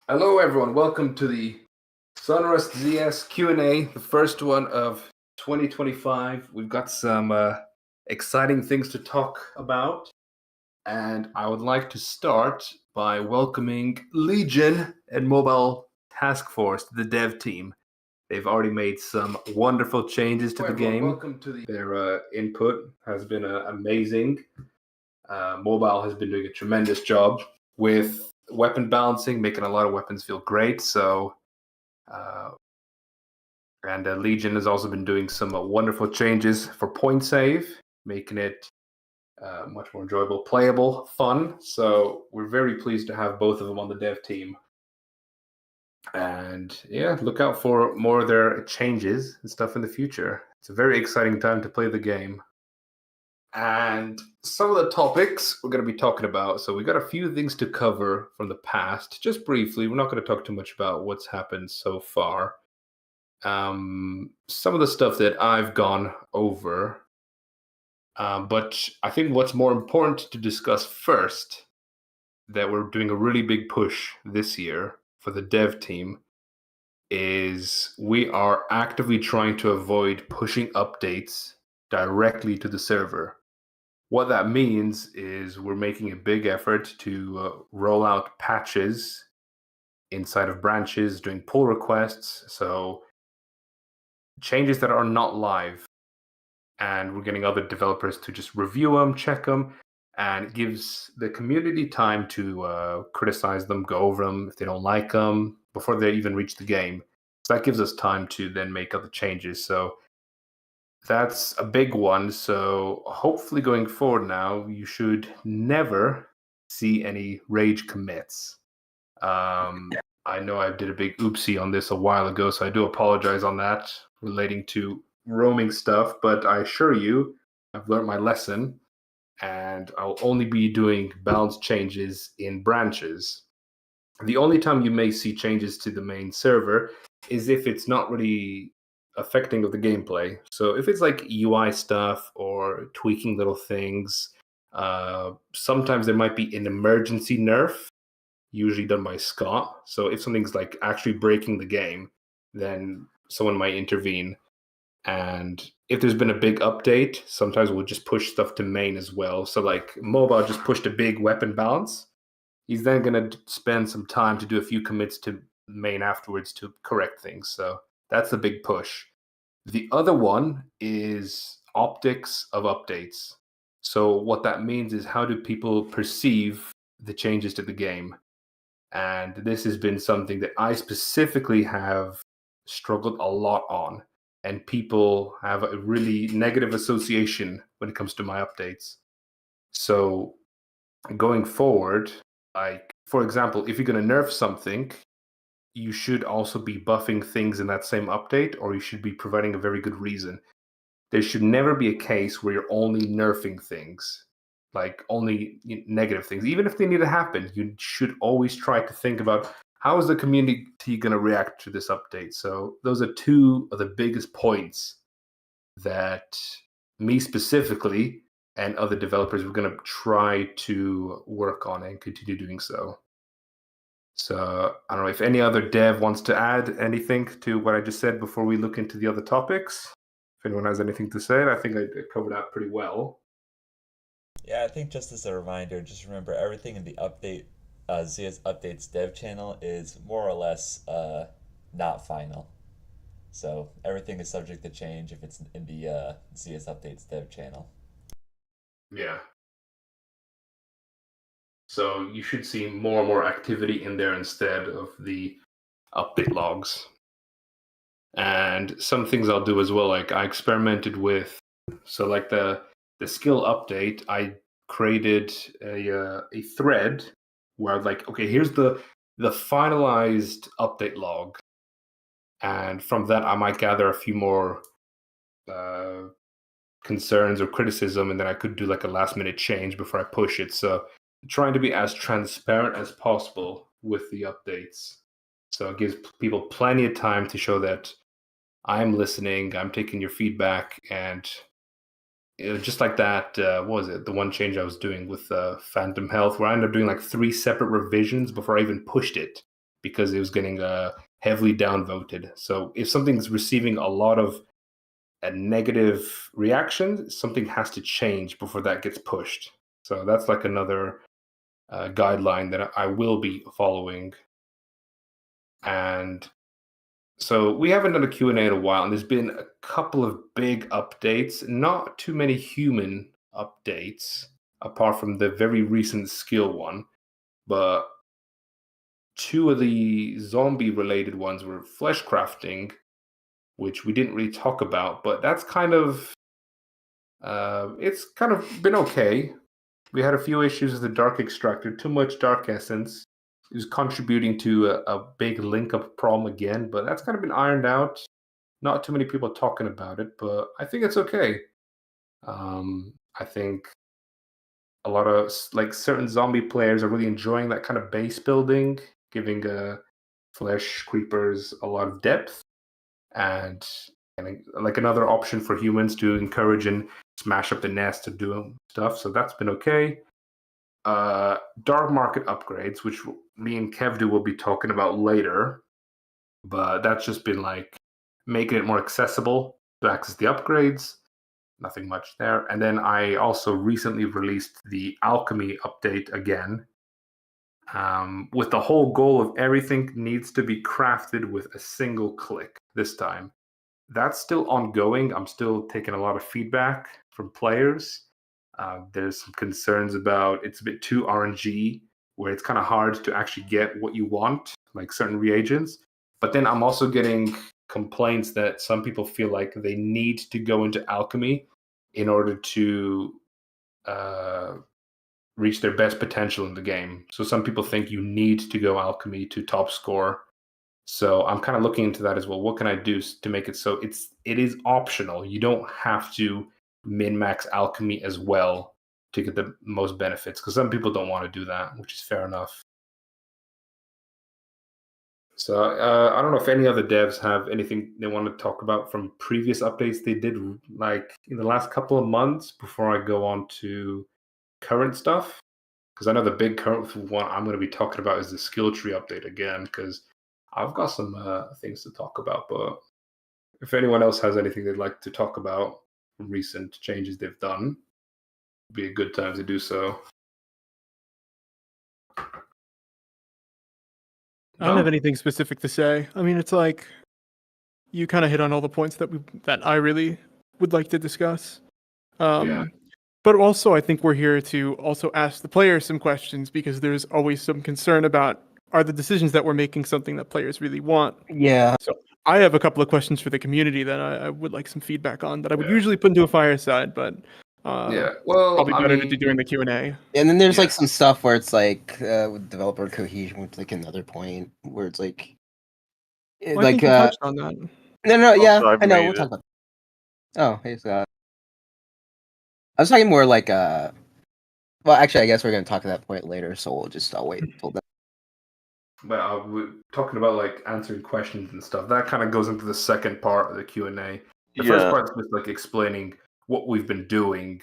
Hello, everyone. Welcome to the Sunrust ZS Q&A, the first one of 2025. We've got some exciting things to talk about, and I would like to start by welcoming Legion and Mobile Task Force, the dev team. They've already made some wonderful changes to the game. Welcome to their input has been amazing. Mobile has been doing a tremendous job with weapon balancing, making a lot of weapons feel great. And Legion has also been doing some wonderful changes for point save, making it much more enjoyable, playable, fun. So we're very pleased to have both of them on the dev team. And yeah, look out for more of their changes and stuff in the future. It's a very exciting time to play the game. And some of the topics we're going to be talking about. So we got a few things to cover from the past, just briefly. We're not going to talk too much about what's happened so far. Some of the stuff that I've gone over. But I think what's more important to discuss first, that we're doing a really big push this year for the dev team, is we are actively trying to avoid pushing updates directly to the server. What that means is we're making a big effort to roll out patches inside of branches, doing pull requests, so changes that are not live. And we're getting other developers to just review them, check them, and it gives the community time to criticize them, go over them if they don't like them before they even reach the game. So that gives us time to then make other changes. So that's a big one. So hopefully going forward now, you should never see any rage commits. I know I did a big oopsie on this a while ago, so I do apologize on that relating to roaming stuff, but I assure you, I've learned my lesson, and I'll only be doing balance changes in branches. The only time you may see changes to the main server is if it's not really affecting of the gameplay. So if it's like UI stuff or tweaking little things, sometimes there might be an emergency nerf, usually done by Scott. So if something's like actually breaking the game, then someone might intervene. And if there's been a big update, sometimes we'll just push stuff to main as well. So like Mobile just pushed a big weapon balance. He's then going to spend some time to do a few commits to main afterwards to correct things. So that's the big push. The other one is optics of updates. So what that means is how do people perceive the changes to the game? And this has been something that I specifically have struggled a lot on. And people have a really negative association when it comes to my updates. So going forward, like, for example, if you're going to nerf something, you should also be buffing things in that same update, or you should be providing a very good reason. There should never be a case where you're only nerfing things, like only negative things. Even if they need to happen, you should always try to think about how is the community going to react to this update. So those are two of the biggest points that me specifically and other developers were going to try to work on and continue doing so. So I don't know if any other dev wants to add anything to what I just said before we look into the other topics. If anyone has anything to say, I think I covered that pretty well. Yeah, I think just as a reminder, just remember everything in the ZS Updates dev channel is more or less not final. So everything is subject to change if it's in the ZS Updates dev channel. Yeah. So you should see more and more activity in there instead of the update logs. And some things I'll do as well, like I experimented with, so like the skill update, I created a thread where like, okay, here's the finalized update log, and from that I might gather a few more concerns or criticism, and then I could do like a last minute change before I push it. So trying to be as transparent as possible with the updates, so it gives people plenty of time to show that I'm listening, I'm taking your feedback, and just like that, what was it? The one change I was doing with Phantom Health, where I ended up doing like 3 separate revisions before I even pushed it because it was getting heavily downvoted. So if something's receiving a lot of a negative reaction, something has to change before that gets pushed. So that's like another guideline that I will be following. And so we haven't done a Q&A in a while, and there's been a couple of big updates, not too many human updates, apart from the very recent skill one, but 2 of the zombie-related ones were flesh crafting, which we didn't really talk about, but that's kind of it's kind of been okay. We had a few issues with the dark extractor, too much dark essence. It was contributing to a big link up problem again, but that's kind of been ironed out. Not too many people talking about it, but I think it's okay. I think a lot of like certain zombie players are really enjoying that kind of base building, giving flesh creepers a lot of depth, and like another option for humans to encourage and smash up the nest to do stuff. So that's been okay. Dark market upgrades, which me and Kevdu will be talking about later, but that's just been like making it more accessible to access the upgrades. Nothing much there. And then I also recently released the alchemy update again, with the whole goal of everything needs to be crafted with a single click this time. That's still ongoing. I'm still taking a lot of feedback from players. There's some concerns about it's a bit too RNG, where it's kind of hard to actually get what you want, like certain reagents. But then I'm also getting complaints that some people feel like they need to go into alchemy in order to uh, reach their best potential in the game. So some people think you need to go alchemy to top score. So I'm kind of looking into that as well. What can I do to make it so it is optional? You don't have to min max alchemy as well to get the most benefits, because some people don't want to do that, which is fair enough. So I don't know if any other devs have anything they want to talk about from previous updates they did like in the last couple of months before I go on to current stuff. Because I know the big current one I'm going to be talking about is the skill tree update again, because I've got some things to talk about. But if anyone else has anything they'd like to talk about, recent changes they've done, it'd be a good time to do so. I don't have anything specific to say. I mean, it's like you kind of hit on all the points that I really would like to discuss. Yeah. But also, I think we're here to also ask the players some questions, because there's always some concern about, are the decisions that we're making something that players really want? Yeah. So I have a couple of questions for the community that I would like some feedback on, that I would Yeah. usually put into a fireside, but Yeah. Well, probably I better to mean, do during the Q&A. And then there's Yeah. like some stuff where it's like with developer cohesion, which is like another point where it's like Well, I think you touched on that. no, yeah, I've I know, made we'll talk it. about Oh, hey Scott. I was talking more like well, actually I guess we're gonna talk to that point later, so I'll wait until then. But we're talking about like answering questions and stuff. That kind of goes into the second part of the Q&A. The first part is just like explaining what we've been doing,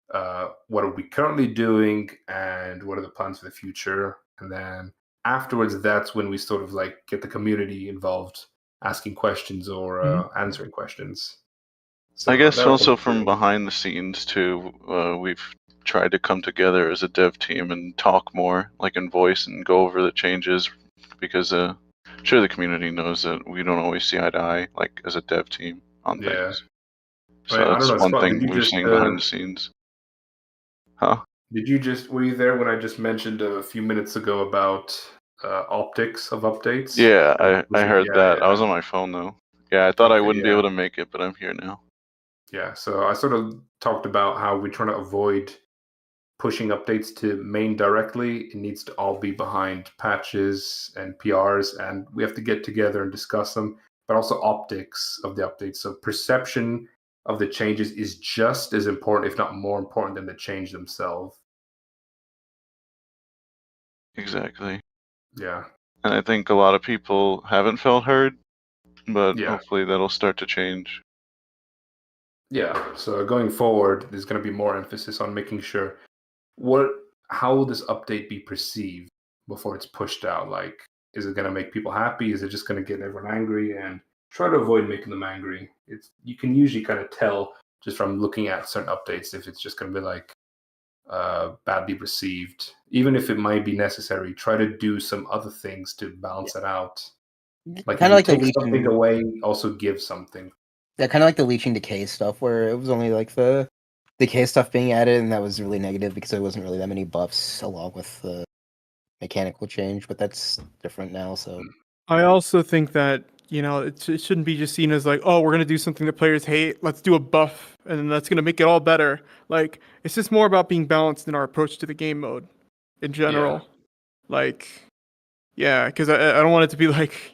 what are we currently doing, and what are the plans for the future. And then afterwards, that's when we sort of like get the community involved, asking questions or answering questions. So I guess that'll also be from good. behind the scenes too, we've tried to come together as a dev team and talk more, like in voice, and go over the changes, because sure the community knows that we don't always see eye to eye, like as a dev team on Yeah. things. I mean, So I don't that's know, one Scott, thing we've seen behind the scenes. Huh? were you there when I just mentioned a few minutes ago about optics of updates? Yeah, I heard that. I Yeah. was on my phone though. Yeah, I thought I Okay, wouldn't be yeah. able to make it, but I'm here now. Yeah, so I sort of talked about how we're trying to avoid pushing updates to main directly. It needs to all be behind patches and PRs, and we have to get together and discuss them, but also optics of the updates. So perception of the changes is just as important, if not more important, than the change themselves. Exactly. Yeah. And I think a lot of people haven't felt heard, but Yeah. hopefully that'll start to change. Yeah. So going forward, there's going to be more emphasis on making sure how will this update be perceived before it's pushed out? Like, is it going to make people happy? Is it just going to get everyone angry? And try to avoid making them angry. You can usually kind of tell just from looking at certain updates if it's just going to be like badly received. Even if it might be necessary, try to do some other things to balance it out. Like Kind if of you like the take something leeching, away, also give something. yeah, kind of like the leeching decay stuff, where it was only like the decay stuff being added, and that was really negative because there wasn't really that many buffs along with the mechanical change. But that's different now, so I also think that, it shouldn't be just seen as like, oh, we're going to do something that players hate. Let's do a buff, and then that's going to make it all better. Like, it's just more about being balanced in our approach to the game mode in general. Like, yeah, because I don't want it to be like,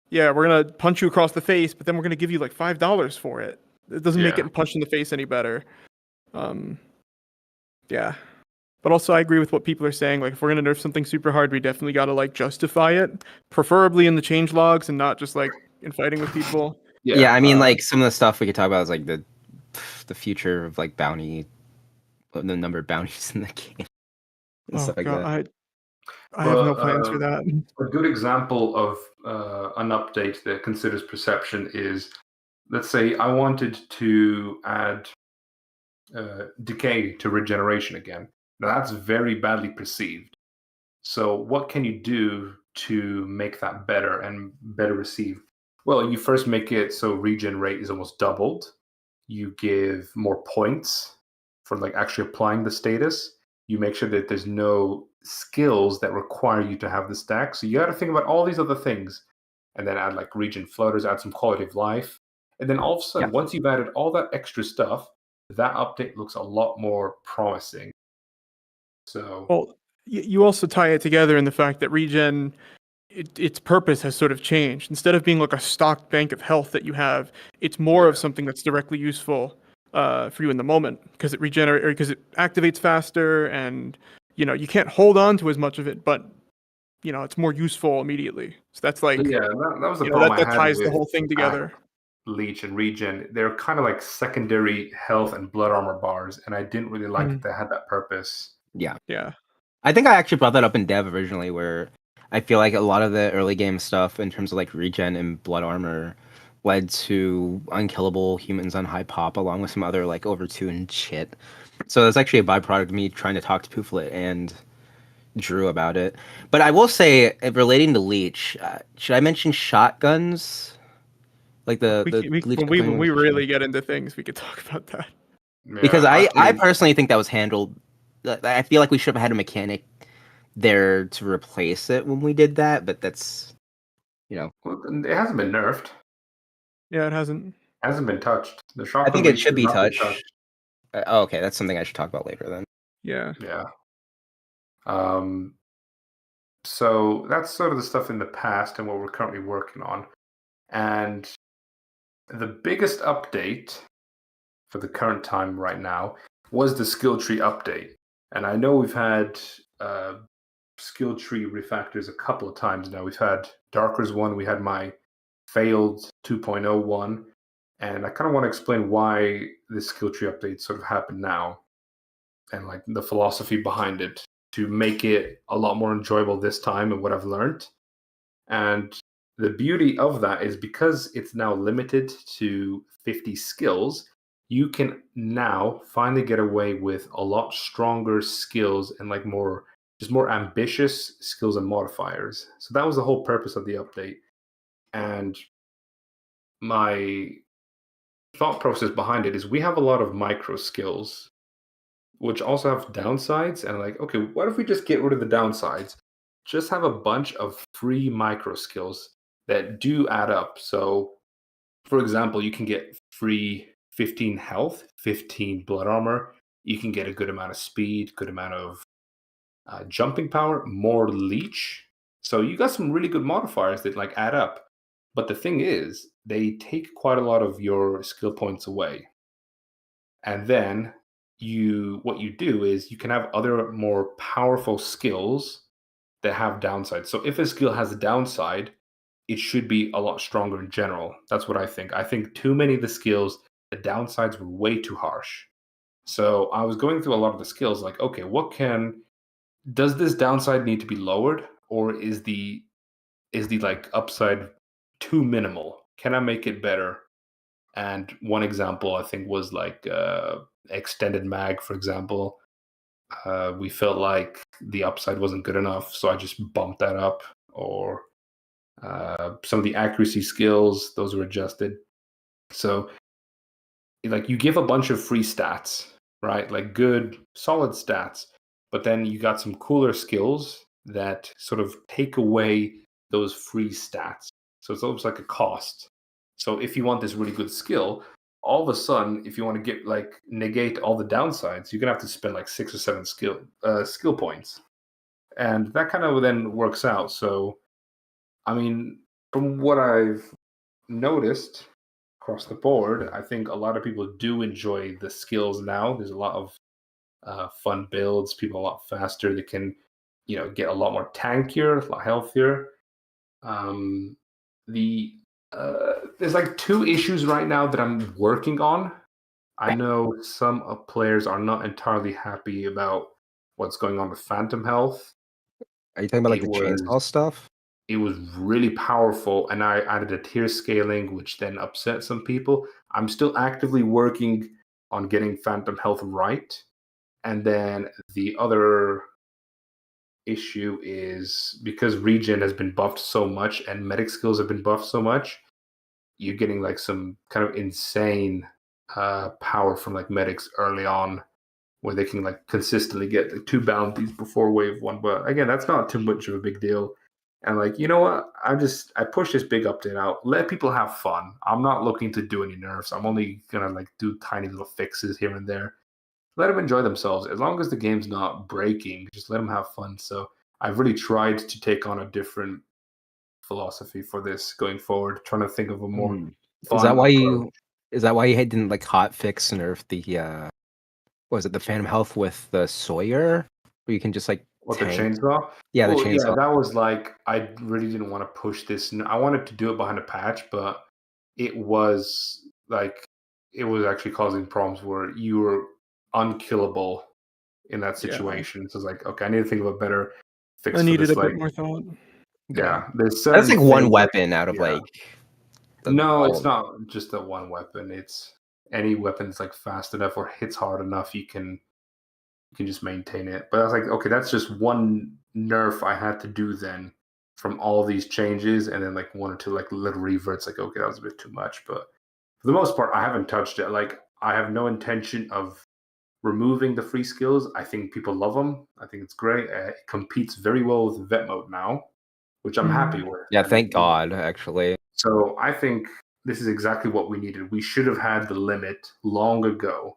yeah, we're going to punch you across the face, but then we're going to give you like $5 for it. It doesn't make Yeah. getting punched in the face any better. Yeah. But also, I agree with what people are saying. Like, if we're gonna nerf something super hard, we definitely gotta like justify it, preferably in the change logs and not just like in fighting with people. yeah. I mean, like some of the stuff we could talk about is like the future of like bounty, the number of bounties in the game, and Oh stuff like that. god, I have no plans for that. A good example of an update that considers perception is, let's say I wanted to add decay to regeneration again. Now that's very badly perceived. So what can you do to make that better and better received? Well, you first make it so regen rate is almost doubled. You give more points for like actually applying the status. You make sure that there's no skills that require you to have the stack. So you got to think about all these other things, and then add like regen floaters, add some quality of life, and then all of a sudden, once you've added all that extra stuff, that update looks a lot more promising. So, Well, you also tie it together in the fact that regen, its purpose has sort of changed. Instead of being like a stocked bank of health that you have, it's more of something that's directly useful for you in the moment because it activates faster, and you can't hold on to as much of it, but it's more useful immediately. So that's like, yeah, that was the problem I that had ties the with whole thing together. Leech and Regen. They're kind of like secondary health and blood armor bars, and I didn't really like that they had that purpose. Yeah. Yeah. I think I actually brought that up in dev originally, where I feel like a lot of the early game stuff in terms of like regen and blood armor led to unkillable humans on high pop, along with some other like overtuned shit. So that's actually a byproduct of me trying to talk to Pooflet and Drew about it. But I will say, relating to Leech, should I mention shotguns? Like the Leech When we really get into things, we could talk about that. Yeah, because I personally think that was handled. I feel like we should have had a mechanic there to replace it when we did that, but that's well, it hasn't been nerfed. Yeah, it hasn't. Hasn't been touched. The I shotgun think it leech should has be not been touched. Okay, that's something I should talk about later then. Yeah. Yeah. So that's sort of the stuff in the past and what we're currently working on. And the biggest update for the current time right now was the skill tree update. And I know we've had skill tree refactors a couple of times now. We've had Darker's one, we had my failed 2.0 one, and I kind of want to explain why this skill tree update sort of happened now and like the philosophy behind it to make it a lot more enjoyable this time and what I've learned. And the beauty of that is because it's now limited to 50 skills, you can now finally get away with a lot stronger skills and like more ambitious skills and modifiers. So that was the whole purpose of the update. And my thought process behind it is we have a lot of micro skills which also have downsides, and like, okay, what if we just get rid of the downsides, just have a bunch of free micro skills that do add up? So for example, you can get free 15 health, 15 blood armor, you can get a good amount of speed, good amount of jumping power, more leech. So you got some really good modifiers that like add up. But the thing is, they take quite a lot of your skill points away. And then what you do is you can have other more powerful skills that have downsides. So if a skill has a downside, it should be a lot stronger in general. That's what I think. I think too many of the skills the downsides were way too harsh. So I was going through a lot of the skills, like, okay, does this downside need to be lowered, or is the like upside too minimal? Can I make it better? And one example I think was like extended mag, for example. We felt like the upside wasn't good enough, so I just bumped that up. Or some of the accuracy skills, those were adjusted. So like you give a bunch of free stats, right? Like good, solid stats, but then you got some cooler skills that sort of take away those free stats. So it's almost like a cost. So if you want this really good skill, all of a sudden, if you want to get like negate all the downsides, you're gonna have to spend like 6 or 7 skill points, and that kind of then works out. So, I mean, from what I've noticed across the board, I think a lot of people do enjoy the skills now. There's a lot of fun builds. People a lot faster. They can, get a lot more tankier, a lot healthier. The There's like 2 issues right now that I'm working on. I know some players are not entirely happy about what's going on with Phantom Health. Are you talking about like It the was chainsaw stuff? it was really powerful, and I added a tier scaling, which then upset some people. I'm still actively working on getting Phantom Health right. And then the other issue is because regen has been buffed so much and medic skills have been buffed so much, you're getting like some kind of insane power from like medics early on, where they can like consistently get like 2 bounties before wave 1. But again, that's not too much of a big deal. And like, you know what? I push this big update out. Let people have fun. I'm not looking to do any nerfs. I'm only gonna like do tiny little fixes here and there. Let them enjoy themselves. As long as the game's not breaking, just let them have fun. So I've really tried to take on a different philosophy for this going forward, trying to think of a more fun Is that why approach. you didn't like hot fix nerf the what was it, the Phantom Health with the Sawyer? Where you can just like What, the tank? chainsaw? Yeah, the Well, yeah, chainsaw. that was like, I really didn't want to push this. I wanted to do it behind a patch, but it was like, it was actually causing problems where you were unkillable in that Yeah. situation. So it's like, okay, I need to think of a better fix I for needed this. a Like, bit more thought. yeah, there's That's certain like one things weapon out of yeah. like No, all it's of not just the one weapon. It's any weapon that's like fast enough or hits hard enough, you can just maintain it. But I was like, okay, that's just one nerf I had to do then from all these changes, and then like 1 or 2 like little reverts. Like, okay, that was a bit too much, but for the most part, I haven't touched it. Like, I have no intention of removing the free skills. I think people love them. I think it's great. It competes very well with vet mode now, which I'm happy with. Yeah, And, thank God, actually. so I think this is exactly what we needed. We should have had the limit long ago,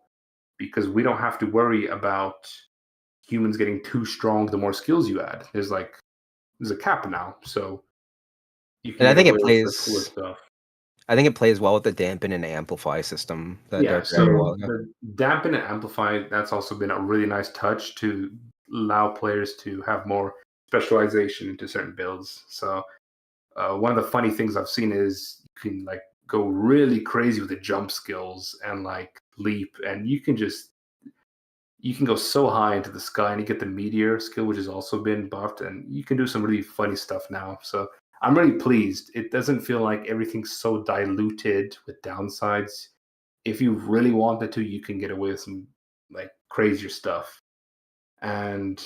because we don't have to worry about humans getting too strong the more skills you add. There's a cap now, so you can And I get think away it with the cooler plays stuff. well with the dampen and amplify system that Yeah, Dark added a while so ago. the dampen and amplify, that's also been a really nice touch to allow players to have more specialization into certain builds. So one of the funny things I've seen is you can like go really crazy with the jump skills and like leap, and you can go so high into the sky, and you get the meteor skill, which has also been buffed, and you can do some really funny stuff now. So I'm really pleased. It doesn't feel like everything's so diluted with downsides. If you really wanted to, you can get away with some like crazier stuff. And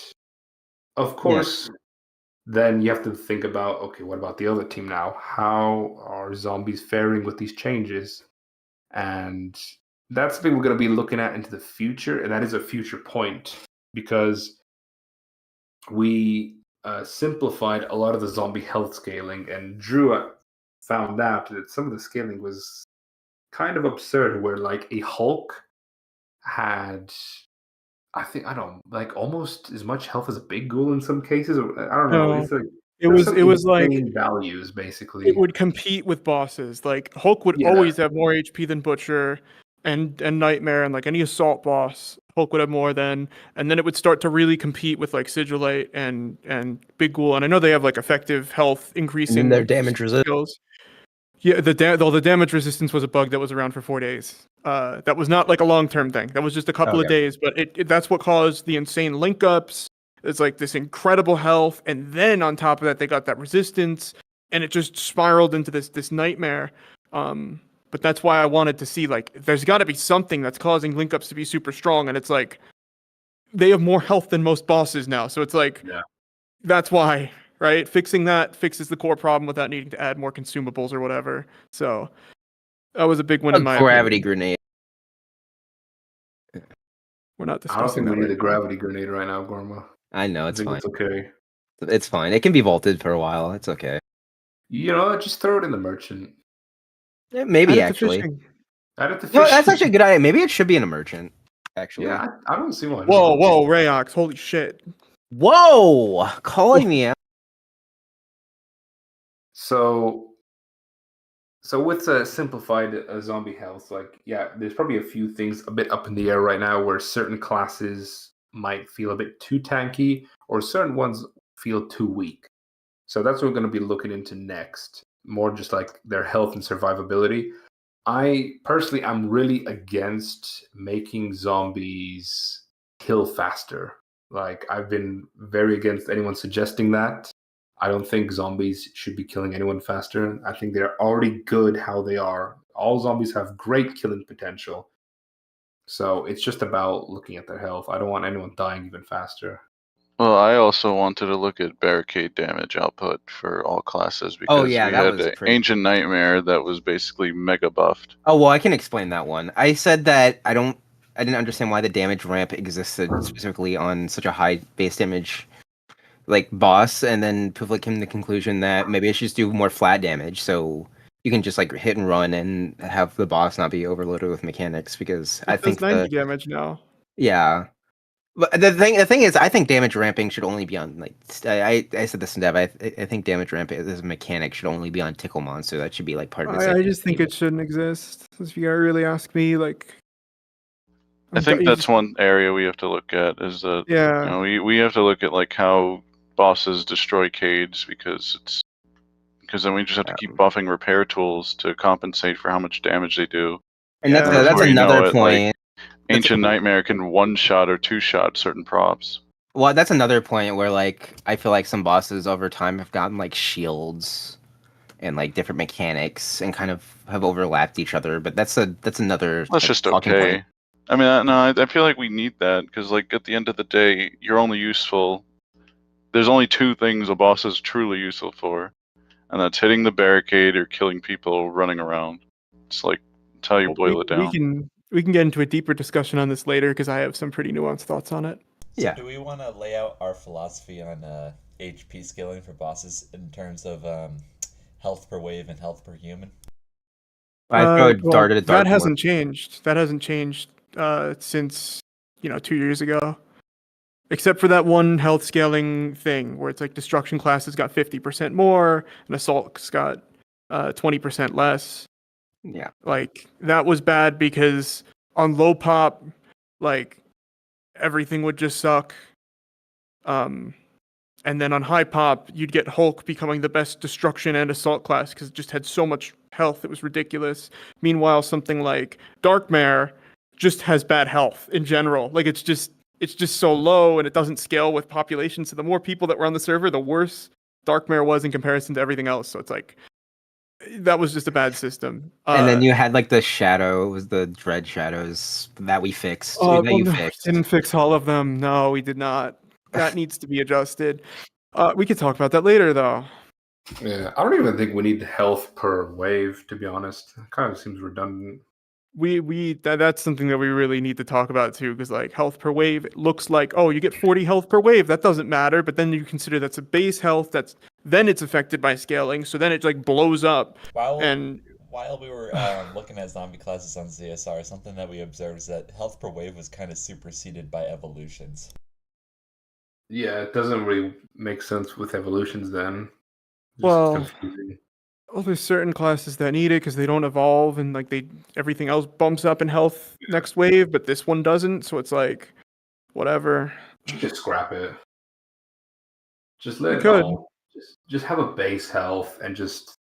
of course, then you have to think about, okay, what about the other team now? How are zombies faring with these changes? And that's something we're going to be looking at into the future, and that is a future point, because we simplified a lot of the zombie health scaling, and Drew found out that some of the scaling was kind of absurd, where like a Hulk had, I don't like almost as much health as a big ghoul in some cases. Or I don't know. No, It's like it there's was some it was like insane values, it basically. would compete with bosses. Like Hulk would Yeah, always have more HP than Butcher and Nightmare, and like any assault boss, Hulk would have more than, and then it would start to really compete with like Sigilite and Big Ghoul. And I know they have like effective health And then their increasing damage resist. skills. Yeah, the damage resistance was a bug that was around for 4 days. That was not like a long-term thing. That was just a couple of Okay. days, but that's what caused the insane link ups. It's like this incredible health, and then on top of that, they got that resistance, and it just spiraled into this nightmare. But that's why I wanted to see, like, there's got to be something that's causing link ups to be super strong, and it's like they have more health than most bosses now, so it's like Yeah. that's why, right? Fixing that fixes the core problem without needing to add more consumables or whatever. So that was a big win A in my gravity opinion. grenade. We're not I don't discussing think we that need right a now. gravity grenade right now, Gorma. I know I it's think fine. it's okay. It's fine. It can be vaulted for a while. It's okay. You know what? Just throw it in the merchant. Yeah, Add maybe it to actually. fishing. Add it to No, fish. that's actually a good idea. Maybe it should be in a merchant. Actually. Yeah, I don't see why Whoa, not. whoa, Rayox, holy shit. Whoa! Calling me out. So with a simplified zombie health, like, yeah, there's probably a few things a bit up in the air right now where certain classes might feel a bit too tanky or certain ones feel too weak. So that's what we're going to be looking into next. More just like their health and survivability. I personally am really against making zombies kill faster. Like, I've been very against anyone suggesting that. I don't think zombies should be killing anyone faster. I think they're already good how they are. All zombies have great killing potential. So it's just about looking at their health. I don't want anyone dying even faster. Well, I also wanted to look at barricade damage output for all classes Oh, because yeah, we that had was an pretty. Ancient Nightmare that was basically mega buffed. Oh well, I can explain that one. I said that I didn't understand why the damage ramp existed specifically on such a high base damage like boss, and then Puvlik came to the conclusion that maybe I should just do more flat damage, so you can just like hit and run and have the boss not be overloaded with mechanics. Because I It does think 90 damage now. yeah. But the thing is, I think damage ramping should only be on like I said this in dev. I think damage ramping as a mechanic should only be on Tickle Monster. That should be like part of its. I just think it shouldn't exist. If you really ask me, like, I think you that's just, one area we have to look at is that yeah. we have to look at like how bosses destroy cades because then we just have to keep buffing repair tools to compensate for how much damage they do. And Yeah, And that's before you know another it, like point. Ancient Nightmare can one shot or two shot certain props. Well, that's another point where like I feel like some bosses over time have gotten like shields and like different mechanics and kind of have overlapped each other. But that's another That's like, just talking okay. point. I mean, no, I feel like we need that because, like, at the end of the day, you're only useful. There's only two things a boss is truly useful for, and that's hitting the barricade or killing people running around. It's like, it's how you boil it We down. can get into a deeper discussion on this later because I have some pretty nuanced thoughts on it. So Yeah. do we want to lay out our philosophy on HP scaling for bosses in terms of health per wave and health per human? I throw a Well, dart at a that dartboard. hasn't changed. That hasn't changed since 2 years ago. Except for that one health scaling thing where it's like destruction classes got 50% more and assault's got 20% less. Yeah. Like, that was bad because on low pop, like, everything would just suck. And then on high pop, you'd get Hulk becoming the best destruction and assault class because it just had so much health. It was ridiculous. Meanwhile, something like Darkmare just has bad health in general. Like, it's just so low and it doesn't scale with population. So the more people that were on the server, the worse Darkmare was in comparison to everything else. So it's like, that was just a bad system. And then you had like the shadow, it was the dread shadows that we fixed. Well, That you no, we fixed. didn't fix all of them. No, we did not. That needs to be adjusted. We could talk about that later, though. Yeah, I don't even think we need health per wave, to be honest. It kind of seems redundant. That's something that we really need to talk about too, because like health per wave, it looks like, oh, you get 40 health per wave. That doesn't matter, but then you consider that's a base health. Then it's affected by scaling, so then it like blows up. While And we were looking at zombie classes on ZSR, something that we observed is that health per wave was kind of superseded by evolutions. Yeah, it doesn't really make sense with evolutions then. Just Well, confusing. there's certain classes that need it because they don't evolve, and like everything else bumps up in health next wave, but this one doesn't. So it's like, whatever. You just scrap it. Just let You it could. all. Just have a base health and just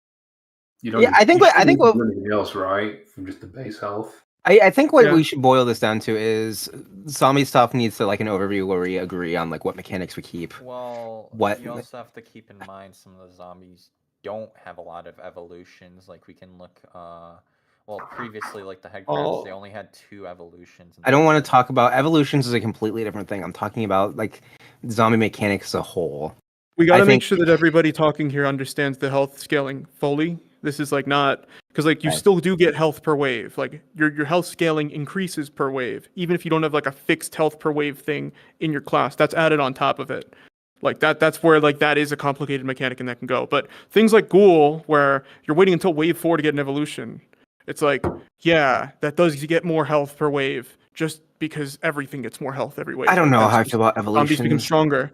You don't. Yeah, I think you what I shouldn't think need to what do anything else, right? From just the base health. I think what Yeah. we should boil this down to is zombie stuff needs to like an overview where we agree on like what mechanics we keep. Well, What- you also have to keep in mind some of the zombies don't have a lot of evolutions. Like we can look, well, previously like the headcrabs, they only had 2 evolutions. I don't want to talk about evolutions is a completely different thing. I'm talking about like zombie mechanics as a whole. We got I to make think- sure that everybody talking here understands the health scaling fully. This is like not because like you Okay. still do get health per wave. Like your health scaling increases per wave, even if you don't have like a fixed health per wave thing in your class. That's added on top of it. Like that's where like that is a complicated mechanic and that can go. But things like Ghoul, where you're waiting until wave 4 to get an evolution, it's like yeah, that does get more health per wave just because everything gets more health every wave. I don't Like, know that's how I just- feel about zombies become evolutions. stronger.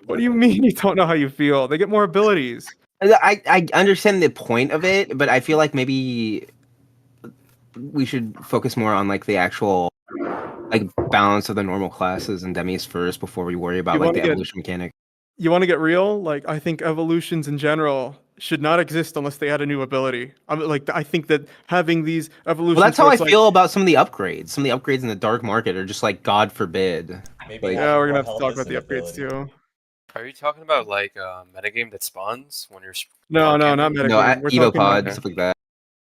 What do you mean you don't know how you feel? They get more abilities. I understand the point of it, but I feel like maybe we should focus more on like the actual like balance of the normal classes and demis first before we worry about You like wanna the get- evolution mechanic. You want to get real? Like I think evolutions in general should not exist unless they add a new ability. I think that having these evolutions. Well, that's how where I it's like- feel about some of the upgrades. Some of the upgrades in the dark market are just like God forbid. Maybe Like- Yeah, we're gonna more have to health talk is about the an upgrades ability. too. Are you talking about like a metagame that spawns when you're? No, Or not can- metagame. No, We're Evo talking Pod, stuff like that.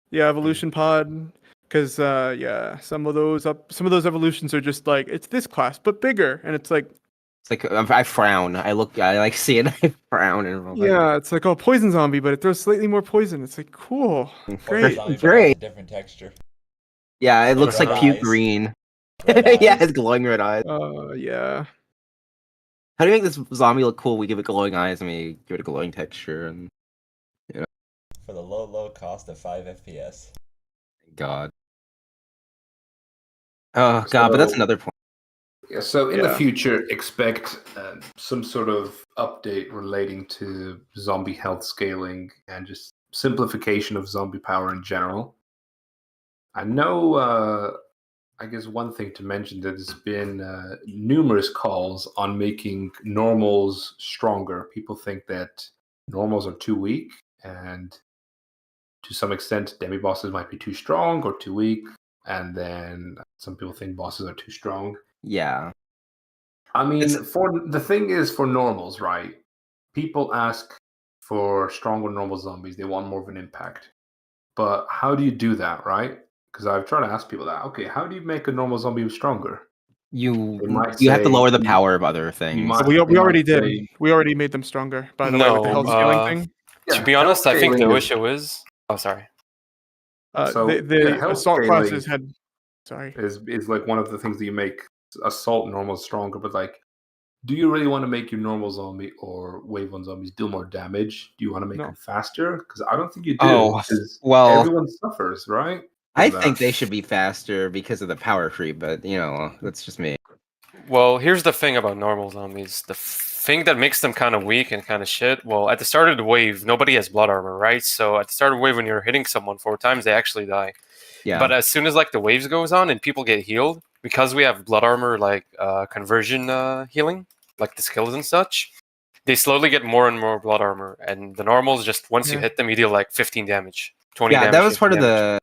yeah, evolution pod. Because yeah, some of those evolutions are just like it's this class but bigger, and it's like It's like I frown. I like see it. I frown and I'm like, yeah, it's like oh poison zombie, but it throws slightly more poison. It's like cool, great. Zombie but Great. has a different texture. yeah, it looks red like puke eyes. green. Red yeah, eyes. it's glowing red eyes. Yeah. How do you make this zombie look cool? We give it glowing eyes and we give it a glowing texture and For the low cost of 5 FPS. God. Oh God, but that's So- another point. Yeah, so in the Yeah. future, expect some sort of update relating to zombie health scaling and just simplification of zombie power in general. I know, I guess one thing to mention that there's been numerous calls on making normals stronger. People think that normals are too weak, and to some extent, demi-bosses might be too strong or too weak, and then some people think bosses are too strong. Yeah. I mean, It's- for the thing is for normals, right? People ask for stronger normal zombies. They want more of an impact. But how do you do that, right? Because I've tried to ask people that. Okay, how do you make a normal zombie stronger? You They might you have to say lower the you- power of other things. might- We they already might did. say- We already made them stronger. By the way, with the No, health scaling thing. To be honest, I think the health issue is. Oh, sorry. So, The yeah, health assault scaling- classes had. Sorry. is like one of the things that you make assault normals stronger. But like, do you really want to make your normal zombie or wave one zombies deal more damage? Do you want to make No. them faster? Because I don't think you do. Oh, 'cause well- everyone suffers, right? I from think that. they should be faster because of the power creep, but you know, that's just me. Well, here's the thing about normal zombies. The thing that makes them kind of weak and kind of shit. Well, at the start of the wave, nobody has blood armor, right? So at the start of the wave, when you're hitting someone 4 times, they actually die. Yeah. But as soon as like the waves goes on and people get healed, because we have blood armor like conversion healing, like the skills and such, they slowly get more and more blood armor. And the normals just once you Yeah. hit them, you deal like 15 damage, 20 yeah, damage. that was 50 part of damage.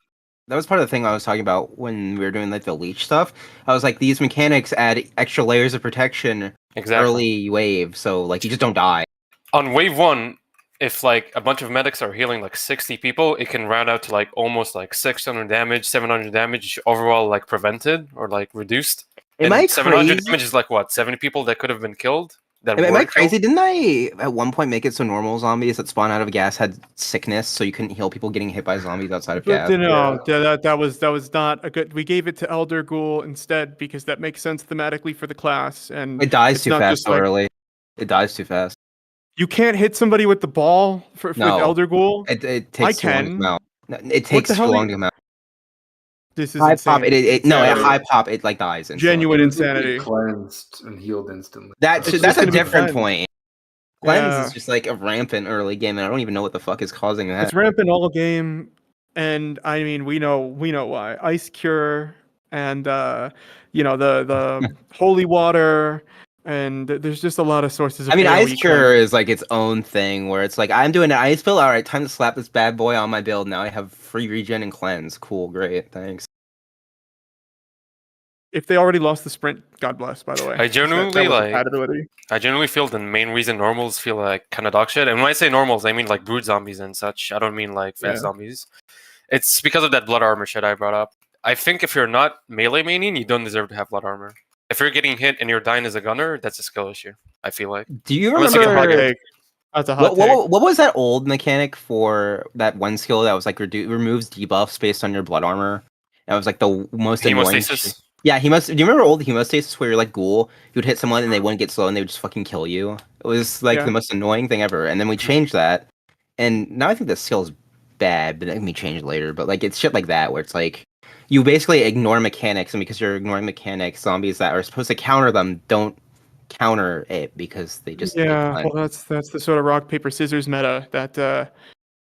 the thing I was talking about when we were doing like the leech stuff. I was like, these mechanics add extra layers of protection Exactly. early wave, so like you just don't die. On wave 1, if like a bunch of medics are healing like 60 people, it can round out to like almost like 600 damage, 700 damage overall, like prevented or like reduced. Am And I 700 crazy? damage is like what, 70 people that could have been killed? That Am I weren't crazy? killed? Didn't I at one point make it so normal zombies that spawn out of gas had sickness, so you couldn't heal people getting hit by zombies outside of But gas? no, that was not a good. We gave it to Elder Ghoul instead because that makes sense thematically for the class, and It dies it's too not fast just so like- early. It dies too fast. you can't hit somebody with the ball with No. Elder Ghoul. It takes too long to can. come out. No, it takes the too hell long you- to come out. This is High insane. pop. No, at Yeah. high pop, it like dies. Instantly. Genuine It would be insanity. cleansed and healed instantly. That's It's that's just a gonna be different cleansed. point. Cleanse Yeah. is just like a rampant early game, and I don't even know what the fuck is causing that. It's rampant all game, and I mean we know why. Ice Cure and the holy water, and there's just a lot of sources of I mean, Ice AoE Cure cleanse. is like its own thing where it's like I'm doing an ice build. All right, time to slap this bad boy on my build. Now I have free regen and cleanse. Cool, great, thanks. If they already lost the sprint, God bless. By the way, I genuinely that was like. compatibility. I generally feel the main reason normals feel like kind of dog shit. And when I say normals, I mean like brood zombies and such. I don't mean like fast Yeah. zombies. It's because of that blood armor shit I brought up. I think if you're not melee maining, you don't deserve to have blood armor. If you're getting hit and you're dying as a gunner, that's a skill issue. I feel like. Do you Unless you remember? get hot Take. That's a hot take. What was that old mechanic for that one skill that was like removes debuffs based on your blood armor? That was like the most annoying. Hemostasis. Yeah, do you remember old hemostasis where you're like ghoul, you would hit someone and they wouldn't get slow and they would just fucking kill you? It was like Yeah. the most annoying thing ever. And then we changed that, and now I think the skill is bad, but it can be changed later. But like it's shit like that where it's like you basically ignore mechanics, and because you're ignoring mechanics, zombies that are supposed to counter them don't counter it because they just Yeah, decline. well, that's the sort of rock paper scissors meta that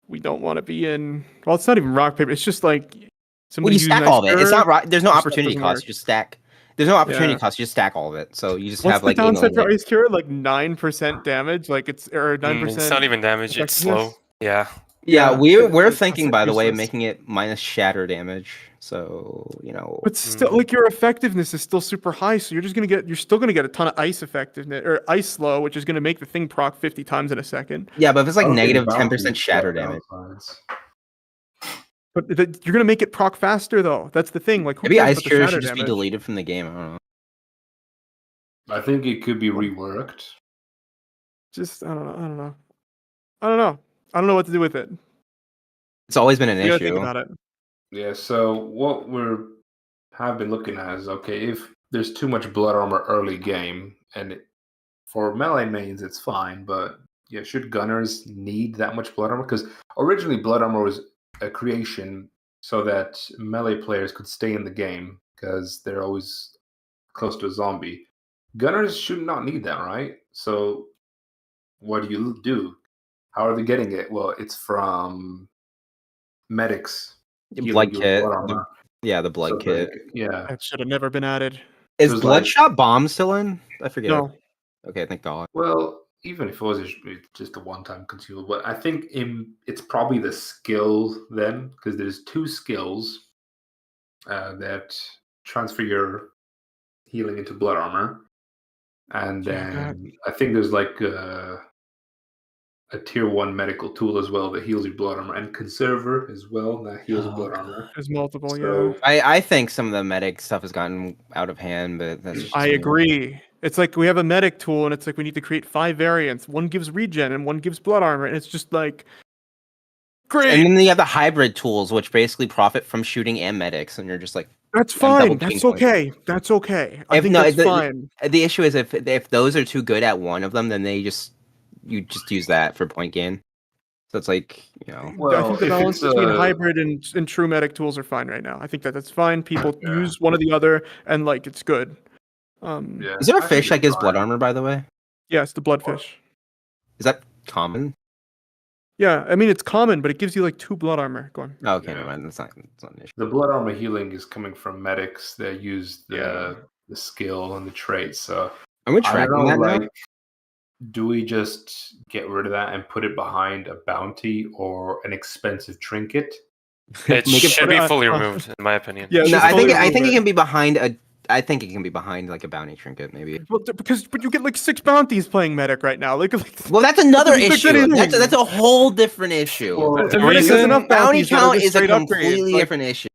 we don't want to be in. Well, it's not even rock paper. It's just like Well, somebody you stack all of it. It's not there's no your stuff opportunity doesn't cost. work. You just stack. There's no opportunity Yeah. cost. You just stack all of it. So you just What's have the like downside for like, Ice Cure? Like 9% damage. Like it's or 9%. It's not even damage. It's slow. effectiveness? Yeah. yeah, Yeah, we're that's thinking like by the way useless. making it minus shatter damage. So But still, like your effectiveness is still super high, so you're still gonna get a ton of ice effectiveness or ice slow, which is gonna make the thing proc 50 times in a second. yeah, but if it's like I don't think negative bounties 10% shatter got damage, downsides. But you're gonna make it proc faster though. That's the thing. Like who maybe cares Ice about the Cure shatter should just be damage? deleted from the game. I don't know. I think it could be reworked. Just I don't know. I don't know what to do with it. It's always been an You gotta think issue. about it. Yeah, so what have been looking at is okay, if there's too much blood armor early game, and for melee mains it's fine, but yeah, should gunners need that much blood armor? Because originally blood armor was a creation so that melee players could stay in the game because they're always close to a zombie. Gunners should not need that, right? So what do you do? How are they getting it? Well, it's from medics. healing Blood you with kit. blood armor. The blood So kit. yeah. That should have never been added. Is was like- Bloodshot Bomb still in? I forget. No. Okay, thank God. Well, even if it was just a one-time consumable, but I think it's probably the skill then, because there's two skills that transfer your healing into blood armor, and Yeah, then I think there's like a tier 1 medical tool as well that heals your blood armor, and conserver as well that heals your blood armor. There's multiple, So I think some of the medic stuff has gotten out of hand, but that's just I me. agree. It's like we have a medic tool, and it's like we need to create 5 variants. One gives regen, and one gives blood armor, and it's just like great. And then you have the hybrid tools, which basically profit from shooting and medics, and you're just like, That's I'm fine. double That's points. okay. That's okay. I If think no, that's the- fine. the issue is if those are too good at one of them, then you just use that for point gain. So it's like I well, think the if balance it's between hybrid and true medic tools are fine right now. I think that's fine. People use one or the other, and like it's good. yeah, Is there a I think fish that it's gives fine. blood armor, by the way? Yeah, it's the bloodfish. Is that common? Yeah, I mean it's common, but it gives you like 2 blood armor. Go on. Oh, okay, Yeah. never mind. That's not an issue. The blood armor healing is coming from medics that use the skill and the traits. So Are we I don't tracking know, that now? like, do we just get rid of that and put it behind a bounty or an expensive trinket? It Make it should be put- fully removed, in my opinion. Yeah, No, just I think fully I think remove it it. can be behind a. I think it can be behind like a bounty trinket, maybe. Well, but you get like 6 bounties playing medic right now. Like Well, that's another Doesn't fix issue. anything. That's a whole different issue. Well, and The medic has reason- enough Bounty bounties that are count just is a straight upgrades. completely Like, different issue.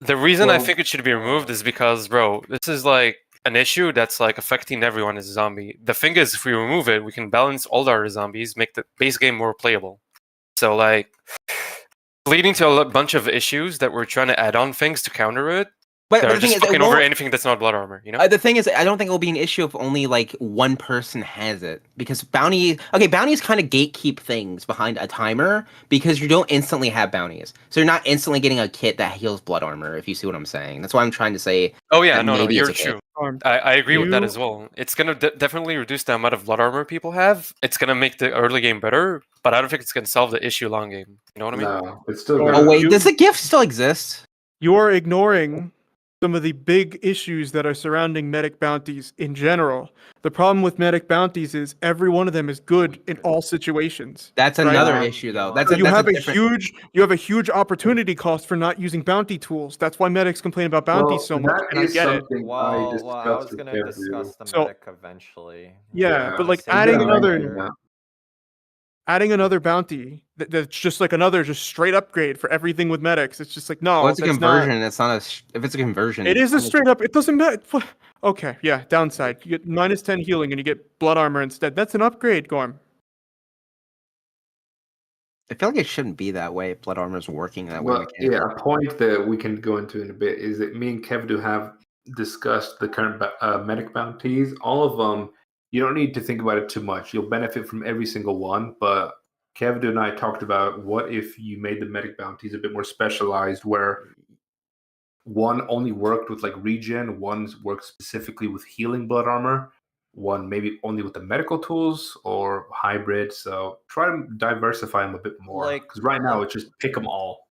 The reason I Well- think it should be removed is because, bro, this is like an issue that's like affecting everyone as a zombie. The thing is, if we remove it, we can balance all our zombies, make the base game more playable. So, like, leading to a bunch of issues that we're trying to add on things to counter it. But They're the thing just is, it fucking over won't- anything that's not blood armor, you know? the thing is, I don't think it will be an issue if only like one person has it, because bounties kind of gatekeep things behind a timer because you don't instantly have bounties, so you're not instantly getting a kit that heals blood armor. If you see what I'm saying, that's why I'm trying to say. Oh yeah, that no, maybe you're it's okay. true. I agree with that You- as well. It's gonna definitely reduce the amount of blood armor people have. It's gonna make the early game better, but I don't think it's gonna solve the issue long game. You know what I mean? No, it's still. Oh, gonna- Oh wait, You- does the gift still exist? you're ignoring some of the big issues that are surrounding medic bounties in general. The problem with medic bounties is every one of them is good in all situations. That's right? another Um, issue, though. Elon- That's So a you that's have a a different. huge opportunity cost for not using bounty tools. That's why medics complain about bounties so much, that and I is get it. something I Well, I discussed was with gonna Kev. discuss the So medic eventually. yeah, Yeah, but The like I'm safety gonna mention factor. that. adding another bounty that's just like another just straight upgrade for everything with medics. It's just like no, Well, it's a that's not. conversion. It's not if it's a conversion. It is a I mean, straight up. It doesn't matter. Okay, yeah. Downside, you get -10 healing and you get blood armor instead. That's an upgrade, Gorm. I feel like it shouldn't be that way. If blood armor is working that way Well, mechanically. yeah, a point that we can go into in a bit is that me and Kev do have discussed the current medic bounties. All of them, you don't need to think about it too much. You'll benefit from every single one. But Kev and I talked about what if you made the medic bounties a bit more specialized, where one only worked with like regen, one worked specifically with healing blood armor, one maybe only with the medical tools or hybrid. So try to diversify them a bit more. Like- Because right now like- it's just pick them all.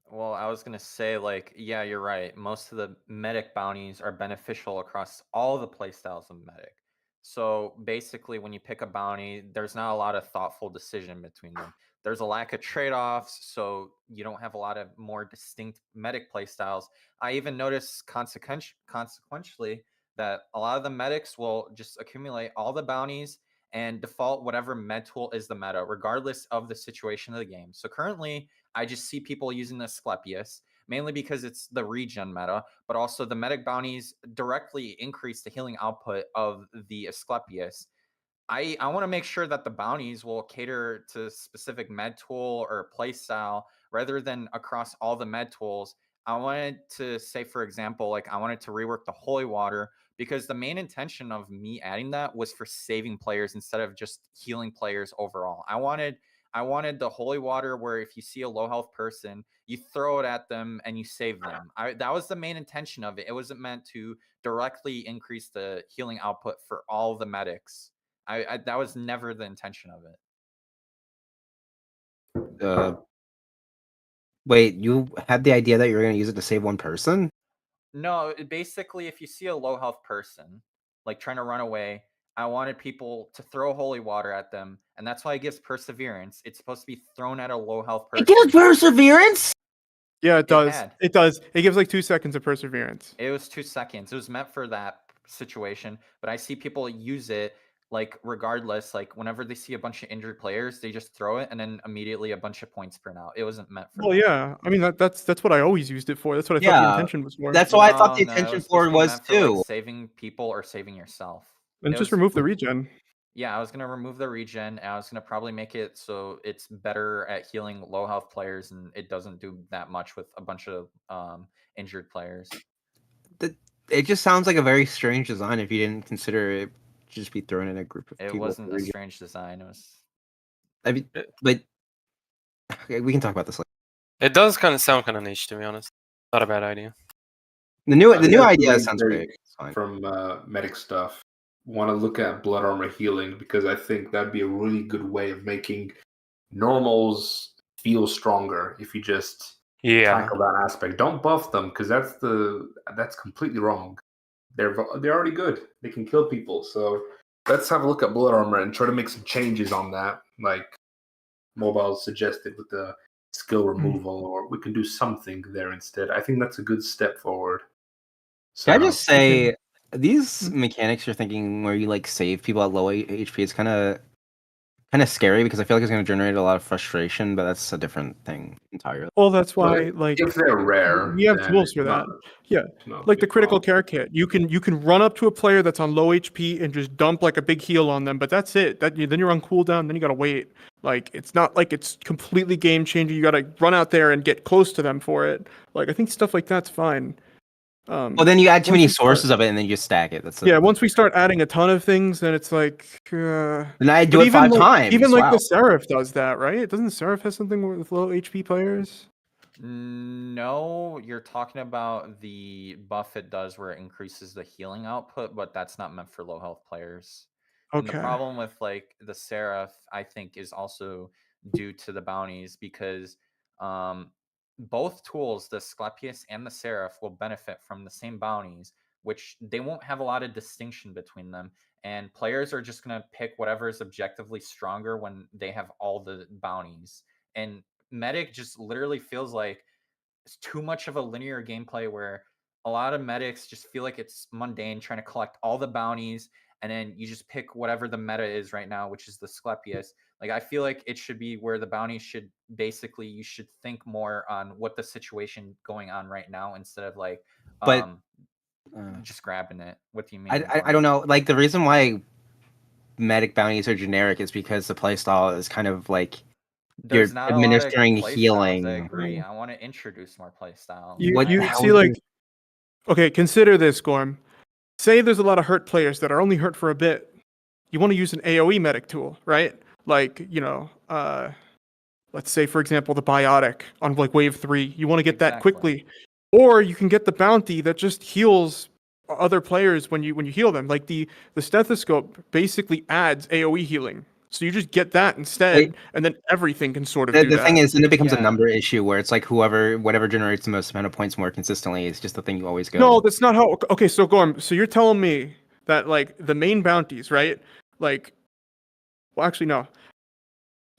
Well, I was gonna say, like, yeah, you're right. Most of the medic bounties are beneficial across all the playstyles of medic. So basically, when you pick a bounty, there's not a lot of thoughtful decision between them. There's a lack of trade-offs, so you don't have a lot of more distinct medic playstyles. I even noticed consequentially that a lot of the medics will just accumulate all the bounties and default whatever med tool is the meta, regardless of the situation of the game. So currently, I just see people using the Asclepius, mainly because it's the regen meta, but also the medic bounties directly increase the healing output of the Asclepius. I want to make sure that the bounties will cater to specific med tool or play style rather than across all the med tools. I wanted to say, for example, like I wanted to rework the holy water because the main intention of me adding that was for saving players instead of just healing players overall. I wanted the holy water where if you see a low health person, you throw it at them and you save them. That was the main intention of it. It wasn't meant to directly increase the healing output for all the medics. That was never the intention of it. Wait, you had the idea that you were going to use it to save one person? No, basically, if you see a low health person like trying to run away, I wanted people to throw holy water at them, and that's why it gives perseverance. It's supposed to be thrown at a low health person. It gives perseverance. Yeah, it does. had. It does. It gives like 2 seconds of perseverance. It was 2 seconds. It was meant for that situation, but I see people use it like regardless. Like whenever they see a bunch of injured players, they just throw it, and then immediately a bunch of points print out. It wasn't meant for. Well, that. yeah. I mean that's what I always used it for. That's what I thought the Yeah, intention was for. that's what I thought the No, intention it's for supposed to be was meant for, too. like, saving people or saving yourself. And It just was- remove the regen. Yeah, I was gonna remove the regen. And I was gonna probably make it so it's better at healing low health players, and it doesn't do that much with a bunch of injured players. It just sounds like a very strange design if you didn't consider it just be thrown in a group of It people. wasn't a strange design. It was. I mean, but okay, we can talk about this later. It does kind of sound kind of niche, to be honest. Not a bad idea. The new I think that's idea main sounds take great. It's fine. From medic stuff. Want to look at blood armor healing because I think that'd be a really good way of making normals feel stronger if you just Yeah. tackle that aspect. Don't buff them because that's completely wrong. They're already good. They can kill people. So let's have a look at blood armor and try to make some changes on that, like Mobile suggested with the skill removal, or we can do something there instead. I think that's a good step forward. So, Can I just say these mechanics you're thinking where you like save people at low HP? It's kind of scary because I feel like it's going to generate a lot of frustration, but that's a different thing entirely. Well, that's why like if they're rare, we have then tools it's for that. not- Yeah, it's not a like the big critical problem. care kit. You can run up to a player that's on low HP and just dump like a big heal on them, but that's it. Then you're on cooldown. Then you gotta wait. Like it's not like it's completely game changing. You gotta run out there and get close to them for it. Like I think stuff like that's fine. Well, then you add too once many we start- sources of it, and then you just stack it. That's Yeah, once we start adding a ton of things, then it's like. Then I do But it 5 like, times. Even like Wow. the Seraph does that, right? Doesn't the Seraph have something with low HP players? No, you're talking about the buff it does where it increases the healing output, but that's not meant for low health players. And the Okay. problem with like the Seraph, I think, is also due to the bounties because both tools, the Asclepius and the Seraph, will benefit from the same bounties, which they won't have a lot of distinction between them. And players are just going to pick whatever is objectively stronger when they have all the bounties. And Medic just literally feels like it's too much of a linear gameplay where a lot of medics just feel like it's mundane trying to collect all the bounties, and then you just pick whatever the meta is right now, which is the Asclepius. Like, I feel like it should be where the bounties should basically, you should think more on what the situation going on right now instead of like But just grabbing it. What do you mean? I don't know. Like, the reason why medic bounties are generic is because the playstyle is kind of like There's you're not administering a lot of play healing. styles, I agree. I want to introduce more play styles. What the You hell see, is like, this? okay, consider this, Gorm. Say there's a lot of hurt players that are only hurt for a bit. You want to use an AoE medic tool, right? Like, let's say, for example, the Biotic on like wave 3. You want to get that Exactly. quickly. Or you can get the bounty that just heals other players when you heal them. Like the stethoscope basically adds AoE healing. So you just get that instead, Wait. and then everything can sort of The, do the that. thing is, then it becomes a Yeah. number issue where it's like whatever generates the most amount of points more consistently is just the thing you always go. No, that's not how. Okay, so Gorm, so you're telling me that like the main bounties, right? Like, well, actually, no.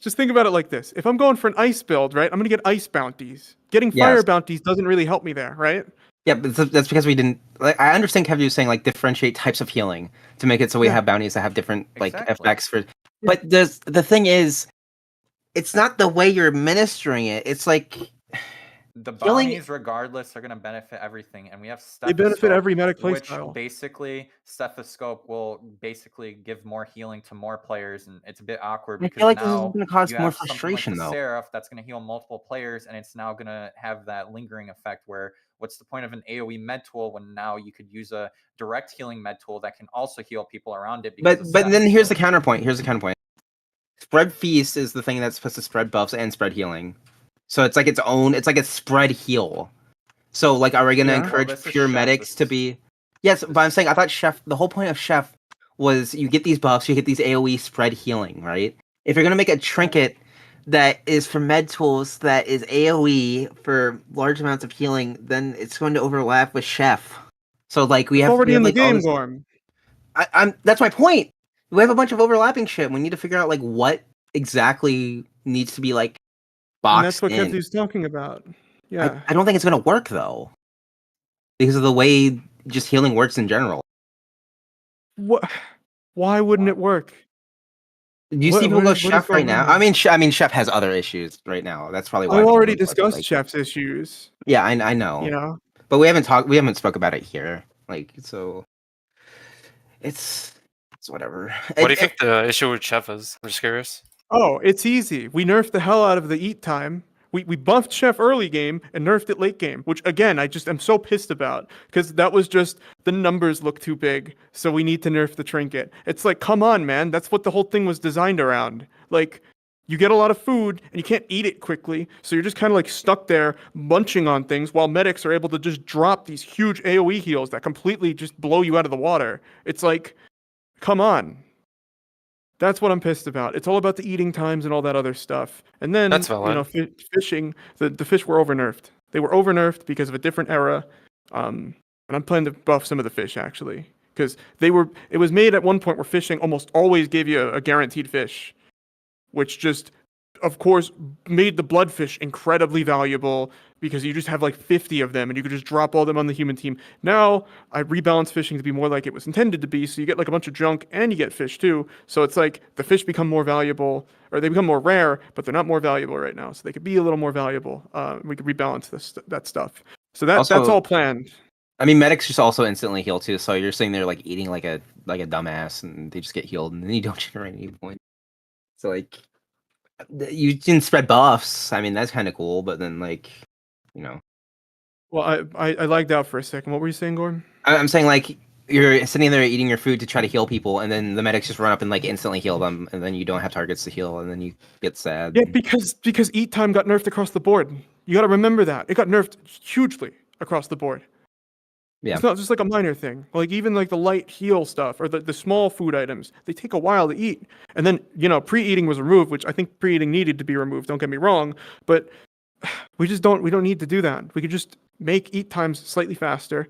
Just think about it like this: if I'm going for an ice build, right, I'm gonna get ice bounties. Getting fire Yes. bounties doesn't really help me there, right? Yeah, but that's because we didn't. Like, I understand Kev was saying like differentiate types of healing to make it so we Yeah. have bounties that have different like Exactly. effects for. But the thing is, it's not the way you're administering it. It's like The Healing- bounties, regardless, are going to benefit everything, and we have They stethoscope, benefit every medic which playstyle. basically stethoscope will basically give more healing to more players, and it's a bit awkward I because feel like this is now going to cause you more have something frustration like the though. Seraph that's going to heal multiple players, and it's now going to have that lingering effect where what's the point of an AoE med tool when now you could use a direct healing med tool that can also heal people around it? Because of But then here's the stethoscope. counterpoint. Here's the counterpoint. Spread feast is the thing that's supposed to spread buffs and spread healing. So it's like its own. It's like a spread heal. So like, are we gonna Yeah. encourage this is pure Chef, medics this to is- be? Yes, but I'm saying I thought Chef. The whole point of Chef was you get these buffs, you get these AOE spread healing, right? If you're gonna make a trinket that is for med tools that is AOE for large amounts of healing, then it's going to overlap with Chef. So like we It's have already we have, in the like, all game, this- Gorm. I'm that's my point. We have a bunch of overlapping shit. We need to figure out like what exactly needs to be like boxed And that's what in. Kevzy's talking about. Yeah. I don't think it's gonna work though, because of the way just healing works in general. What? Why wouldn't it work? Do you What- see people what go is- what is Chef right going now? on? I mean, Chef has other issues right now. That's probably why. I've people already go Chef, discussed like- Chef's issues. Yeah, I know. You know. But we haven't spoke about it here. Like, so it's whatever. What do you think the issue with Chef is? I'm just curious. Oh, it's easy. We nerfed the hell out of the eat time. We buffed Chef early game and nerfed it late game, which again I just am so pissed about because that was just the numbers look too big, so we need to nerf the trinket. It's like, come on, man, that's what the whole thing was designed around. Like, you get a lot of food and you can't eat it quickly, so you're just kind of like stuck there munching on things while medics are able to just drop these huge AoE heals that completely just blow you out of the water. It's like, come on. That's what I'm pissed about. It's all about the eating times and all that other stuff. And then, That's valid. fishing, the fish were over nerfed. They were over nerfed because of a different era. And I'm planning to buff some of the fish actually, because it was made at one point where fishing almost always gave you a guaranteed fish, which just, of course, made the bloodfish incredibly valuable because you just have like 50 of them and you could just drop all of them on the human team. Now I rebalance fishing to be more like it was intended to be, so you get like a bunch of junk and you get fish too. So it's like the fish become more valuable, or they become more rare, but they're not more valuable right now. So they could be a little more valuable. We could rebalance that stuff. So that's Also- all planned. I mean, medics just also instantly heal too. So you're sitting there like eating like a dumbass, and they just get healed, and then you don't generate any points. So like, you can spread buffs. I mean, that's kind of cool. But then like, you know, Well, I lagged out for a second. What were you saying, Gordon? I'm saying like you're sitting there eating your food to try to heal people, and then the medics just run up and like instantly heal them, and then you don't have targets to heal, and then you get sad. Yeah, because eat time got nerfed across the board. You got to remember that. It got nerfed hugely across the board. Yeah. It's not just like a minor thing. Like even like the light heal stuff or the small food items, they take a while to eat. And then, pre-eating was removed, which I think pre-eating needed to be removed, don't get me wrong, but we don't need to do that. We could just make eat times slightly faster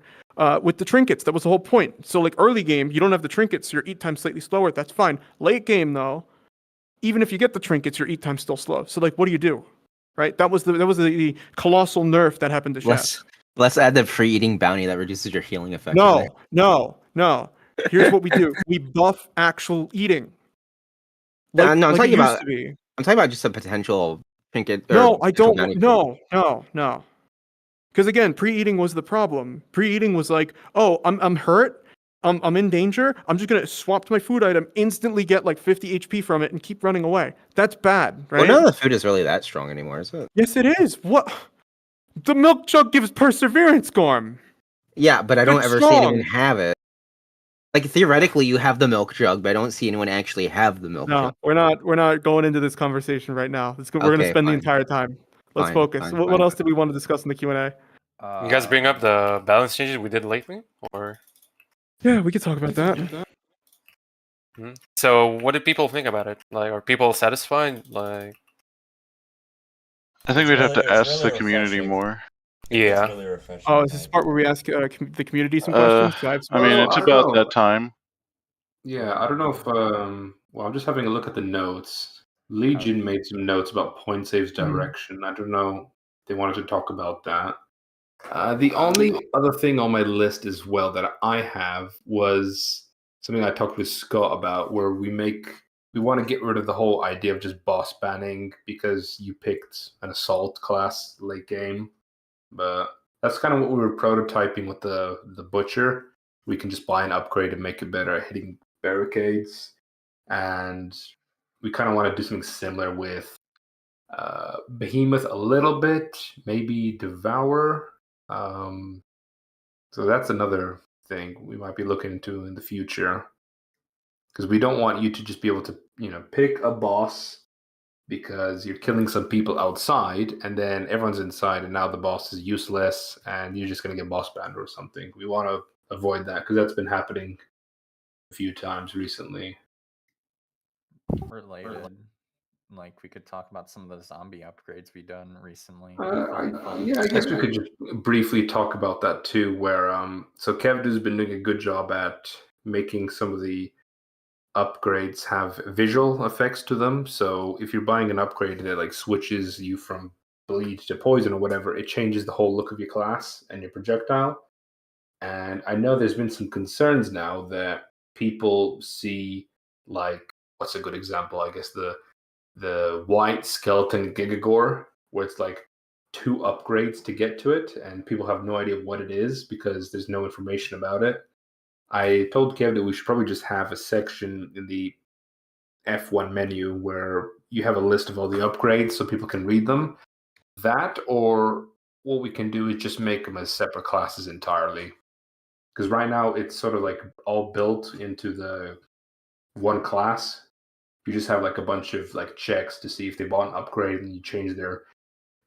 with the trinkets. That was the whole point. So like early game, you don't have the trinkets, so your eat time's slightly slower. That's fine. Late game though, even if you get the trinkets, your eat time's still slow. So like, what do you do? Right? That was the colossal nerf that happened to Chef. Let's add the pre-eating bounty that reduces your healing effect. No. Here's what we do. We buff actual eating. No, I'm like talking it used about. to be. I'm talking about just a potential trinket. No, I don't. bounty No. Because again, pre-eating was the problem. Pre-eating was like, oh, I'm hurt. I'm in danger. I'm just gonna swap to my food item, instantly get like 50 HP from it, and keep running away. That's bad, right? Well, none of the food is really that strong anymore, is it? Yes, it is. What? The milk jug gives perseverance, Gorm. Yeah, but I don't It's ever see strong. anyone have it. Like theoretically, you have the milk jug, but I don't see anyone actually have the milk No, jug. we're not going into this conversation right now. We're gonna Okay, spend the fine. entire time. Let's Fine, focus. fine, What fine. else did we want to discuss in the Q&A? You guys bring up the balance changes we did lately, or? Yeah, we could talk about that. So, what did people think about it? Like, are people satisfied? Like, I think It's we'd have really- to it's ask really the community refreshing. more. yeah. It's really refreshing. Oh, is this the part where we ask the community some questions? 'Cause I have some I mean, Well, it's I don't about know. that time. Yeah, I don't know if well, I'm just having a look at the notes. Legion made some notes about point saves direction. I don't know if they wanted to talk about that. The only other thing on my list as well that I have was something I talked with Scott about, where we want to get rid of the whole idea of just boss banning because you picked an assault class late game. But that's kind of what we were prototyping with the butcher. We can just buy an upgrade and make it better at hitting barricades, and we kind of want to do something similar with Behemoth a little bit, maybe Devour. So that's another thing we might be looking into in the future, because we don't want you to just be able to pick a boss because you're killing some people outside and then everyone's inside and now the boss is useless and you're just going to get boss banned or something. We want to avoid that because that's been happening a few times recently. Related. Like we could talk about some of the zombie upgrades we've done recently. I guess we could just briefly talk about that too, where so Kevdu's been doing a good job at making some of the upgrades have visual effects to them. So if you're buying an upgrade that like switches you from bleed to poison or whatever, it changes the whole look of your class and your projectile. And I know there's been some concerns now that people see, like, what's a good example? I guess the white skeleton Gigagore, where it's like 2 upgrades to get to it, and people have no idea what it is because there's no information about it. I told Kev that we should probably just have a section in the F1 menu where you have a list of all the upgrades so people can read them. That, or what we can do is just make them as separate classes entirely. Because right now it's sort of like all built into the one class. You just have like a bunch of like checks to see if they bought an upgrade, and you change their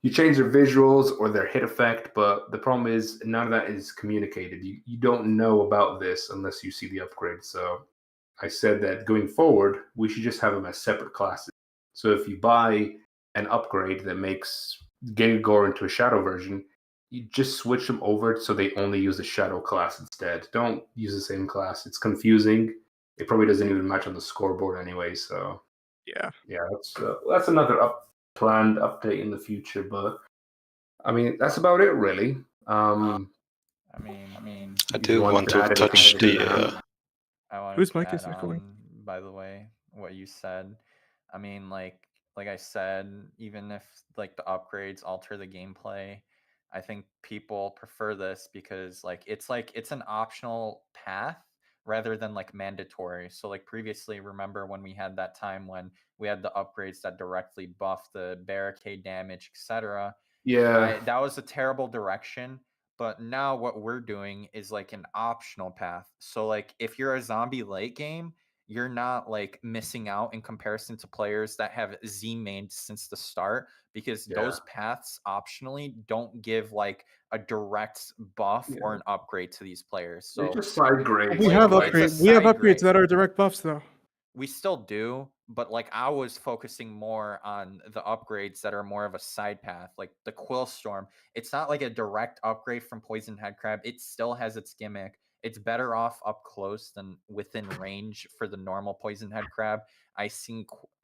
visuals or their hit effect. But the problem is none of that is communicated. You don't know about this unless you see the upgrade. So I said that going forward, we should just have them as separate classes. So if you buy an upgrade that makes Gigagore into a shadow version, you just switch them over so they only use the shadow class instead. Don't use the same class. It's confusing. It probably doesn't even match on the scoreboard anyway. So Yeah, that's another planned update in the future. But I mean, that's about it, really. I mean, I do want to touch the. I wanted Whose to mic is add echoing? on, by the way, what you said. I mean, like I said, even if like the upgrades alter the gameplay, I think people prefer this because it's an optional path rather than like mandatory. So like previously, remember when we had that time when we had the upgrades that directly buff the barricade damage, etc. Yeah. That was a terrible direction. But now what we're doing is like an optional path. So like if you're a zombie late game, you're not like missing out in comparison to players that have Z mained since the start, because those paths optionally don't give like a direct buff or an upgrade to these players. So They're just side grades. we have it's a upgrades. We have side upgrades grade. that are direct buffs though. We still do, but like I was focusing more on the upgrades that are more of a side path, like the Quill Storm. It's not like a direct upgrade from Poison Head Crab. It still has its gimmick. It's better off up close than within range for the normal Poison Head Crab.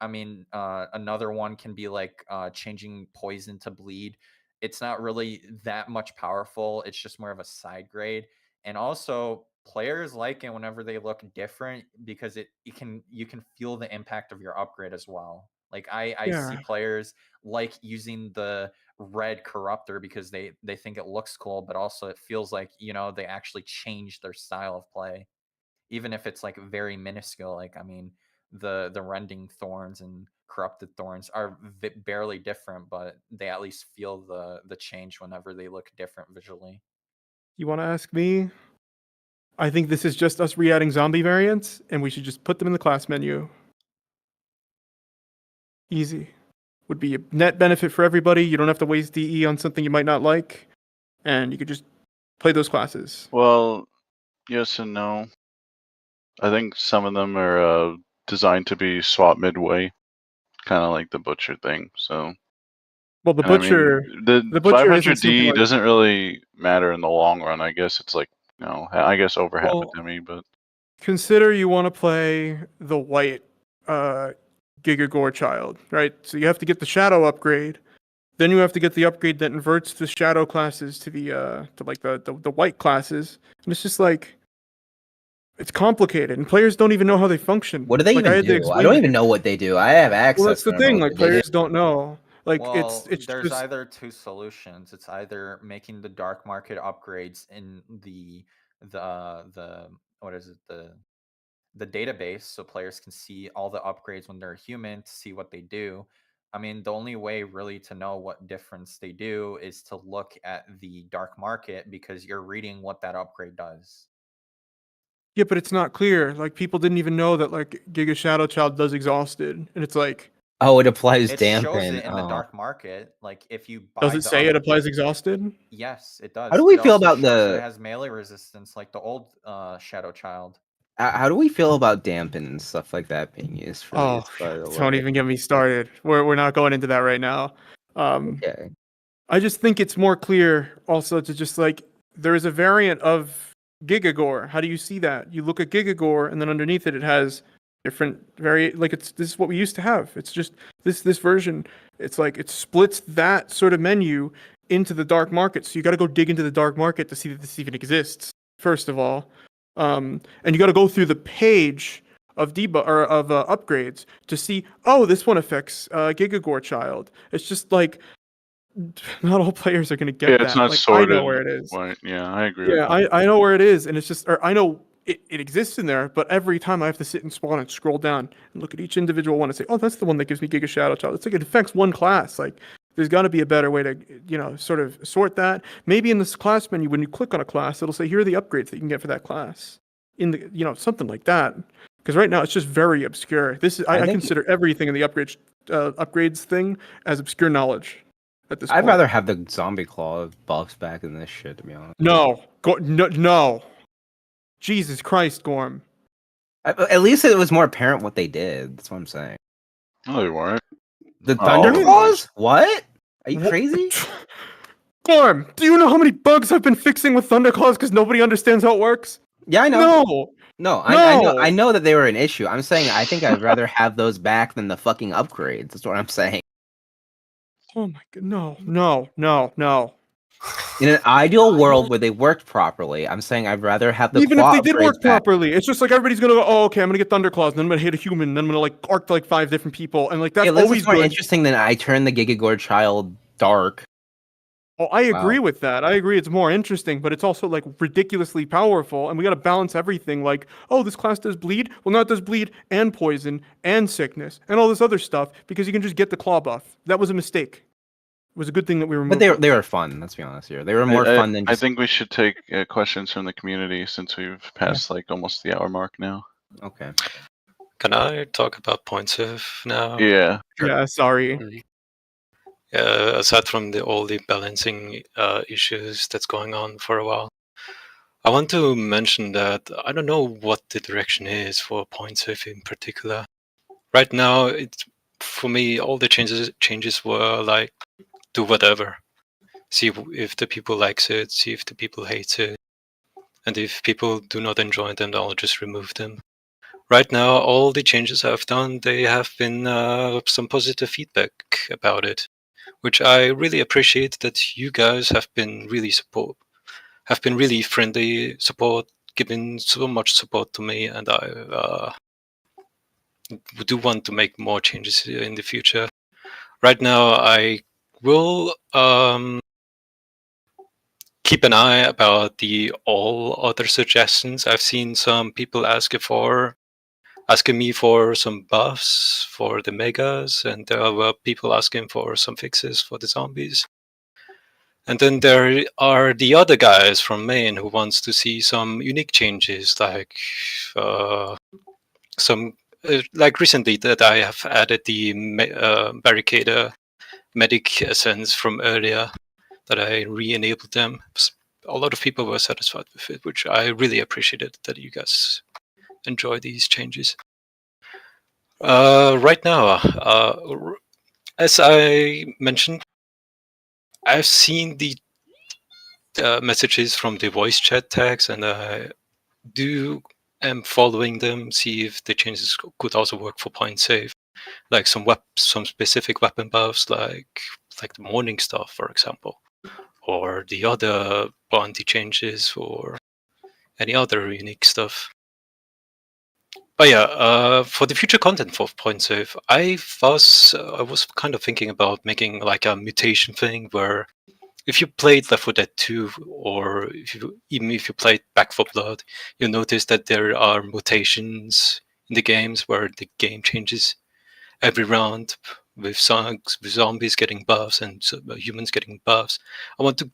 Another one can be like changing poison to bleed. It's not really that much powerful. It's just more of a side grade. And also players like it whenever they look different because you can feel the impact of your upgrade as well. Like I see Yeah. players like using the red corruptor because they think it looks cool, but also it feels like, they actually changed their style of play, even if it's like very minuscule. Like, I mean, the rending thorns and corrupted thorns are barely different, but they at least feel the change whenever they look different visually. You want to ask me? I think this is just us re-adding zombie variants, and we should just put them in the class menu. Easy. Would be a net benefit for everybody. You don't have to waste DE on something you might not like, and you could just play those classes. Well, yes and no. I think some of them are designed to be swapped midway, kind of like the butcher thing. So, Well, the and I mean, butcher, the butcher isn't something 500D like. doesn't really matter in the long run. I guess it's like, I guess over half a Well, demi, but consider you want to play the white Gigagore child, right? So you have to get the shadow upgrade. Then you have to get the upgrade that inverts the shadow classes to the white classes. And it's just like it's complicated, and players don't even know how they function. What do they Like, I even had to do? I explain don't it. even know what they do. I have access. Well, that's the but I don't know thing. what Like, they do. players don't know. Like, Well, it's there's just either two solutions. It's either making the dark market upgrades in the what is it, the database, so players can see all the upgrades when they're human to see what they do. I mean, the only way really to know what difference they do is to look at the dark market because you're reading what that upgrade does. yeah, but it's not clear. Like, people didn't even know that like Giga Shadow Child does exhausted, and it's like, Oh, it applies It shows dampen. it in the Oh. dark market. Like if you does buy it the say it applies exhausted? Yes, it does. How do we It feel also about shows that it the? has melee resistance like the old Shadow Child. How do we feel about dampen and stuff like that being used for Oh, these? By the don't way. even get me started. We're not going into that right now. Okay. I just think it's more clear also to just like there is a variant of Gigagore. How do you see that? You look at Gigagore and then underneath it it has different this is what we used to have. It's just this version. It's like it splits that sort of menu into the dark market. So you got to go dig into the dark market to see that this even exists. First of all, and you got to go through the page of upgrades to see. Oh, this one affects Gigagore Child. It's just like not all players are going to get yeah, that. it's not Like, I know sorted. where it is. Right? Yeah, I agree with Yeah, that. I know where it is, and it's just, or I know it exists in there, but every time I have to sit and spawn and scroll down and look at each individual one and say, oh, that's the one that gives me Giga Shadow Child. It's like it affects one class. Like, there's got to be a better way to, sort of sort that. Maybe in this class menu, when you click on a class, it'll say, here are the upgrades that you can get for that class. Something like that. Because right now it's just very obscure. This is I think- consider everything in the upgrades thing as obscure knowledge. At this I'd point. rather have the zombie claw buffs back in this shit, to be honest. No. No. Jesus Christ, Gorm. At least it was more apparent what they did. That's what I'm saying. No, they weren't. The Oh, Thunder really? Claws? What? Are you Wha- crazy? Gorm, do you know how many bugs I've been fixing with Thunderclaws because nobody understands how it works? Yeah, I know. No. No, No. I know that they were an issue. I'm saying I think I'd rather have those back than the fucking upgrades. That's what I'm saying. Oh my god. No. In an ideal world where they worked properly, I'm saying I'd rather have the Even if claw they did upgrades work back. properly, it's just like everybody's gonna go, oh, okay, I'm gonna get Thunderclaws, and then I'm gonna hit a human, and then I'm gonna like arc to like 5 different people, and like that's Hey, this always is more good. interesting than I turn the Gigagore Child dark. Oh, I agree Wow. with that. I agree it's more interesting, but it's also like ridiculously powerful, and we gotta balance everything. Like, oh, this class does bleed. Well, no, it does bleed and poison and sickness and all this other stuff because you can just get the claw buff. That was a mistake. It was a good thing that we removed. But they were fun, let's be honest here. They were more fun than I just... think we should take questions from the community since we've passed like almost the hour mark now. Okay. Can I talk about points of now? Yeah. Yeah, sorry. Aside from all the balancing issues that's going on for a while, I want to mention that I don't know what the direction is for point safe in particular. Right now, for me, all the changes were like do whatever, see if the people likes it, see if the people hates it, and if people do not enjoy them, I'll just remove them. Right now, all the changes I've done, they have been some positive feedback about it, which I really appreciate that you guys have been really friendly, giving so much support to me, and I do want to make more changes in the future. Right now, I will keep an eye about all other suggestions. I've seen some people asking me for some buffs for the megas, and there were people asking for some fixes for the zombies. And then there are the other guys from Maine who wants to see some unique changes, like like recently that I have added the barricader medic essence from earlier, that I re-enabled them. A lot of people were satisfied with it, which I really appreciated that you guys enjoy these changes. Right now, as I mentioned, I've seen the messages from the voice chat tags, and I am following them, see if the changes could also work for point save, like some specific weapon buffs, like the morning stuff, for example, or the other bounty changes, or any other unique stuff. But yeah, for the future content for point save, I was kind of thinking about making like a mutation thing where if you played Left 4 Dead 2, or even if you played Back 4 Blood, you'll notice that there are mutations in the games where the game changes every round, with zombies getting buffs and humans getting buffs. I want to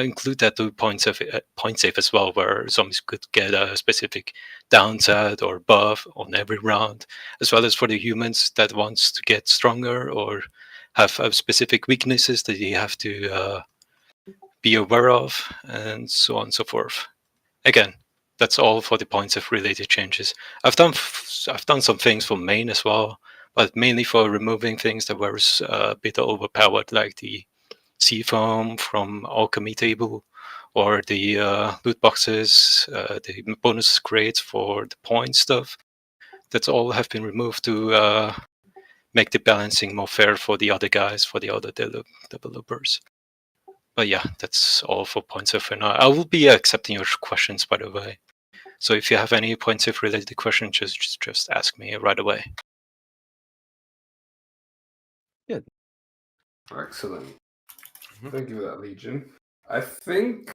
include that to point save as well, where zombies could get a specific downside or buff on every round, as well as for the humans that wants to get stronger or have specific weaknesses that you have to be aware of, and so on and so forth. Again, that's all for the points of related changes. I've done some things for main as well, but mainly for removing things that were a bit overpowered, like the sea foam from alchemy table, or the loot boxes, the bonus crates for the point stuff. That's all have been removed to make the balancing more fair for the other guys, for the other developers. But yeah, that's all for points of now. I will be accepting your questions, by the way. So if you have any points of related questions, just ask me right away. Good. Excellent. Thank you for that, Legion. I think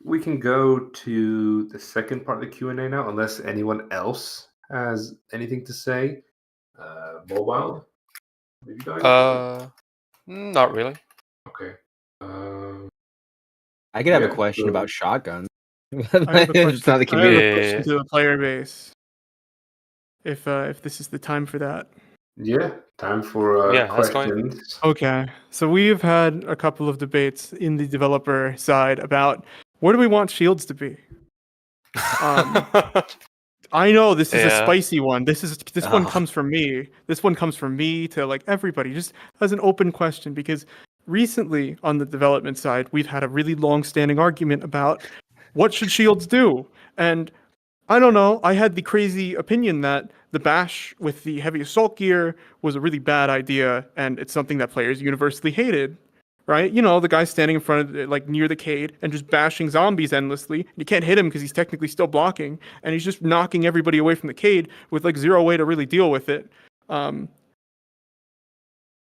we can go to the second part of the Q&A now, unless anyone else has anything to say. Mobile? Maybe guys? Not really. Okay. I could have a Yeah, question so- about shotguns. I have a It's not the question. I have a community. question to the player base. If this is the time for that. Yeah, time for Yeah, that's fine. questions. Okay, so we've had a couple of debates in the developer side about where do we want shields to be. I know this is a Yeah. spicy one. This one Oh. comes from me. This one comes from me to like everybody, just as an open question, because recently on the development side, we've had a really long-standing argument about what should shields do. And I don't know, I had the crazy opinion that the bash with the heavy assault gear was a really bad idea, and it's something that players universally hated. Right? You know, the guy standing in front of it, like near the cade and just bashing zombies endlessly. You can't hit him because he's technically still blocking, and he's just knocking everybody away from the cade with like zero way to really deal with it.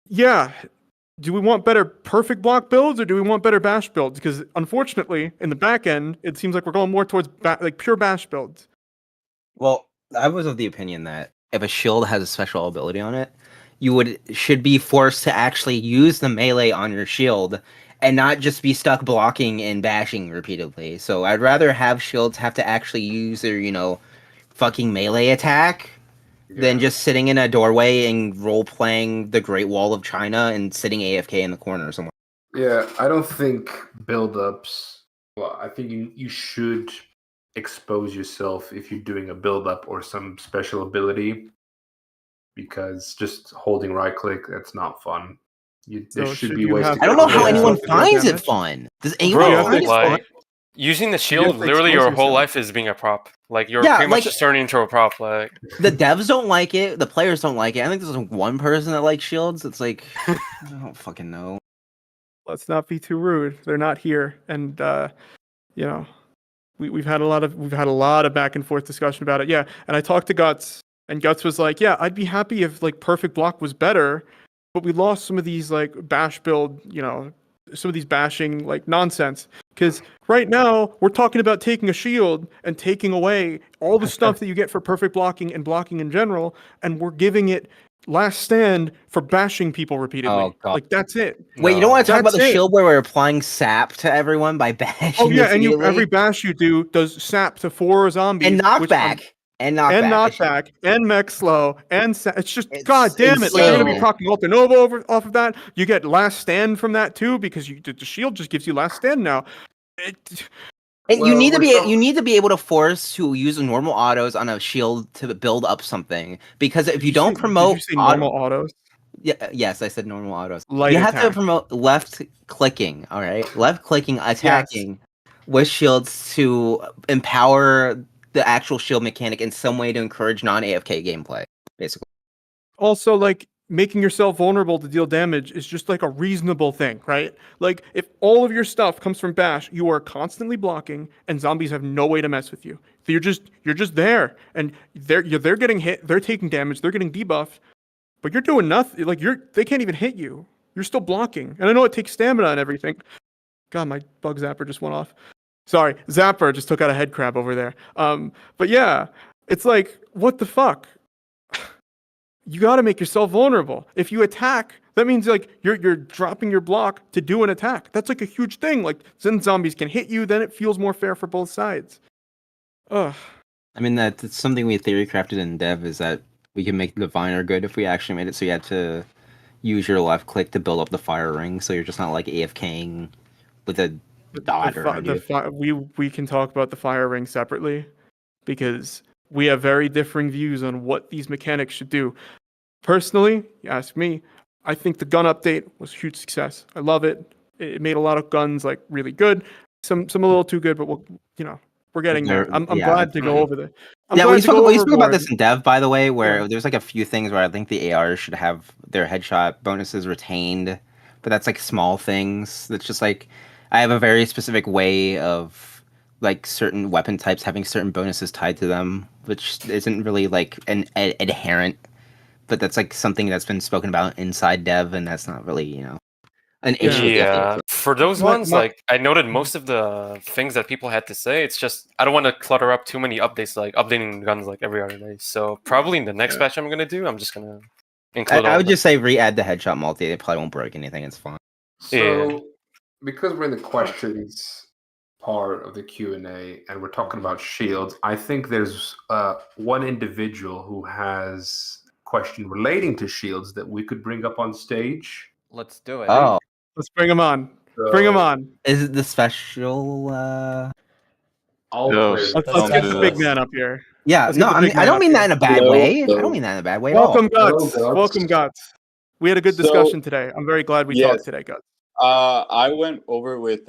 Yeah. Do we want better perfect block builds, or do we want better bash builds? Because unfortunately, in the back end, it seems like we're going more towards like pure bash builds. Well, I was of the opinion that if a shield has a special ability on it, should be forced to actually use the melee on your shield and not just be stuck blocking and bashing repeatedly. So I'd rather have shields have to actually use their, fucking melee attack than just sitting in a doorway and role playing the Great Wall of China and sitting AFK in the corner somewhere. Yeah, I don't think build-ups. Well, I think you should expose yourself if you're doing a build up or some special ability, because just holding right click, that's not fun. There So should should be you ways have to I get don't know rid how of Yeah. anyone that. Deal finds it damage? fun. Does you anyone have to find it fun? like using the You have shield, to literally expose your whole yourself. life is being a prop. Like you're Yeah, pretty much like- just turning into a prop. Like The devs don't like it. The players don't like it. I think there's like one person that likes shields. It's like I don't fucking know. Let's not be too rude. They're not here, and you know, we've had a lot of back and forth discussion about it. Yeah, and I talked to Guts, and Guts was like, "Yeah, I'd be happy if like Perfect Block was better, but we lost some of these like bash build, some of these bashing like nonsense. Because right now we're talking about taking a shield and taking away all the stuff that you get for perfect blocking and blocking in general, and we're giving it last stand for bashing people repeatedly. Oh, God. Like that's it. Wait, you don't want to talk about the That's it. shield where we're applying sap to everyone by bashing? Oh yeah, and immediately? every bash you do does sap to 4 zombies and which knockback and knockback and knockback and mech slow and it's just It's god damn it! Like you're gonna be insane. procking Ultra off of that. You get last stand from that too because the shield just gives you last stand now. And Well, you need to we're be talk- you need to be able to force to use normal autos on a shield to build up something, because if you don't promote did you say normal autos? yes, I said normal autos. Light you have to attack. promote left clicking, all right? Left clicking, attacking with shields to empower the actual shield mechanic in some way to encourage non-AFK gameplay, basically. Also, like making yourself vulnerable to deal damage is just like a reasonable thing, right? Like if all of your stuff comes from bash, you are constantly blocking and zombies have no way to mess with you. So you're just there and they're getting hit, they're taking damage, they're getting debuffed, but you're doing nothing. Like they can't even hit you. You're still blocking. And I know it takes stamina and everything. God, my bug zapper just went off. Sorry, Zapper just took out a head crab over there. But yeah, it's like, what the fuck? You got to make yourself vulnerable. If you attack, that means like you're dropping your block to do an attack. That's like a huge thing. Like then zombies can hit you, then it feels more fair for both sides. Ugh. I mean, that's something we theory crafted in dev, is that we can make the Diviner good if we actually made it so you had to use your left click to build up the fire ring, so you're just not like AFKing with a dot around you. We can talk about the fire ring separately because we have very differing views on what these mechanics should do. Personally, you ask me, I think the gun update was a huge success. I love it. It made a lot of guns like really good. Some a little too good, but we're getting there. I'm glad to go over the. We spoke about this in dev, by the way, where there's like a few things where I think the AR should have their headshot bonuses retained, but that's like small things. That's just like I have a very specific way of like certain weapon types having certain bonuses tied to them, which isn't really like an adherent, but that's like something that's been spoken about inside dev, and that's not really an issue. Yeah, for those ones, like I noted most of the things that people had to say. It's just I don't want to clutter up too many updates, like updating guns like every other day. So probably in the next batch I'm gonna do, I'm just gonna include. I would just say re-add the headshot multi. It probably won't break anything. It's fine. So, because we're in the questions part of the Q&A and we're talking about shields, I think there's one individual who has a question relating to shields that we could bring up on stage. Let's do it. Oh, let's bring him on. So, Bring him on. Is it the special? Let's get the big man up here. Yeah, Let's no, get the I big mean I man don't up mean that here. in a bad way. I don't mean that in a bad way. Welcome, at all. Guts. Welcome, Guts. We had a good discussion today. I'm very glad we talked today, Guts. I went over with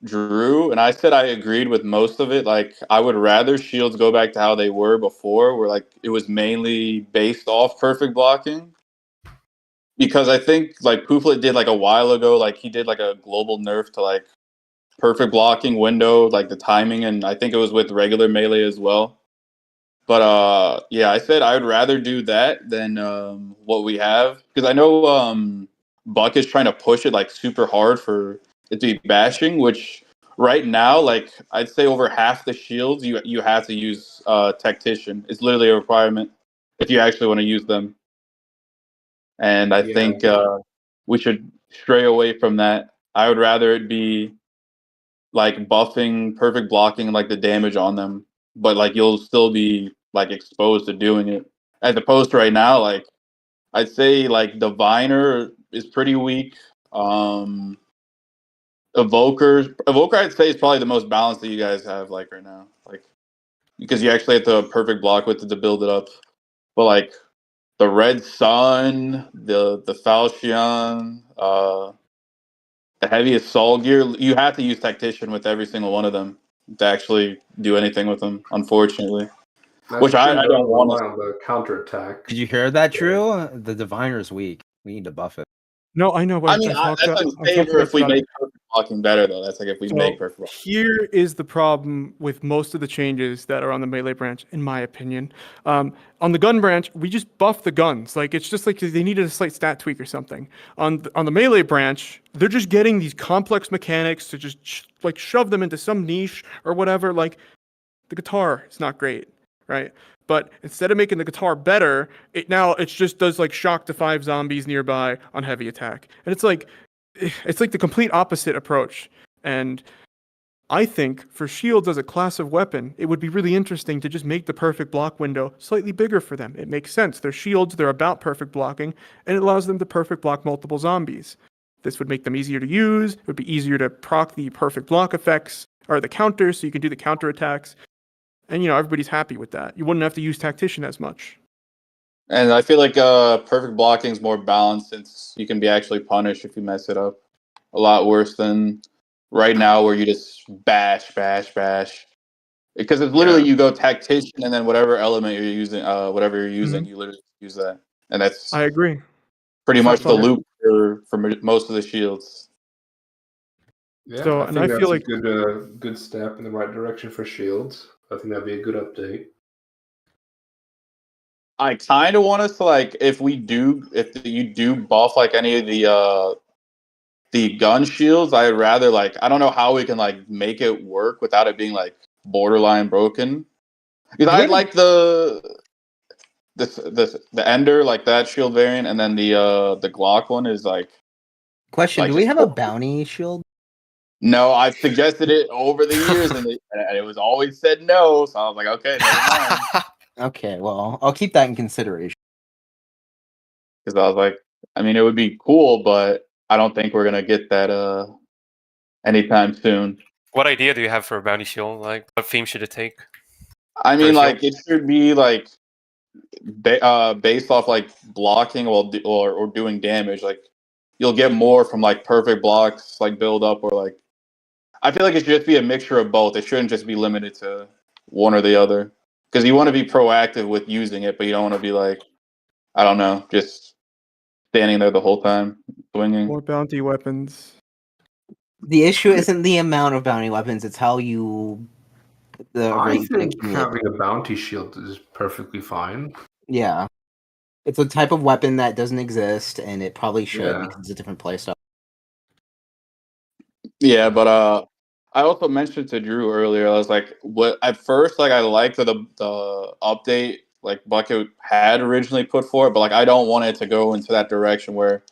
Drew, and I said I agreed with most of it. Like, I would rather shields go back to how they were before, where like it was mainly based off perfect blocking. Because I think like Pooflet did like a while ago, like he did like a global nerf to like perfect blocking window, like the timing, and I think it was with regular melee as well. But yeah, I said I would rather do that than what we have, because I know Buck is trying to push it like super hard for it to be bashing, which right now, like I'd say over half the shields you have to use tactician. It's literally a requirement if you actually want to use them. And I think we should stray away from that. I would rather it be like buffing, perfect blocking, like the damage on them, but like you'll still be like exposed to doing it. As opposed to right now, like I'd say like Diviner is pretty weak. Evoker, I'd say is probably the most balanced that you guys have like right now, like because you actually have the perfect block with it to build it up. But like the Red Sun, the Falchion, the heavy assault gear, you have to use tactician with every single one of them to actually do anything with them. Unfortunately, That's which true. I You don't don't want rely to. on the counterattack. Did you hear that, Yeah. Drew? The Diviner's weak. We need to buff it. No, I know, but I mean, that's in I talked favor about if we that. make perfect blocking better, though. That's like if we make So perfect blocking. here is the problem with most of the changes that are on the melee branch, in my opinion. On the gun branch, we just buff the guns. Like it's just like they needed a slight stat tweak or something. On the melee branch, they're just getting these complex mechanics to just like shove them into some niche or whatever. Like the guitar is not great, right? But instead of making the guitar better, it just does like shock to 5 zombies nearby on heavy attack, and it's like the complete opposite approach. And I think for shields as a class of weapon, it would be really interesting to just make the perfect block window slightly bigger for them. It makes sense. They're shields, they're about perfect blocking, and it allows them to perfect block multiple zombies. This would make them easier to use. It would be easier to proc the perfect block effects or the counters so you can do the counter attacks. And everybody's happy with that. You wouldn't have to use tactician as much. And I feel like perfect blocking is more balanced since you can be actually punished if you mess it up. A lot worse than right now where you just bash. Because it's literally you go tactician and then whatever element you're using, you literally use that. And that's I agree. pretty much the Fire. loop for most of the shields. Yeah, So, I and think I that's feel a like good step in the right direction for shields. I think that'd be a good update. I kind of want us to like if you do buff like any of the gun shields, I'd rather like I don't know how we can like make it work without it being like borderline broken. Because I like the Ender like that shield variant, and then the Glock one is like Question: Do we just have a bounty shield? no. I've suggested it over the years, and it was always said no. So I was like, okay, never mind. Okay, well, I'll keep that in consideration. Because I was like, I mean, it would be cool, but I don't think we're gonna get that anytime soon. What idea do you have for a bounty shield? Like, what theme should it take? I mean, First like it should be like based off like blocking or doing damage. Like you'll get more from like perfect blocks, like build up, or like I feel like it should just be a mixture of both. It shouldn't just be limited to one or the other. Because you want to be proactive with using it, but you don't want to be like I don't know, just standing there the whole time swinging. more bounty weapons. The issue isn't the amount of bounty weapons; it's how the I rate you can think accumulate. having a bounty shield is perfectly fine. Yeah, it's a type of weapon that doesn't exist, and it probably should Yeah. because it's a different playstyle. Yeah, but I also mentioned to Drew earlier. I was like, what at first, like I liked the update like Bucket had originally put for it, but like I don't want it to go into that direction where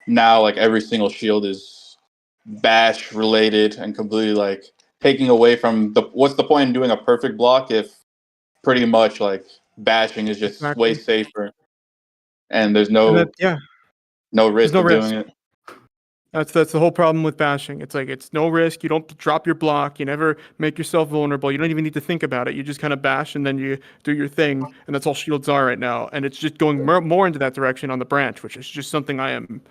now like every single shield is bash related and completely like taking away from what's the point in doing a perfect block if pretty much like bashing is just way Exactly. safer and there's And no no risk no of risk. doing it. That's the whole problem with bashing. It's like it's no risk. You don't drop your block. You never make yourself vulnerable. You don't even need to think about it. You just kind of bash and then you do your thing, and that's all shields are right now. And it's just going more into that direction on the branch, which is just something I am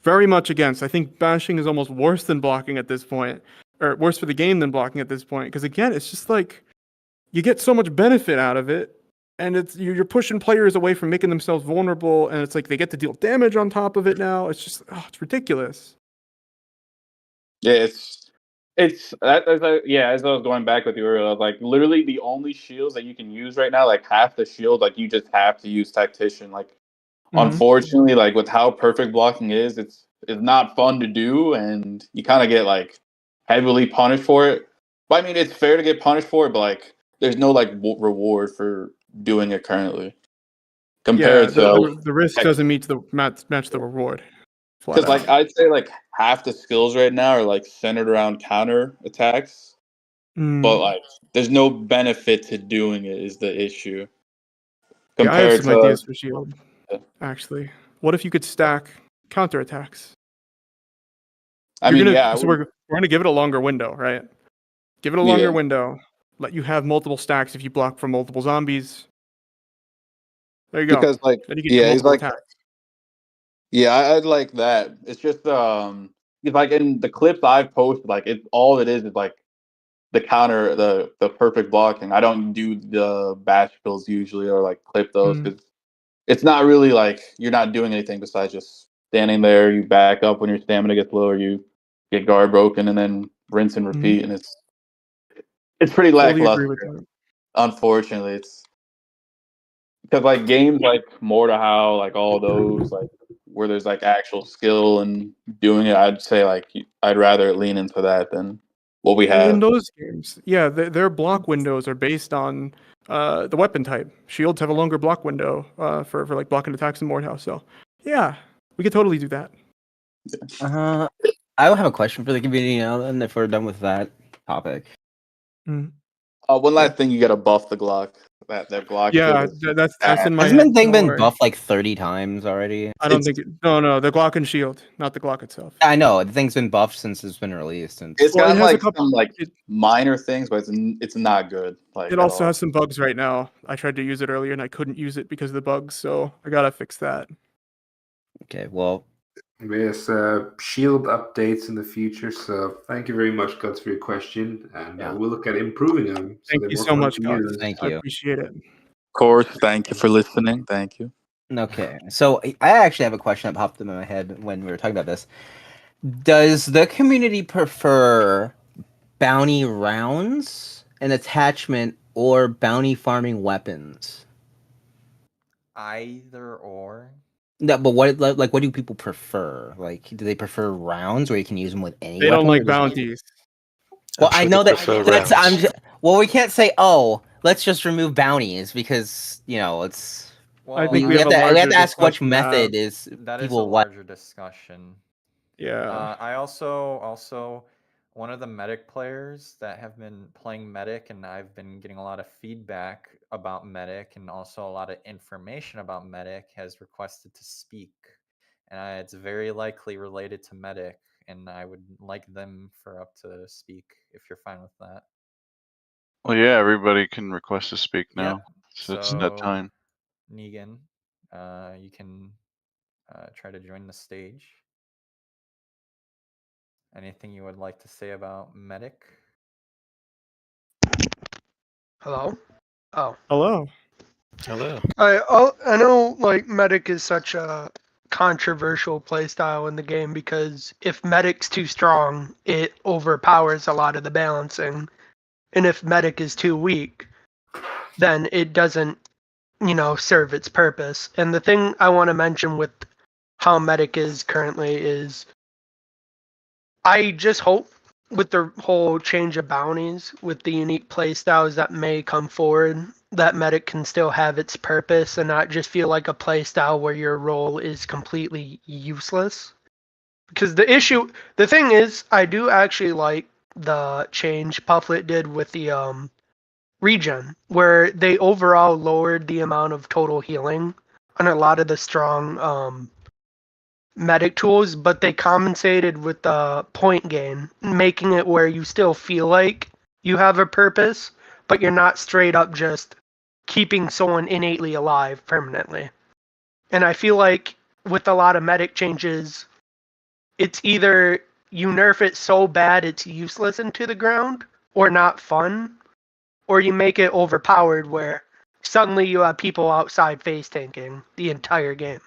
very much against. I think bashing is almost worse than blocking at this point, or worse for the game than blocking at this point. Because again, it's just like you get so much benefit out of it, and you're pushing players away from making themselves vulnerable, and it's like they get to deal damage on top of it now. It's just it's ridiculous. Yeah, yeah. As I was going back with you earlier, I was like literally the only shields that you can use right now, like half the shield, like you just have to use tactician. Like unfortunately, like with how perfect blocking is, it's not fun to do, and you kind of get like heavily punished for it. But I mean, it's fair to get punished for it, but like there's no like reward for doing it currently Yeah, compared to the risk doesn't match the reward. Flat because like out. I'd say like half the skills right now are like centered around counter attacks. But like, there's no benefit to doing it is the issue. Yeah, I have Compared some to, ideas for shield. Actually, what if you could stack counterattacks? I You're mean, gonna yeah, so we're gonna give it a longer window, right? Give it a longer yeah, window. Let you have multiple stacks if you block from multiple zombies. There you go. because like, Then you can do yeah, he's multiple like, attacks. yeah, I'd like that. It's just, it's like in the clips I've posted, like all it is like the counter, the perfect blocking. I don't do the bash kills usually or like clip those Mm. because it's not really like you're not doing anything besides just standing there. You back up when your stamina gets low, or you get guard broken, and then rinse and repeat. And it's pretty Fully agree lackluster. with that. Unfortunately, it's because like games like More to How, like all those, like where there's like actual skill and doing it. I'd say like I'd rather lean into that than what we In have. those games, yeah, their block windows are based on the weapon type. Shields have a longer block window for like blocking attacks in Mordhau. So yeah, we could totally do that. I will have a question for the community now. Then, if we're done with that topic. Mm. One last thing, you got to buff the Glock. That Glock. Yeah, shield is that's in my Hasn't head. the thing Don't been worry. buffed like 30 times already? I don't think. No, the Glock and Shield, not the Glock itself. I know the thing's been buffed since it's been released, and It's Well, it got has a like couple. some like It, minor things, but it's not good. Like it at also all. has some bugs right now. I tried to use it earlier and I couldn't use it because of the bugs. So I gotta fix that. okay, well, Yes, shield updates in the future. So thank you very much, Guts, for your question, and Yeah. we'll look at improving them so Thank they're you more so fun much, to guys. use. Thank I you. appreciate it. Of course, thank you for listening. Thank you. Okay, so I actually have a question that popped in my head when we were talking about this. Does the community prefer bounty rounds, an attachment, or bounty farming weapons? Either or. No, but what do people prefer? Like, do they prefer rounds where you can use them with any They weapon? don't or like does- bounties. Well, I'm I sure know they that prefer that's rounds. well, we can't say, oh, let's just remove bounties because it's. I Well, think We have a to larger ask which discussion to have. method is that is a people what. larger discussion. Yeah. I also one of the medic players that have been playing medic, and I've been getting a lot of feedback about medic and also a lot of information about medic, has requested to speak, and it's very likely related to medic, and I would like them for up to speak if you're fine with that. Well, yeah, everybody can request to speak now. Yep. So it's that time. Negan, you can try to join the stage. Anything you would like to say about medic? Hello? Oh. Hello. Hello. I know like medic is such a controversial playstyle in the game because if medic's too strong, it overpowers a lot of the balancing. And if medic is too weak, then it doesn't, serve its purpose. And the thing I want to mention with how medic is currently is I just hope with the whole change of bounties, with the unique playstyles that may come forward, that medic can still have its purpose and not just feel like a playstyle where your role is completely useless. Because the thing is, I do actually like the change Pufflet did with the regen, where they overall lowered the amount of total healing on a lot of the strong medic tools, but they compensated with the point gain, making it where you still feel like you have a purpose, but you're not straight up just keeping someone innately alive permanently. And I feel like with a lot of medic changes, it's either you nerf it so bad it's useless into the ground or not fun, or you make it overpowered where suddenly you have people outside face tanking the entire game.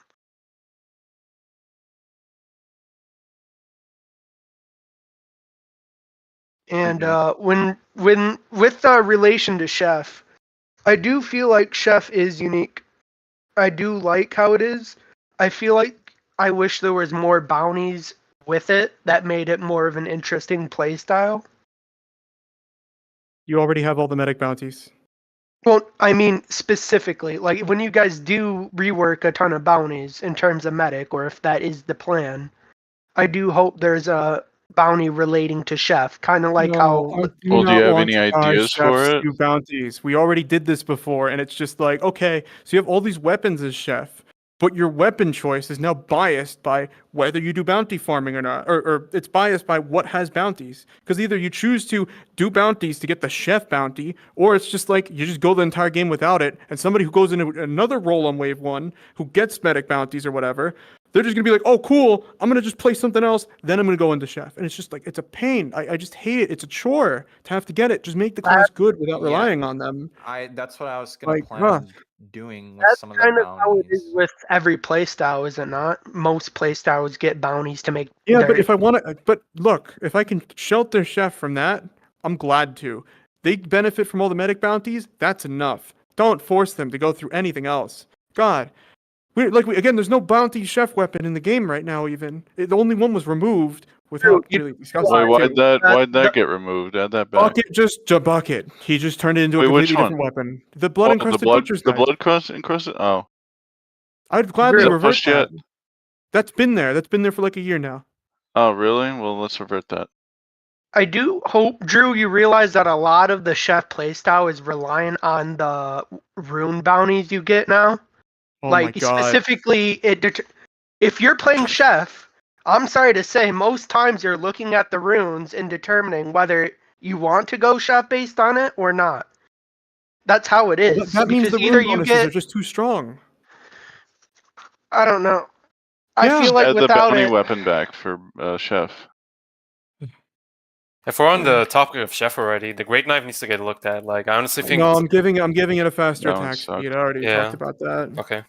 And when with relation to Chef, I do feel like Chef is unique. I do like how it is. I feel like I wish there was more bounties with it that made it more of an interesting play style. You already have all the medic bounties. Well, I mean specifically, like when you guys do rework a ton of bounties in terms of medic, or if that is the plan, I do hope there's a bounty relating to Chef, kind of like No, how I do Well, do you not have want any to tie ideas for chefs it? to bounties. We already did this before, and it's just like, okay, so you have all these weapons as chef. but your weapon choice is now biased by whether you do bounty farming or not, or it's biased by what has bounties. Because either you choose to do bounties to get the chef bounty, or it's just like you just go the entire game without it, and somebody who goes into another role on wave 1 who gets medic bounties or whatever, they're just gonna be like, oh cool, I'm gonna just play something else, then I'm gonna go into chef. And it's just like, it's a pain. I just hate it. It's a chore to have to get it. Just make the class good without relying on them. That's what I was gonna plan Ugh. on doing with That's some of the kind of how it is bounties. with every playstyle, is it not? Most playstyles get bounties to make. Yeah, their- but if I want to, but look, if I can shelter chef from that, I'm glad to. They benefit from all the medic bounties. That's enough. Don't force them to go through anything else. God, again, there's no bounty chef weapon in the game right now. Even the only one was removed without You- really discussing. Wait, it, too. why'd that get removed? Add that back. Bucket, just a bucket. He just turned it into a Wait, which completely one? different weapon. The blood encrusted butcher's the knife. blood encrusted. Oh, I'd gladly Is that revert pushed that. yet? That's been there. That's been there for like a year now. oh, really? Well, let's revert that. I do hope, Drew, you realize that a lot of the chef playstyle is relying on the rune bounties you get now. Oh my like god. specifically, if you're playing chef, I'm sorry to say, most times you're looking at the runes and determining whether you want to go chef based on it or not. That's how it is. That means because the either rune you bonuses get, are just too strong. I don't know. I Yeah. feel like Add the without bounty it, weapon back for chef. If we're on the topic of chef already, the great knife needs to get looked at. Like, I honestly think. No, I'm giving it a faster That one attack sucked. speed. I already Yeah. talked about that. Okay.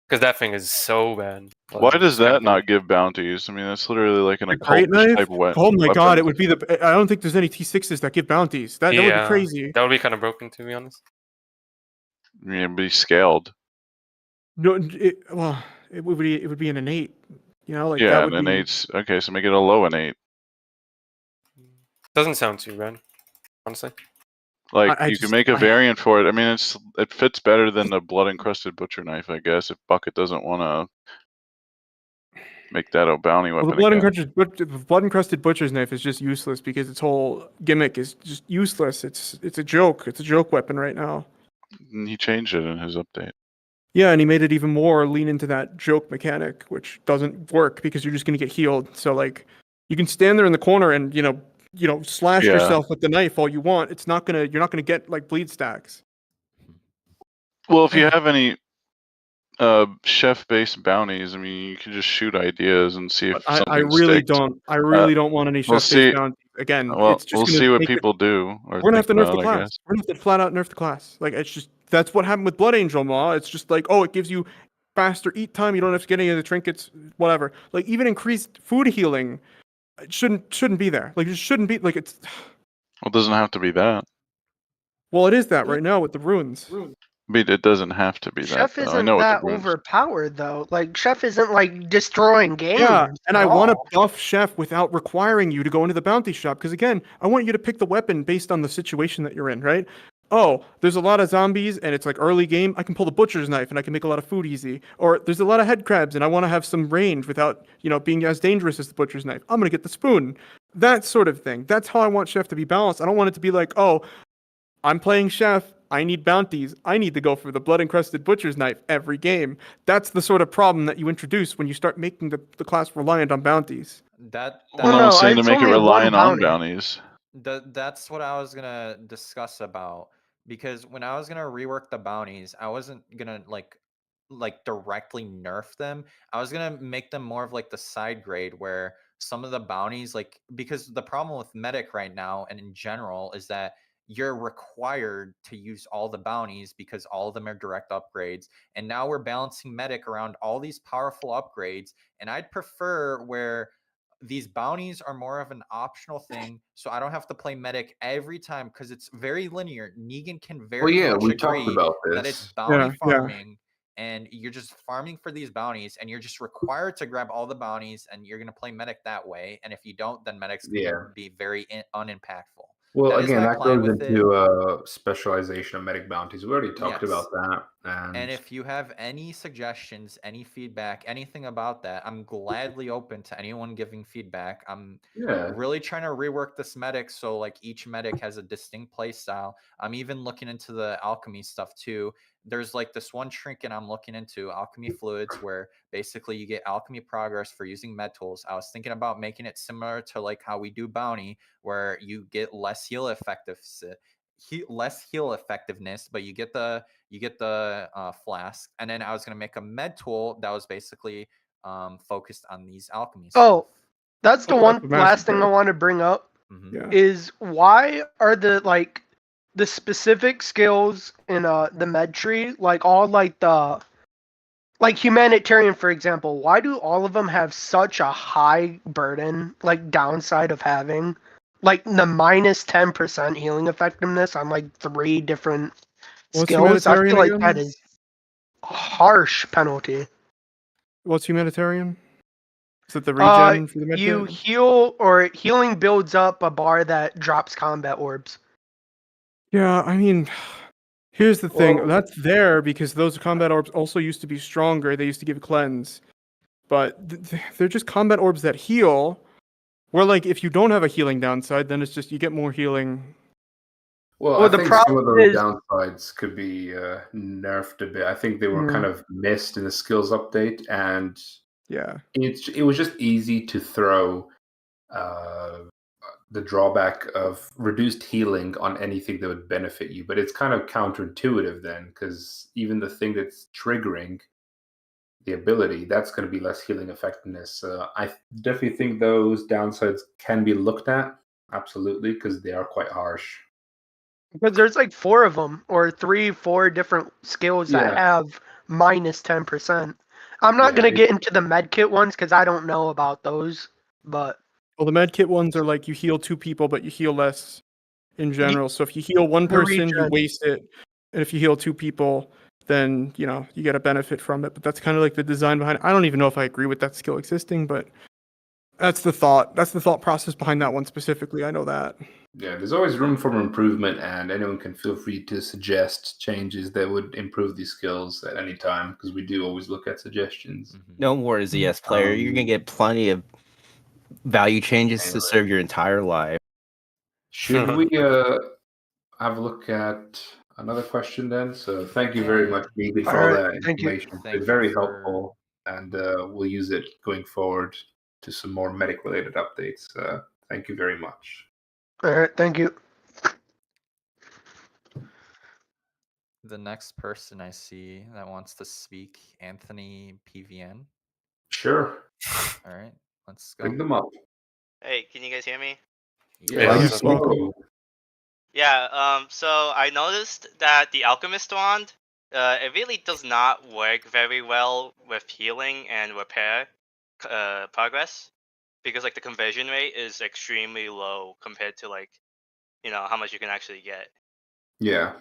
Because that thing is so bad. Why Like, does it's kinda that not good. give bounties? I mean, that's literally like an The great occult knife? type Oh my god, weapon. it would be the. I don't think there's any T6s that give bounties. That would be crazy. That would be kind of broken, to be honest. I mean, it'd be scaled. No, it would be an innate. You know, like Yeah, that and would an be. eight's okay. So make it a low innate. Doesn't sound too bad, honestly. Like I you just- can make a I- variant for it. I mean, it fits better than the blood encrusted butcher knife, I guess. If Bucket doesn't want to make that a bounty Well, weapon, the blood encrusted butcher's knife is just useless because its whole gimmick is just useless. It's a joke. It's a joke weapon right now. And he changed it in his update. Yeah, and he made it even more lean into that joke mechanic, which doesn't work because you're just gonna get healed. So like, you can stand there in the corner and slash Yeah. yourself with the knife all you want. You're not gonna get like bleed stacks. Well, if you have any chef-based bounties, I mean, you can just shoot ideas and see if I something really sticks. don't. I really don't want any we'll chef-based see. bounty. Again, Well, it's just we'll gonna see what make it- people do. Or We're gonna have to think nerf the about, I class. guess. We're gonna have to flat out nerf the class. Like that's what happened with Blood Angel Maw. It's just like, oh, it gives you faster eat time. You don't have to get any of the trinkets, whatever. Like even increased food healing, it shouldn't be there. Like it shouldn't be like it's. Well, it doesn't have to be that. Well, it is that right now with the runes. I mean, it doesn't have to be chef that. Though. I isn't know what that the runes. overpowered though. Like chef isn't like destroying games. Yeah, and at I want to all. buff chef without requiring you to go into the bounty shop because again, I want you to pick the weapon based on the situation that you're in, right? Oh, there's a lot of zombies and it's like early game. I can pull the butcher's knife and I can make a lot of food easy. Or there's a lot of head crabs and I want to have some range without, being as dangerous as the butcher's knife. I'm gonna get the spoon. That sort of thing. That's how I want chef to be balanced. I don't want it to be like, oh, I'm playing chef. I need bounties. I need to go for the blood encrusted butcher's knife every game. That's the sort of problem that you introduce when you start making the class reliant on bounties. That Well, no, I'm saying to it's make it only one reliant on bounty. bounties. That's what I was gonna discuss about, because when I was gonna rework the bounties, I wasn't gonna like directly nerf them. I was gonna make them more of like the side grade where some of the bounties, like, because the problem with medic right now and in general is that you're required to use all the bounties because all of them are direct upgrades, and now we're balancing medic around all these powerful upgrades, and I'd prefer where these bounties are more of an optional thing, so I don't have to play medic every time because it's very linear. Negan can very much we agree talked about that this. it's bounty Yeah. farming, and you're just farming for these bounties, and you're just required to grab all the bounties, and you're gonna play medic that way. And if you don't, then medic's gonna Yeah. be very unimpactful. Well, That is again, my that plan goes with it. into specialization of medic bounties. We already talked Yes. about that. And if you have any suggestions, any feedback, anything about that, I'm gladly open to anyone giving feedback. I'm yeah, really trying to rework this medic so like each medic has a distinct play style. I'm even looking into the alchemy stuff too. there's like this one trinket I'm looking into, alchemy fluids, where basically you get alchemy progress for using med tools. I was thinking about making it similar to like how we do bounty, where you get less heal effectiveness, but you get the flask. And then I was gonna make a med tool that was basically focused on these alchemy stuff. Oh, that's the Oh, one that's a massive last thing I growth. want to bring up Mhm. Yeah. is why are the specific skills in the med tree, like all like the like humanitarian, for example, why do all of them have such a high burden, like downside of having like the minus 10% healing effectiveness on like 3 different What's skills? I humanitarian feel like again? that is a harsh penalty. What's humanitarian? Is it the regen for the You medkit? heal, or healing builds up a bar that drops combat orbs. Yeah, I mean, here's the thing. Well- That's there because those combat orbs also used to be stronger. They used to give cleanse. But they're just combat orbs that heal. Where, like, if you don't have a healing downside, then it's just you get more healing. Well, Well, I the think some of problem those is, downsides could be nerfed a bit. I think they were kind of missed in the skills update, and Yeah. it was just easy to throw uh, the drawback of reduced healing on anything that would benefit you. But it's kind of counterintuitive then, because even the thing that's triggering the ability, that's going to be less healing effectiveness. I definitely think those downsides can be looked at, absolutely, because they are quite harsh. because there's like 4 of them, or 4 different skills that Yeah. have minus 10%. I'm not Yeah, gonna get into the medkit ones because I don't know about those, but Well, the medkit ones are like you heal 2 people, but you heal less in general. So if you heal one the person, you regen. waste it. And if you heal 2 people, then, you know, you get a benefit from it. But that's kind of like the design behind it. I don't even know if I agree with that skill existing, but that's the thought. That's the thought process behind that one specifically. I know that. yeah. There's always room for improvement, and anyone can feel free to suggest changes that would improve these skills at any time, because we do always look at suggestions. Mhm. No more ZS player. You're gonna get plenty of value changes to Anyway. serve your entire life. Should we have a look at another question then? So thank you very much, Megan, for all Alright, that thank you. information. It's Thank been you very for- helpful, and we'll use it going forward to some more medic-related updates. Thank you very much. Alright, thank you. The next person I see that wants to speak, Anthony PVN. Sure, All right, let's go. bring them up. Hey, can you guys hear me? Yeah. Like Yes. so. Yeah, so I noticed that the Alchemist wand, it really does not work very well with healing and repair progress, because like the conversion rate is extremely low compared to like, how much you can actually get. Yeah.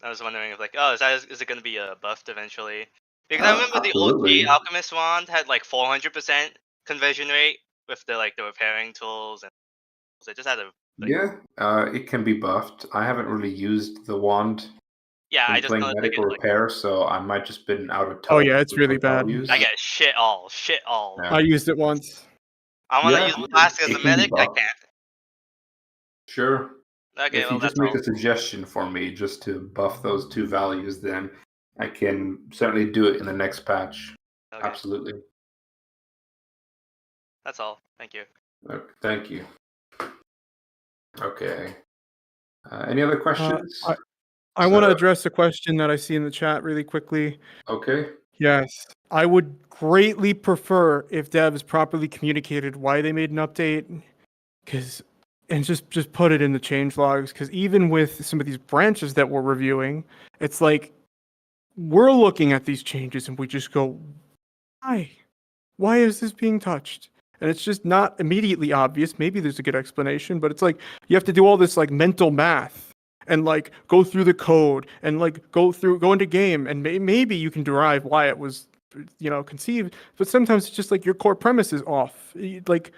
I was wondering if like, is it going to be buffed eventually? Because I remember Absolutely. the OG Alchemist wand had like 400% conversion rate with the repairing tools, and so it just had a Yeah, it can be buffed. I haven't really used the wand I when just playing noticed medic or repair, so I might just been out of touch. Oh, yeah, it's with really those bad. values. I get shit all. Yeah. I used it once. I want to Yeah, use plastic as it a can be medic. I buffed. can't. Sure. Okay, If well you just that's make all. a suggestion for me just to buff those 2 values, then I can certainly do it in the next patch. Okay, Absolutely. that's all. Thank you. Thank you. Okay. Any other questions? I want to So- address a question that I see in the chat really quickly. Okay. Yes, I would greatly prefer if devs properly communicated why they made an update, and just put it in the change logs. Because even with some of these branches that we're reviewing, it's like we're looking at these changes and we just go, why? Why is this being touched? And it's just not immediately obvious. Maybe there's a good explanation, but it's like you have to do all this like mental math and like go through the code and like go into game, and maybe you can derive why it was, conceived. But sometimes it's just like your core premise is off. Like,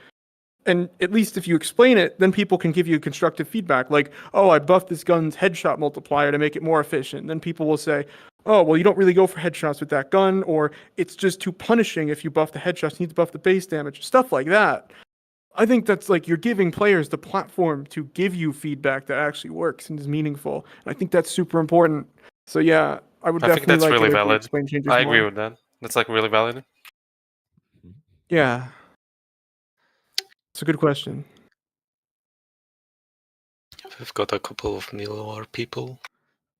and at least if you explain it, then people can give you constructive feedback. Like, oh, I buffed this gun's headshot multiplier to make it more efficient. Then people will say, oh, well, you don't really go for headshots with that gun, or it's just too punishing if you buff the headshots. You need to buff the base damage, stuff like that. I think that's like you're giving players the platform to give you feedback that actually works and is meaningful. And I think that's super important. So yeah, I would I think definitely that's like really it if they valid. explain changes I more. agree with that. That's like really valid. Yeah, it's a good question. We've got a couple of Milor people.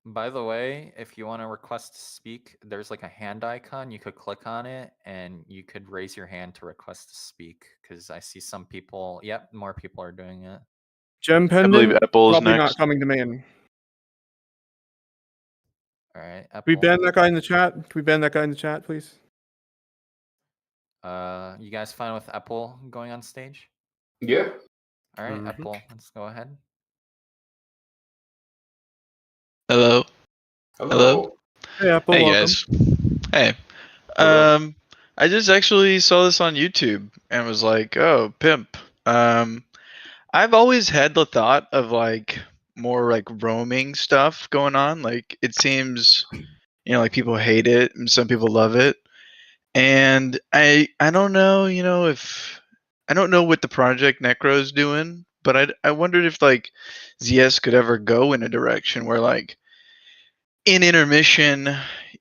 By the way, if you want to request to speak, there's like a hand icon. You could click on it and you could raise your hand to request to speak. Because I see some people. Yep, more people are doing it. Gem I believe pendant Apple is probably not next. coming to main. All right, Can we Apple. ban that guy in the chat? Can we ban that guy in the chat, please? You guys fine with Apple going on stage? Yeah. All right, Mhm. Apple, let's go ahead. Hello. Hello. Hey, Apple, Hey welcome. guys. Hey. Hello. I just actually saw this on YouTube and was like, oh, pimp. I've always had the thought of like more like roaming stuff going on. Like it seems, like people hate it and some people love it. And I don't know, if I don't know what the project Necro's doing, but I wondered if like ZS could ever go in a direction where like in intermission,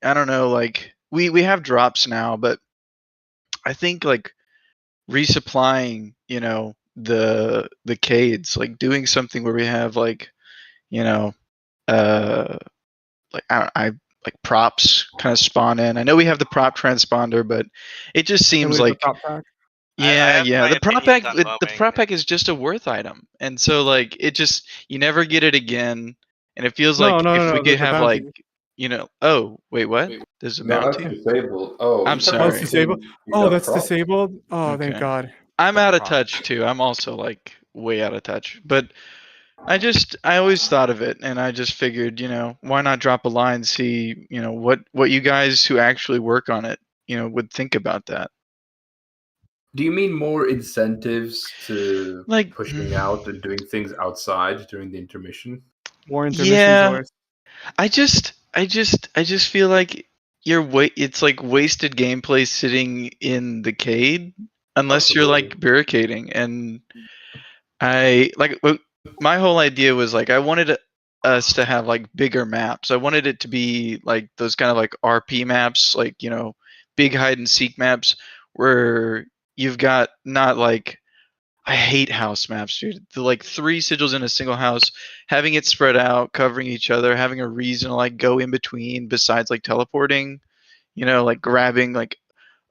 I don't know, like we have drops now, but I think like resupplying, the Cades, like doing something where we have like, you know, uh like I like props kind of spawn in. I know we have the prop transponder, but it just And seems we have the like top pack. I yeah, have yeah. my The prop opinions pack, on the roaming. prop pack is just a worth item, and so like it just you never get it again, and it feels No, like no, no, if we no. could There's a have bounty. like, oh wait, what? There's a No, that's bounty. disabled. Oh, I'm you talking Oh, about it's sorry. disabled. you Oh, got that's props? disabled. Oh, thank Okay. God. I'm The out of prop. touch too. I'm also like way out of touch, but I always thought of it, and I just figured, why not drop a line, see, what you guys who actually work on it, would think about that. Do you mean more incentives to Like, pushing out and doing things outside during the intermission? More intermissions yeah, or I just feel like it's like wasted gameplay sitting in the Cade unless you're Possibly. like barricading. And my whole idea was like I wanted us to have like bigger maps. I wanted it to be like those kind of like RP maps, like big hide and seek maps where you've got not like I hate house maps, dude. The like 3 sigils in a single house, having it spread out, covering each other, having a reason to like go in between besides like teleporting, like grabbing like,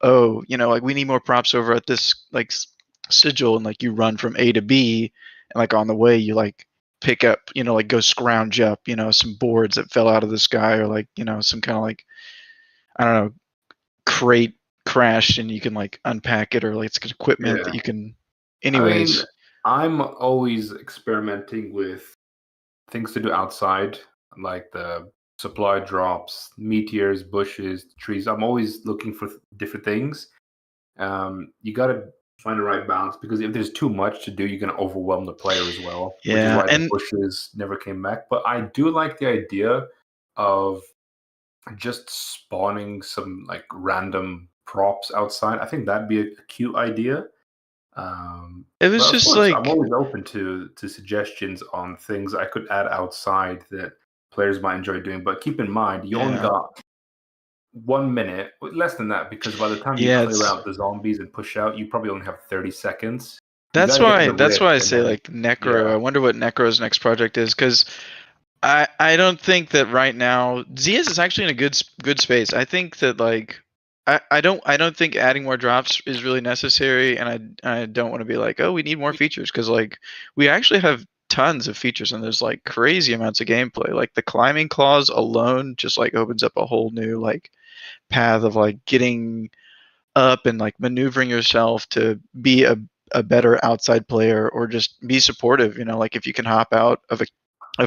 oh, like we need more props over at this like sigil, and like you run from A to B, and like on the way you like pick up, like go scrounge up, some boards that fell out of the sky, or like, some kind of like, I don't know, crate crashed and you can like unpack it, or like it's equipment that Yeah. you can I mean, anyways. I'm always experimenting with things to do outside, like the supply drops, meteors, bushes, trees. I'm always looking for different things. You got to find the right balance, because if there's too much to do, you're going to overwhelm the player as well, which is Yeah, why the and bushes never came back. But I do like the idea of just spawning some like random props outside. I think that'd be a cute idea. it was But of just course, I'm like, always open to suggestions on things I could add outside that players might enjoy doing. But keep in mind, you only yeah, got 1 minute, less than that, because by the time you yeah, clear it's out the zombies and push out, you probably only have 30 seconds. You got that's to get to why the that's rift, why I and say then like Necro. yeah, I wonder what Necro's next project is, because I don't think that right now ZS is actually in a good space. I think that like I don't think adding more drops is really necessary, and I don't want to be like, oh, we need more features, because like we actually have tons of features, and there's like crazy amounts of gameplay. Like the climbing claws alone just like opens up a whole new like path of like getting up and like maneuvering yourself to be a better outside player, or just be supportive, like if you can hop out of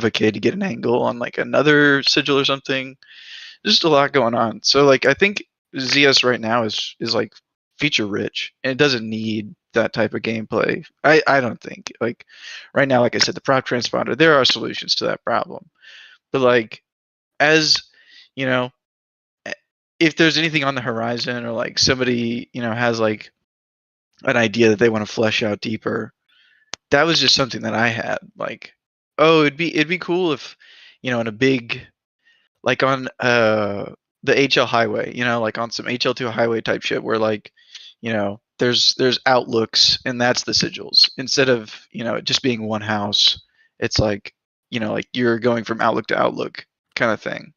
a kid to get an angle on like another sigil or something. There's just a lot going on. So like I think ZS right now is like feature rich, and it doesn't need that type of gameplay. I don't think, like right now, like I said, the prop transponder, there are solutions to that problem. But like as you know if there's anything on the horizon, or like somebody has like an idea that they want to flesh out deeper, that was just something that I had like, oh, it'd be cool if in a big like on the HL highway, like on some HL2 highway type shit where like, there's outlooks and that's the sigils instead of, it just being one house. It's like, like you're going from outlook to outlook kind of thing.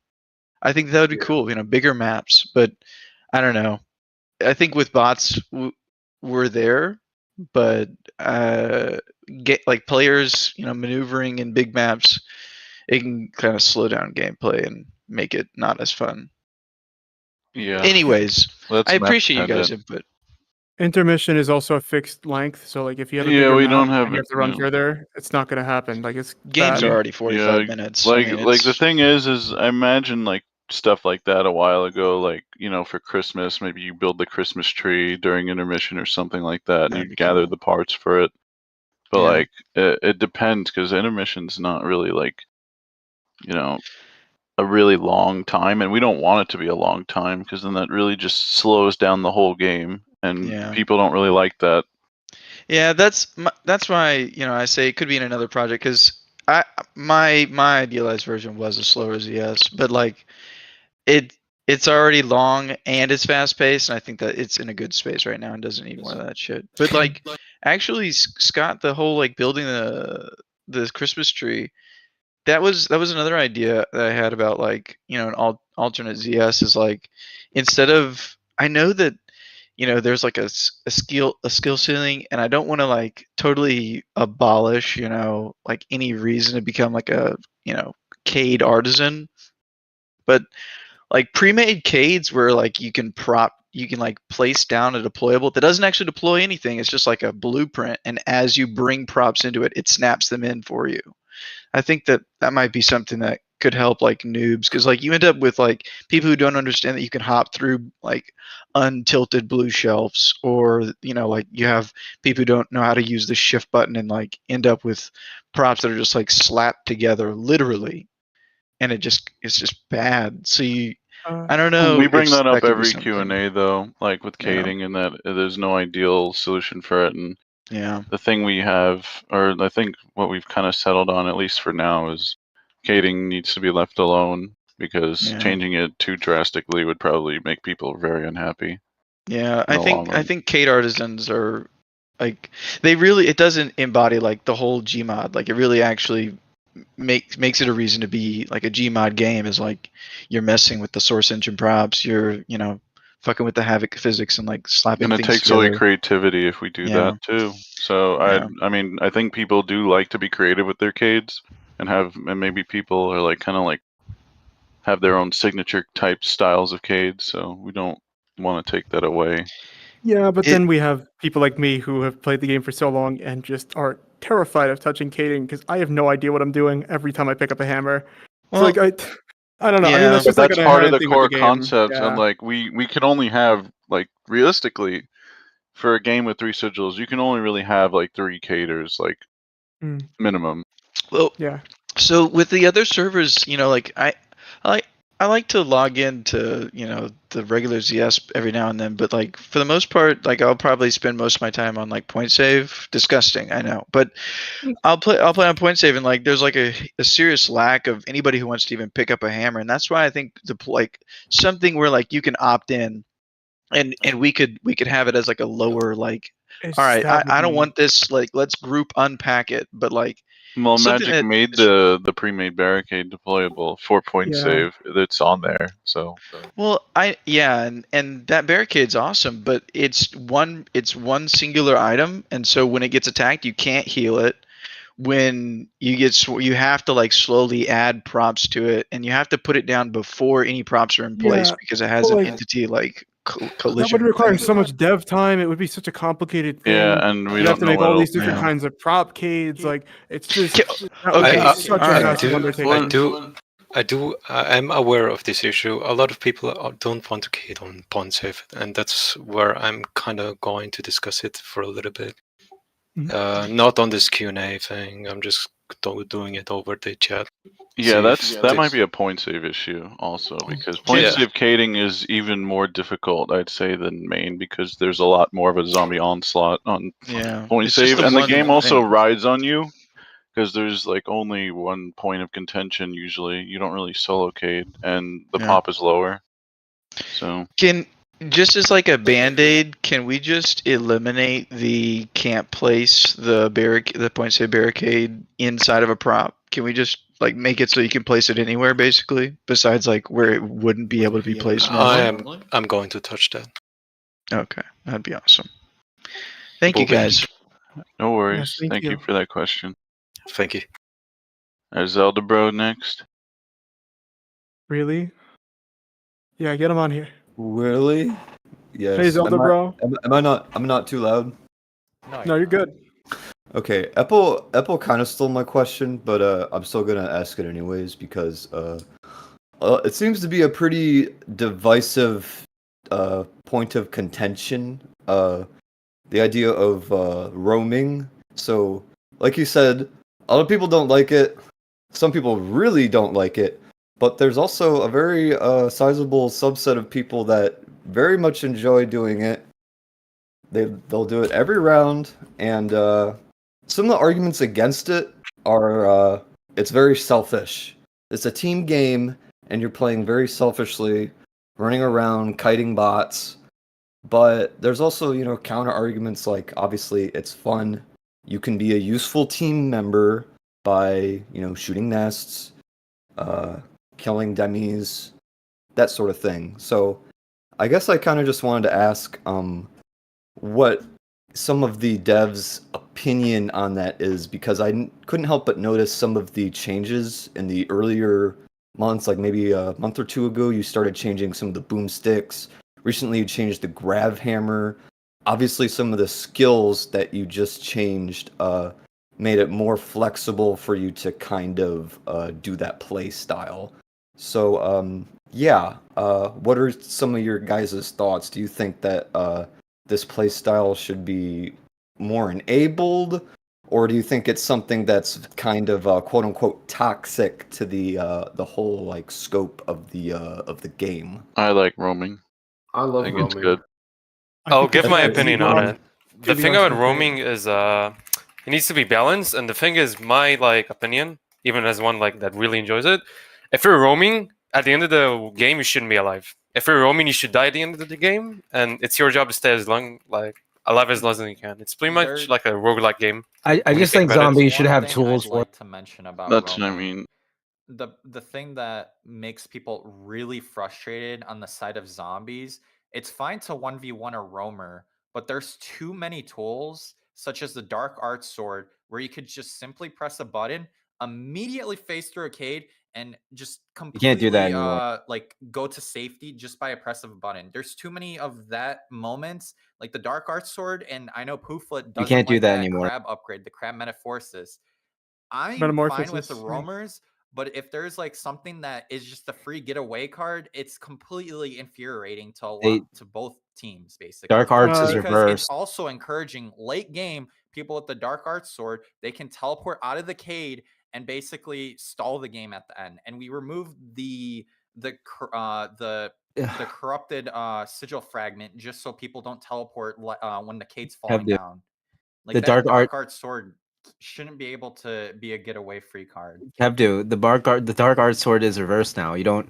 I think that would be cool, bigger maps, but I don't know. I think with bots we're there, but get like players, maneuvering in big maps, it can kind of slow down gameplay and make it not as fun. Yeah. Anyways, That's I appreciate you guys' map-dependent. input. Intermission is also a fixed length, so like if you have a Yeah, bigger we map don't have and you it, have to run no. further, it's not going to happen. Like it's Games bad. are already 45 minutes. Like I mean, like the thing is I imagine like stuff like that a while ago, like for Christmas, maybe you build the Christmas tree during intermission or something like that, and That'd you be gather cool. the parts for it. But Yeah. like it depends because intermission's not really like a really long time, and we don't want it to be a long time because then that really just slows down the whole game, and Yeah. people don't really like that. Yeah, that's why I say it could be in another project because my idealized version was a slower ZS, but like it's already long and it's fast paced, and I think that it's in a good space right now and doesn't need more of that shit. But like actually, Scott, the whole like building the Christmas tree, that was another idea that I had about like an alternate ZS is like instead of I know that there's like a skill ceiling, and I don't want to like totally abolish like any reason to become like a Cade artisan, but like pre-made Cades where like you can like place down a deployable that doesn't actually deploy anything. It's just like a blueprint, and as you bring props into it, it snaps them in for you. I think that might be something that could help like noobs because like you end up with like people who don't understand that you can hop through like untilted blue shelves, or like you have people who don't know how to use the shift button and like end up with props that are just like slapped together literally, and it's just bad. So I don't know We bring if that up could be every something. Q&A though, like with Yeah. cading, and that there's no ideal solution for it. And Yeah. the thing we have, or I think what we've kind of settled on, at least for now, is cading needs to be left alone because Yeah. changing it too drastically would probably make people very unhappy. Yeah, in the long I run. think Cade artisans are like it doesn't embody like the whole Gmod. Like it really actually makes it a reason to be like a Gmod game is like you're messing with the source engine props, you're fucking with the havoc physics and like slapping And it things takes away together. creativity if we do Yeah. that too. So Yeah. I mean, I think people do like to be creative with their Cades, and maybe people are like kind of like have their own signature type styles of Cades. So we don't want to take that away. Yeah, but then we have people like me who have played the game for so long and just are terrified of touching cading because I have no idea what I'm doing every time I pick up a hammer. Well, it's like I don't know. I mean, that's But just like that's an part of inherent the thing with core the game. concept, Yeah. and like we can only have like realistically for a game with 3 sigils, you can only really have like 3 caders, like minimum. Well, yeah. So with the other servers, like I like to log into the regular ZS every now and then, but like for the most part, like I'll probably spend most of my time on like point save. Disgusting, I know, but I'll play on point save, and like there's like a serious lack of anybody who wants to even pick up a hammer, and that's why I think like something where like you can opt in, and we could have it as like a lower like. It's All right, that would I don't be- want this. Like, let's group unpack it, but like. Well, Something Magic that made the pre-made barricade deployable for point Yeah. save. It's on there, so. Well, and that barricade's awesome, but it's one singular item, and so when it gets attacked, you can't heal it. When you have to like slowly add props to it, and you have to put it down before any props are in place Yeah, because it has well, an like, entity like that collision. would require right? so much dev time. It would be such a complicated thing. Yeah, and we You'd have don't to know make what all it'll- these different yeah. kinds of prop cades. Like it's just that would okay, be such a alright. massive undertaking. I'm aware of this issue. A lot of people don't want to key on pawn save, and that's where I'm kind of going to discuss it for a little bit. Not on this Q&A thing. I'm just doing it over the chat. Yeah, See that might be a point save issue also, because point Yeah. save cading is even more difficult, I'd say, than main, because there's a lot more of a zombie onslaught on Yeah, point it's just save, the and the one game also thing. rides on you, because there's like only one point of contention usually. You don't really solo cade, and the Yeah. pop is lower. So Can just as like a band-aid, can we just eliminate the can't place the point say barricade inside of a prop? Can we just like make it so you can place it anywhere basically, besides like where it wouldn't be able to be placed normally? I'm going to touch that. Okay, that'd be awesome. Thank you guys. no worries. thank Thank you you. for that question. Thank you. Zelda Bro next. Really? Yeah, get him on here. Really? Yes. Hey, Zelda bro. Am I not? I'm not too loud. No, you're good. Okay, Apple kind of stole my question, but I'm still gonna ask it anyways because it seems to be a pretty divisive point of contention. The idea of roaming. So, like you said, a lot of people don't like it. Some people really don't like it. But there's also a very sizable subset of people that very much enjoy doing it. They'll do it every round, and some of the arguments against it are it's very selfish. It's a team game, and you're playing very selfishly, running around, kiting bots. But there's also, counter arguments like obviously it's fun. You can be a useful team member by, shooting nests, killing demis, that sort of thing. So I guess I kind of just wanted to ask what some of the devs' opinion on that is, because I couldn't help but notice some of the changes in the earlier months, like maybe a month or two ago, you started changing some of the boomsticks. Recently, you changed the grav hammer. Obviously, some of the skills that you just changed made it more flexible for you to kind of do that play style. So, what are some of your guys' thoughts? Do you think that this play style should be more enabled, or do you think it's something that's kind of quote unquote toxic to the whole like scope of the game? I like roaming. I love think roaming. it's good. I'll give my opinion on it. The Maybe thing on about some roaming is it needs to be balanced, and the thing is, my opinion, even as one that really enjoys it, if you're roaming at the end of the game, you shouldn't be alive. If you're roaming, you should die at the end of the game, and it's your job to stay as long alive as long as you can. It's pretty much like a roguelike game. I when you just think about it. zombies should One have thing tools I'd for. like to mention about That's what I roaming, mean. the thing that makes people really frustrated on the side of zombies, it's fine to 1v1 a roamer, but there's too many tools, such as the Dark Arts Sword, where you could just simply press a button, immediately face through a cade, and just You can't do that completely anymore. go to safety just by a press of a button. There's too many of that moments, like the Dark Arts Sword, and I know Pooflet doesn't can't do like that that anymore. crab upgrade, the crab metamorphosis. I'm fine with the Metamorphosis, yeah. roamers, but if there's like something that is just a free getaway card, it's completely infuriating to both teams, basically. Dark Arts is because it's reversed. also encouraging late game people with the Dark Arts Sword. They can teleport out of the cade and basically stall the game at the end. And we removed the corrupted sigil fragment just so people don't teleport when the cade's falling down. Like The that Dark Arts Sword shouldn't be able to be a getaway free card. Kevdu, the Dark Arts Sword is reversed now. You don't.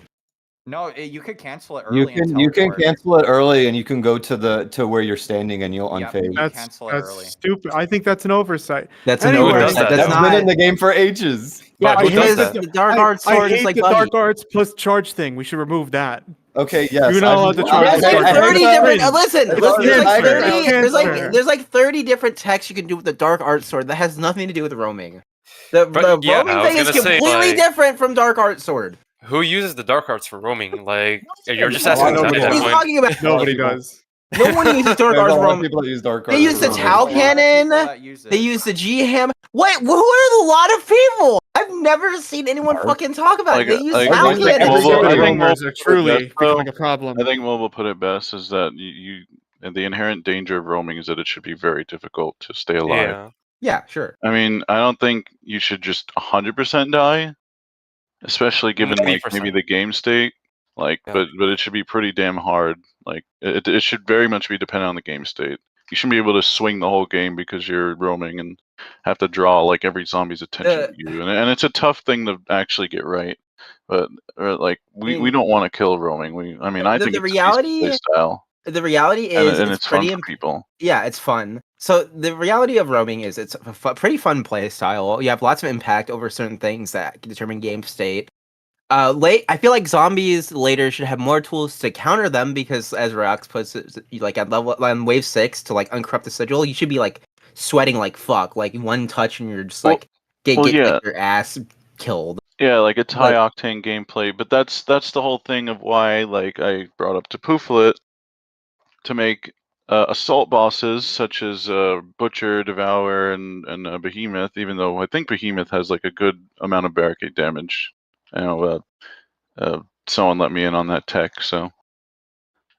No, you could cancel it early. You can cancel it early, and you can go to where you're standing, and you'll Yep, unfade. you cancel it early. Stupid. I think that's an oversight. That's an Anyway, oversight. That's That's not. been in the game for ages. Yeah, But who does because that? the Dark Arts Sword I is hate like the buggy. Dark Arts plus charge thing. We should remove that. Okay, yes. You're not allowed to charge There's the like Dark Arts. 30 It's different. cringe. Listen, It's there's like cancer. 30. It's There's cancer. like 30 different texts you can do with the Dark Arts Sword that has nothing to do with roaming. The Yeah, roaming I was thing is gonna say, completely different from Dark Arts Sword. Who uses the Dark Arts for roaming? You're just That's asking what me at that he's point. talking about. Nobody does. No one uses Dark There's Arts a for lot of roaming. people that use Dark They Arts. use the for Tau roaming. Cannon. They use the G Ham. Wait, who are the lot of people? I've never seen anyone fucking talk about it. They use Tau I think Cannon. Roamers are truly put it best, becoming a problem. I think Mobile put it best is that and the inherent danger of roaming is that it should be very difficult to stay alive. Yeah. Yeah, sure. I mean, I don't think you should just 100% die, especially given like 90%. maybe the game state. Like, Yeah. but it should be pretty damn hard. Like, it should very much be dependent on the game state. You shouldn't be able to swing the whole game because you're roaming and have to draw like every zombie's attention to you, and it's a tough thing to actually get right. But like we don't want to kill roaming. I think the it's a decent reality play style, the reality and, is and it's it's fun pretty for people. yeah, it's fun. So the reality of roaming is it's a pretty fun play style. You have lots of impact over certain things that can determine game state. I feel like zombies later should have more tools to counter them because, as Rox puts it, like on wave 6 to like uncorrupt the sigil, you should be like sweating like fuck, like one touch and you're just like get yeah. like, your ass killed. Yeah, like it's high octane gameplay, but that's the whole thing of why like I brought up to Pooflet to make assault bosses such as Butcher, Devour, and Behemoth. Even though I think Behemoth has like a good amount of barricade damage. Someone let me in on that tech, so.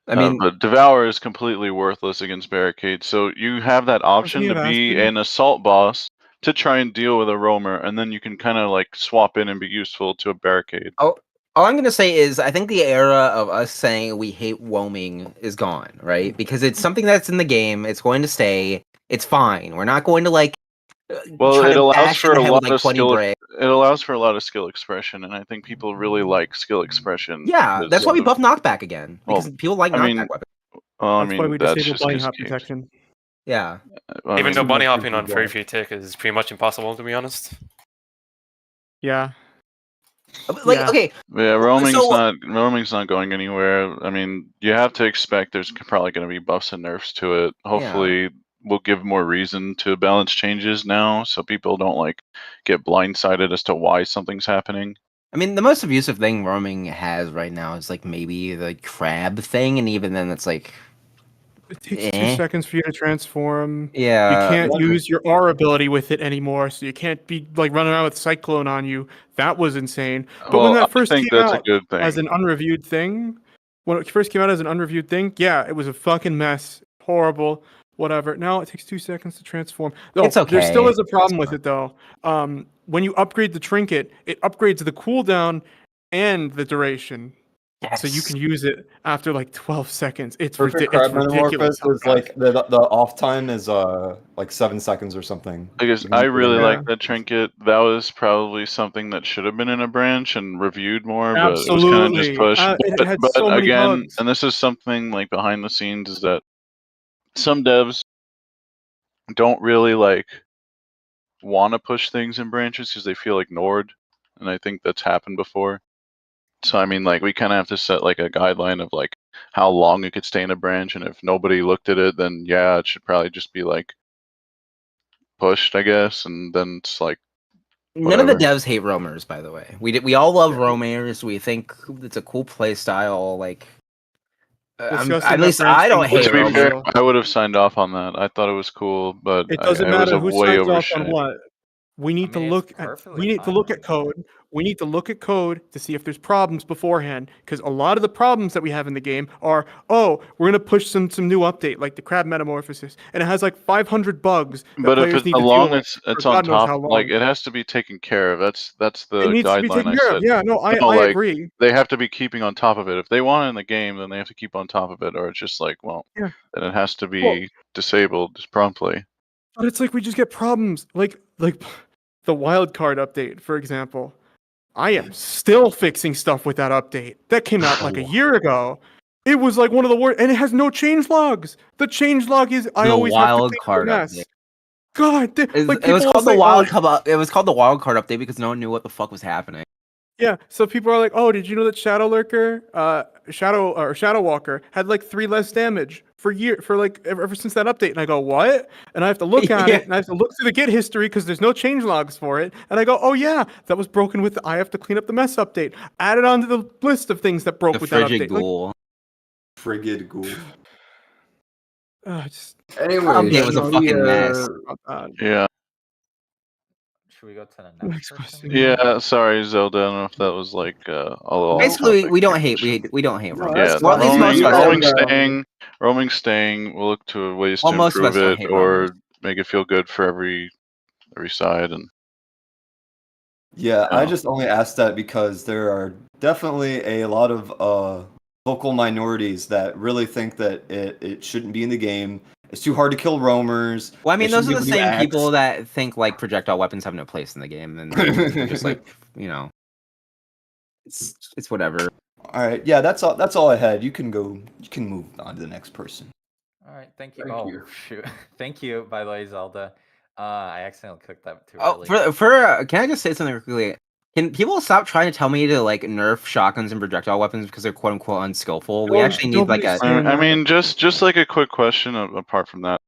I mean, but Devour is completely worthless against barricades, so you have that option to be an assault boss to try and deal with a roamer, and then you can kind of like swap in and be useful to a barricade. all I'm gonna say is I think the era of us saying we hate roaming is gone, right? Because it's something that's in the game. It's going to stay. It's fine. We're not going to like. Well, try it to allows bash for your a head lot with, like, of 20 skill. bricks. It allows for a lot of skill expression, and I think people really like skill expression. Yeah, that's why we buff knockback again Well, because people like I knockback mean, weapons. That's why we that's disable just bunny 'cause hop games. protection. Yeah. Even though mean, bunny that's hopping on usually very why. few tick is pretty much impossible, to be honest. Yeah. Like, Yeah. okay. Yeah, roaming's not going anywhere. I mean, you have to expect there's probably going to be buffs and nerfs to it. Hopefully, we'll give more reason to balance changes now, so people don't like get blindsided as to why something's happening. I mean, the most abusive thing roaming has right now is like maybe the crab thing, and even then, it's like it takes 2 seconds for you to transform. Yeah, you can't use your R ability with it anymore, so you can't be like running around with Cyclone on you. That was insane. But when that first came out as an unreviewed thing, when it first came out as an unreviewed thing, yeah, it was a fucking mess, horrible, whatever. Now it takes 2 seconds to transform. No, It's okay. There still is a problem with it though. When you upgrade the trinket, it upgrades the cooldown and the duration. Yes. So you can use it after like 12 seconds. It's Perfect crab ridiculous. metamorphosis is like the off time is like 7 seconds or something. I guess I really like that trinket. That was probably something that should have been in a branch and reviewed more, but it was kind of just pushed. It had but so many again, bugs. and this is something like behind the scenes, is that some devs don't really like want to push things in branches because they feel ignored, and I think that's happened before. So I mean, like we kind of have to set like a guideline of like how long it could stay in a branch, and if nobody looked at it, then yeah, it should probably just be like pushed, I guess, and then it's like None of the devs hate roamers, by the way. We all love roamers. We think it's a cool play style. Like, at least I don't hate roamers. I would have signed off on that. I thought it was cool, but It doesn't it was matter a who way signs off on overshit. what. We need to look at code. We need to look at code to see if there's problems beforehand. Because a lot of the problems that we have in the game are, oh, we're gonna push some new update like the crab metamorphosis, and it has like 500 bugs that But if players it's need to long, deal with. it's for on God knows top. how long. Like it has to be taken care of. That's the It needs to be guideline taken I care said. of. Yeah, no, I agree. They have to be keeping on top of it. If they want it in the game, then they have to keep on top of it, or it's just like, well, Yeah. then it has to be disabled just promptly. But it's like we just get problems. Like the wild card update, for example. I am still fixing stuff with that update. That came out like a year ago. It was like one of the worst, and it has no change logs. The change log is I always have to clean the mess. God, like it was called the It was called the wild card update because no one knew what the fuck was happening. Yeah, so people are like, "Oh, did you know that Shadow Lurker, Shadow Walker had like 3 less damage for like ever since that update?" And I go, "What?" And I have to look at it, and I have to look through the Git history because there's no change logs for it. And I go, "Oh yeah, that was broken with the I have to clean up the mess update." Add it onto the list of things that broke with that update. Ghoul. Frigid ghoul. Anyway, it was a fucking mess. Yeah. Should we go to the next question? Yeah, sorry, Zelda. I don't know if that was like basically we don't hate roaming. Yeah, well, at least most of us roaming staying. We'll look to ways well, to most of us improve don't it hate or make it feel good for every side. And yeah, I just only asked that because there are definitely a lot of vocal minorities that really think that it shouldn't be in the game, It's too hard to kill roamers. Well, I mean, They those shouldn't are the be able to do same people X. that think like projectile weapons have no place in the game, and they're just like, it's whatever. All right, yeah, that's all. That's all I had. You can go. You can move on to the next person. All right, thank you. Thank oh you. shoot, thank you. By the way, Zelda. I accidentally clicked that too Oh, early. can I just say something quickly? Can people stop trying to tell me to like nerf shotguns and projectile weapons because they're quote unquote unskillful? We actually need like a. I mean, just like a quick question apart from that.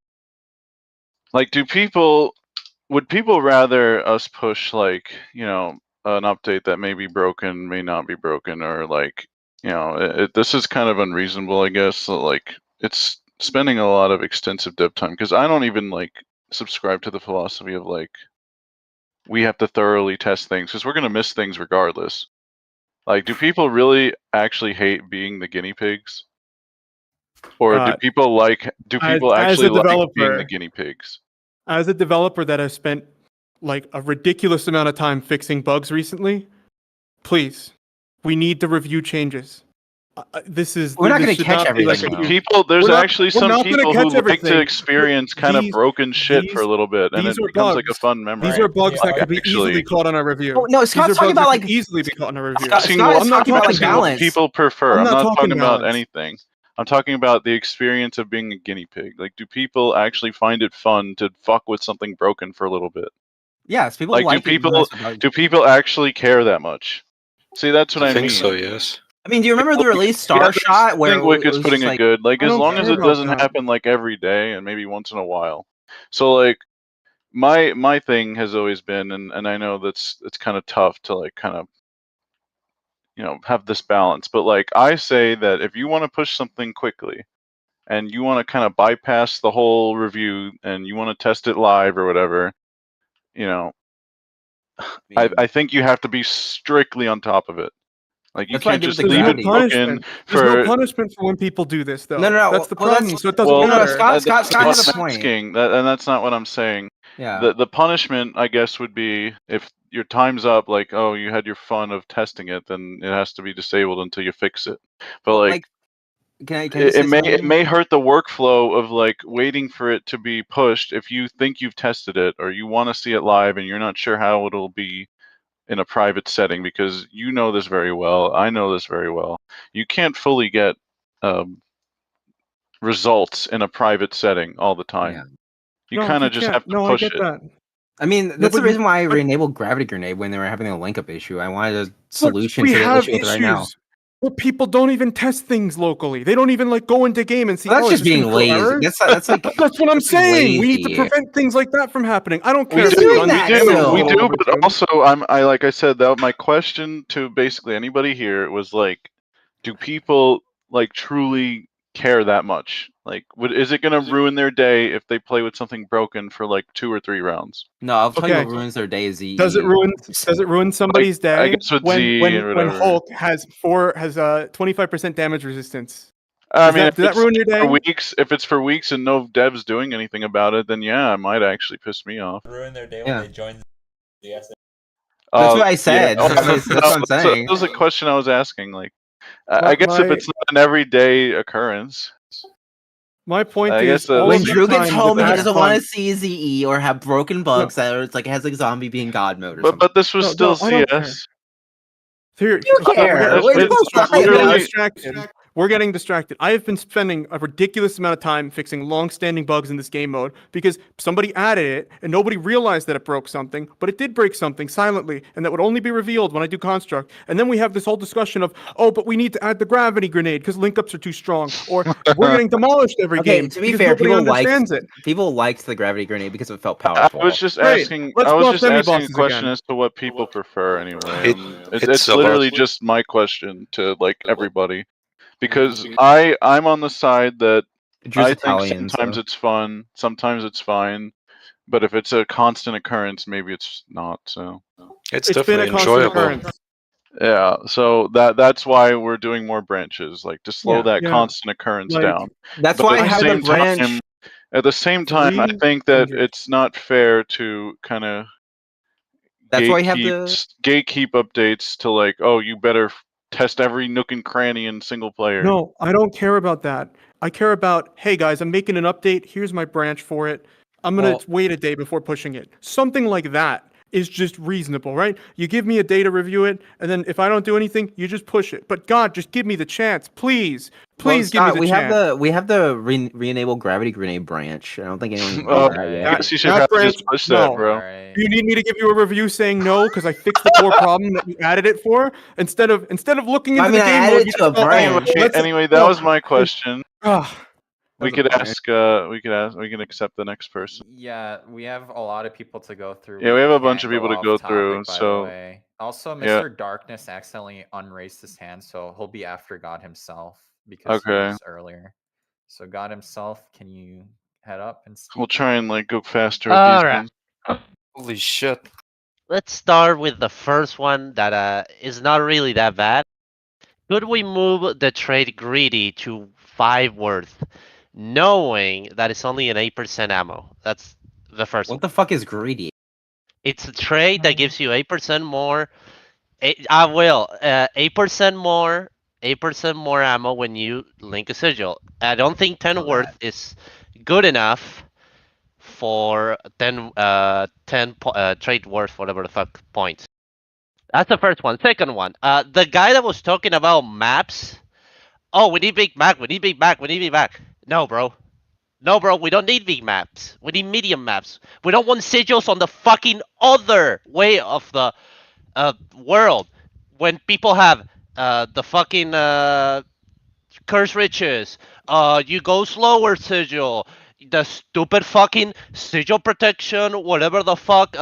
Like, would people rather us push like, an update that may be broken, may not be broken, or like, this is kind of unreasonable, I guess. So, like, it's spending a lot of extensive dev time because I don't even like subscribe to the philosophy of like we have to thoroughly test things because we're gonna miss things regardless. Like, do people really actually hate being the guinea pigs? Or do people actually like being the guinea pigs? As a developer that has spent like a ridiculous amount of time fixing bugs recently, please, we need to review changes. We're not going to catch everything. There's actually some people who like to experience kind of broken shit for a little bit, and it becomes like a fun memory. These are bugs that could be easily caught on our review. Oh, no, Scott's talking about like easily be caught on our review. Scott's talking about like balance. What people prefer. I'm not talking about balance. anything. I'm talking about the experience of being a guinea pig. Like, do people actually find it fun to fuck with something broken for a little bit? Yes, people like do people actually care that much? See, that's what I mean. I think so, yes. I mean, do you remember the release Star Shot where I think Wicked's putting it good. Like, as long as it doesn't that. happen like every day and maybe once in a while. So like my thing has always been, and I know it's kind of tough to like kind of have this balance, but like I say that if you want to push something quickly and you want to kind of bypass the whole review and you want to test it live or whatever, I think you have to be strictly on top of it. Like, you can't just leave it broken for. There's no punishment for when people do this, though. No. That's the problem. So it doesn't matter. Scott has a point. And that's not what I'm saying. Yeah. The punishment, I guess, would be if your time's up. Like, oh, you had your fun of testing it, then it has to be disabled until you fix it. But like it may hurt the workflow of like waiting for it to be pushed if you think you've tested it or you want to see it live and you're not sure how it'll be in a private setting, because you know this very well. I know this very well. You can't fully get results in a private setting all the time. Yeah. You kind of just have to push it. That. I mean, that's the reason why I re-enabled Gravity Grenade when they were having a link-up issue. I wanted a solution to the issue right now. Where people don't even test things locally. They don't even like go into game and see. Well, that's just being lazy. That's like that's what I'm saying. We need to prevent things like that from happening. I don't care. We do, but also I like I said that my question to basically anybody here was like, do people like truly care that much? Like, is it going to ruin their day if they play with something broken for like 2 or 3 rounds? No, I'll tell you what ruins their day is ZE. Does it ruin somebody's day? I guess with when Hulk has 25% damage resistance? I mean, does that ruin your day? If it's for weeks and no devs doing anything about it, then yeah, it might actually piss me off. Ruin their day when they join the SM. That's what I said. Yeah. That's what I'm saying. That was a question I was asking. Like, I guess if it's not an everyday occurrence. My point is, when Drew gets home, he doesn't want to see ZE or have broken bugs that are, it's like it has like zombie being God mode or something. But this was still CS. You care. We're getting distracted. I have been spending a ridiculous amount of time fixing long-standing bugs in this game mode because somebody added it and nobody realized that it broke something, but it did break something silently, and that would only be revealed when I do construct. And then we have this whole discussion of, oh, but we need to add the gravity grenade because link-ups are too strong, or we're getting demolished every game. To be fair, people liked the gravity grenade because it felt powerful. I was just asking. I was just asking a question as to what people prefer anyway. It's literally just my question to like everybody. Because I'm on the side that I think sometimes it's fun, sometimes it's fine, but if it's a constant occurrence, maybe it's not. So it's definitely enjoyable. Yeah, so that's why we're doing more branches, like to slow that constant occurrence down. That's why I have a branch. At the same time, I think that it's not fair to kind of gatekeep updates to like, oh, you better test every nook and cranny in single player. No, I don't care about that. I care about, hey guys, I'm making an update. Here's my branch for it. I'm gonna wait a day before pushing it. Something like that is just reasonable, right? You give me a day to review it, and then if I don't do anything, you just push it. But God, just give me the chance, please. Please give me the chance. We have the re-enable gravity grenade branch. I don't think anyone can Oh, do that yet. I guess you should That have branch, just push no. that, bro. Alright. Do you need me to give you a review saying no because I fixed the core problem that you added it for? Instead of looking into I mean, the I game added mode, it you to just a go, branch. Anyway, that was my question. We That's a could bummer. ask. We can accept the next person. Yeah, we have a lot of people to go through. Yeah, we have a bunch can't of people to off go topic, through, by so, the way. Also, yeah. Mr. Darkness accidentally unraised his hand, so he'll be after God himself because he Okay. was earlier. So God himself, can you head up and speak? We'll try and like go faster with these Alright. ones. Holy shit. Let's start with the first one that is not really that bad. Could we move the trade greedy to 5 worth, knowing that it's only an 8% ammo? That's the first one. What the fuck is greedy? It's a trade that gives you 8% more. I will 8% more, 8% more ammo when you link a sigil. I don't think 10 worth is good enough for 10 trade worth, whatever the fuck points. That's the first one. Second one, the guy that was talking about maps. Oh, we need Big Mac. We need Big Mac. We need Big Mac. No, bro. No, bro. We don't need big maps. We need medium maps. We don't want sigils on the fucking other way of the world. When people have the fucking curse riches, you go slower sigil, the stupid fucking sigil protection, whatever the fuck,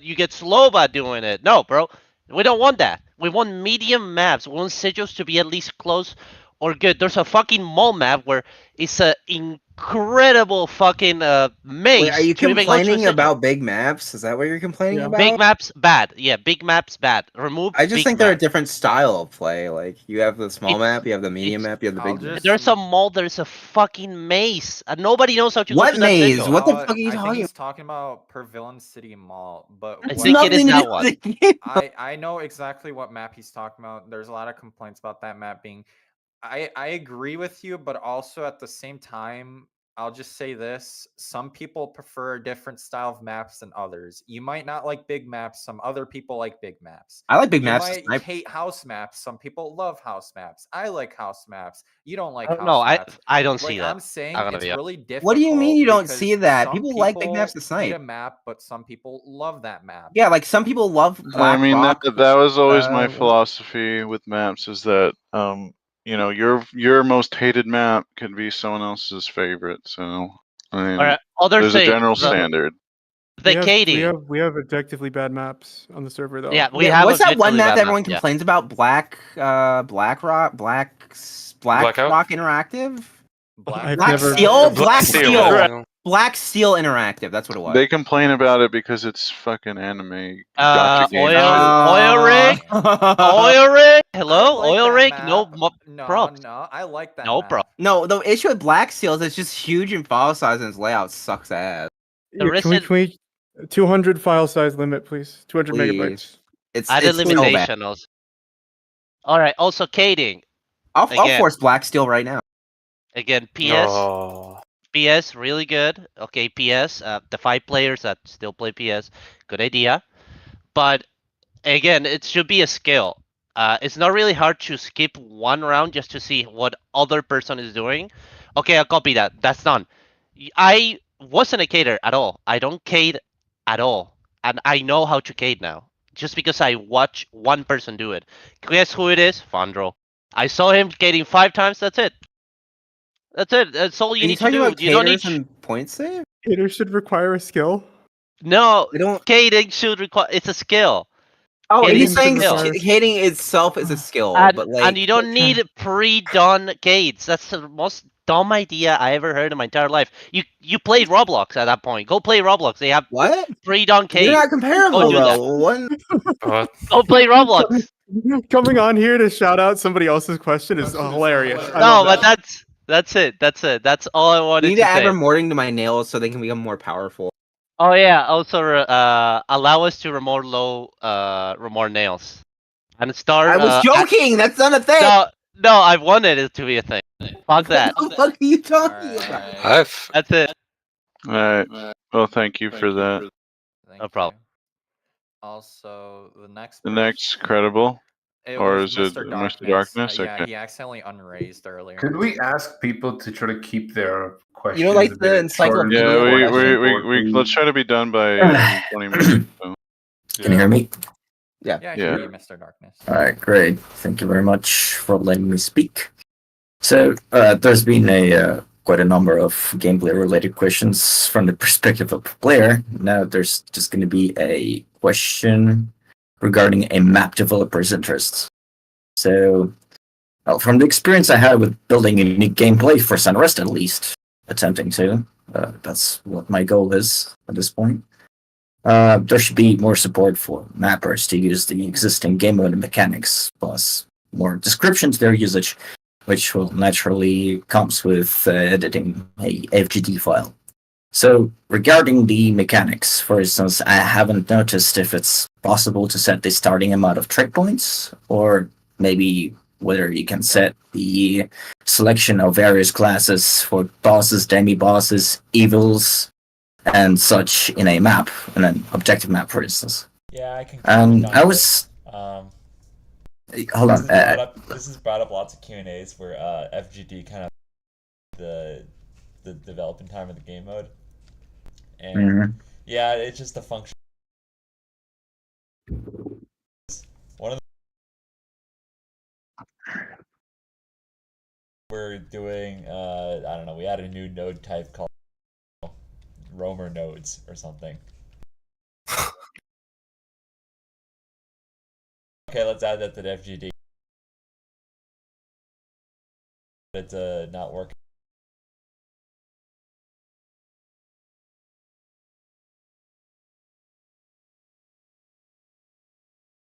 you get slow by doing it. No, bro. We don't want that. We want medium maps. We want sigils to be at least close or good. There's a fucking mall map where it's a incredible fucking maze. Wait, are you to even go to a complaining sigil. about big maps? Is that what you're complaining about? Big maps bad. Yeah, big maps bad. Remove. I just big think they're a map. different style of play. Like you have the small It's- map, you have the medium map, you have the big map. There's a mall. There's a fucking maze. Nobody knows how to What go to that maze? sigil. What the fuck are you I think talking he's talking about Per Villain City Mall, but I what think it is nothing to that do one. with the game. I know exactly what map he's talking about. There's a lot of complaints about that map being. I agree with you, but also at the same time, I'll just say this: some people prefer a different style of maps than others. You might not like big maps. Some other people like big maps. I like big You maps. might hate house maps. Some people love house maps. I like house maps. You don't like I don't house know. maps. I don't Like see that. I'm saying, I'm gonna it's be honest. really difficult. What do you mean you don't see because that? some People like big maps to hate snipe. a map, but some people love that map. Yeah, like some people love I Black mean, Rock. that was always my what- philosophy with maps is that you know, your most hated map could be someone else's favorite. So I mean, Alright, other there's a thing, general the- standard. Vacating. We have objectively bad maps on the server though. Yeah, we have what's that one objectively map bad that everyone maps, yeah. complains about? Black Rock Blackout? Rock Interactive? Black Steel? Black Steel. Black Steel Interactive, that's what it was. They complain about it because it's fucking anime. Oil gotcha rig? Oil rig? Hello? I like Oil that rig? map. No props. No, I like that No map. props. No, the issue with Black Steel is it's just huge in file size and its layout sucks ass. Yeah, can we 200 file size limit, please? 200 megabytes. It's Added so bad. limitation also. Alright, also Kading. I'll Again. force Black Steel right now. Again, PS. Oh. PS, really good. Okay, PS. The 5 players that still play PS, good idea. But again, it should be a skill. It's not really hard to skip one round just to see what other person is doing. Okay, I'll copy that. That's done. I wasn't a cader at all. I don't cade at all. And I know how to cade now. Just because I watch one person do it. Guess who it is? Fandro. I saw him cading 5 times, that's it. That's it. That's all you need to do. You don't need and point save? Cater should require a skill. No, I don't. cading should require. It's a skill. Oh, Cading he's is a saying skill. cading itself is a skill, And, but like, and you don't need pre-done cades. That's the most dumb idea I ever heard in my entire life. You played Roblox at that point. Go play Roblox. They have what? pre-done cades. You're not comparable Go do that. though. One. Go play Roblox. Coming on here to shout out somebody else's question is hilarious. I No, love but that. that's it. That's it. That's all I You wanted need to to add say. remorting to my nails so they can become more powerful. Oh yeah. Also, allow us to remove low remove nails and start. I was joking. That's not a thing. No, No, I wanted it to be a thing. Fuck that. What the fuck are you talking about? Alright. I've That's it. Alright. Well, thank you for that. Thank No problem. you. Also, the next The person. next credible, It or was is it Mr. Mr. Darkness. Darkness? Yeah, Okay. he accidentally unraised earlier. Could we ask people to try to keep their questions You know, like a the bit shorter and to encyclopedia the Yeah, point? question? we let's try to be done by in 20 minutes. So. Can you hear me? Yeah, I Yeah. hear you, Mr. Darkness. All right, great. Thank you very much for letting me speak. So, there's been a quite a number of gameplay-related questions from the perspective of the player. Now, there's just going to be a question regarding a map developer's interests. So, well, from the experience I had with building unique gameplay for Sunrust, at least, attempting to, that's what my goal is at this point. There should be more support for mappers to use the existing game mode mechanics, plus more description to their usage, which will naturally comes with editing a FGD file. So regarding the mechanics, for instance, I haven't noticed if it's possible to set the starting amount of trait points, or maybe whether you can set the selection of various classes for bosses, demi-bosses, evils, and such in a map, in an objective map, for instance. Yeah, I can comment on I was. Hold on. This has brought up lots of Q&As where FGD kind of the development time of the game mode, and yeah, it's just a function. One of the we're doing, I don't know, we added a new node type called roamer nodes or something. Okay, let's add that to the FGD. It's not working.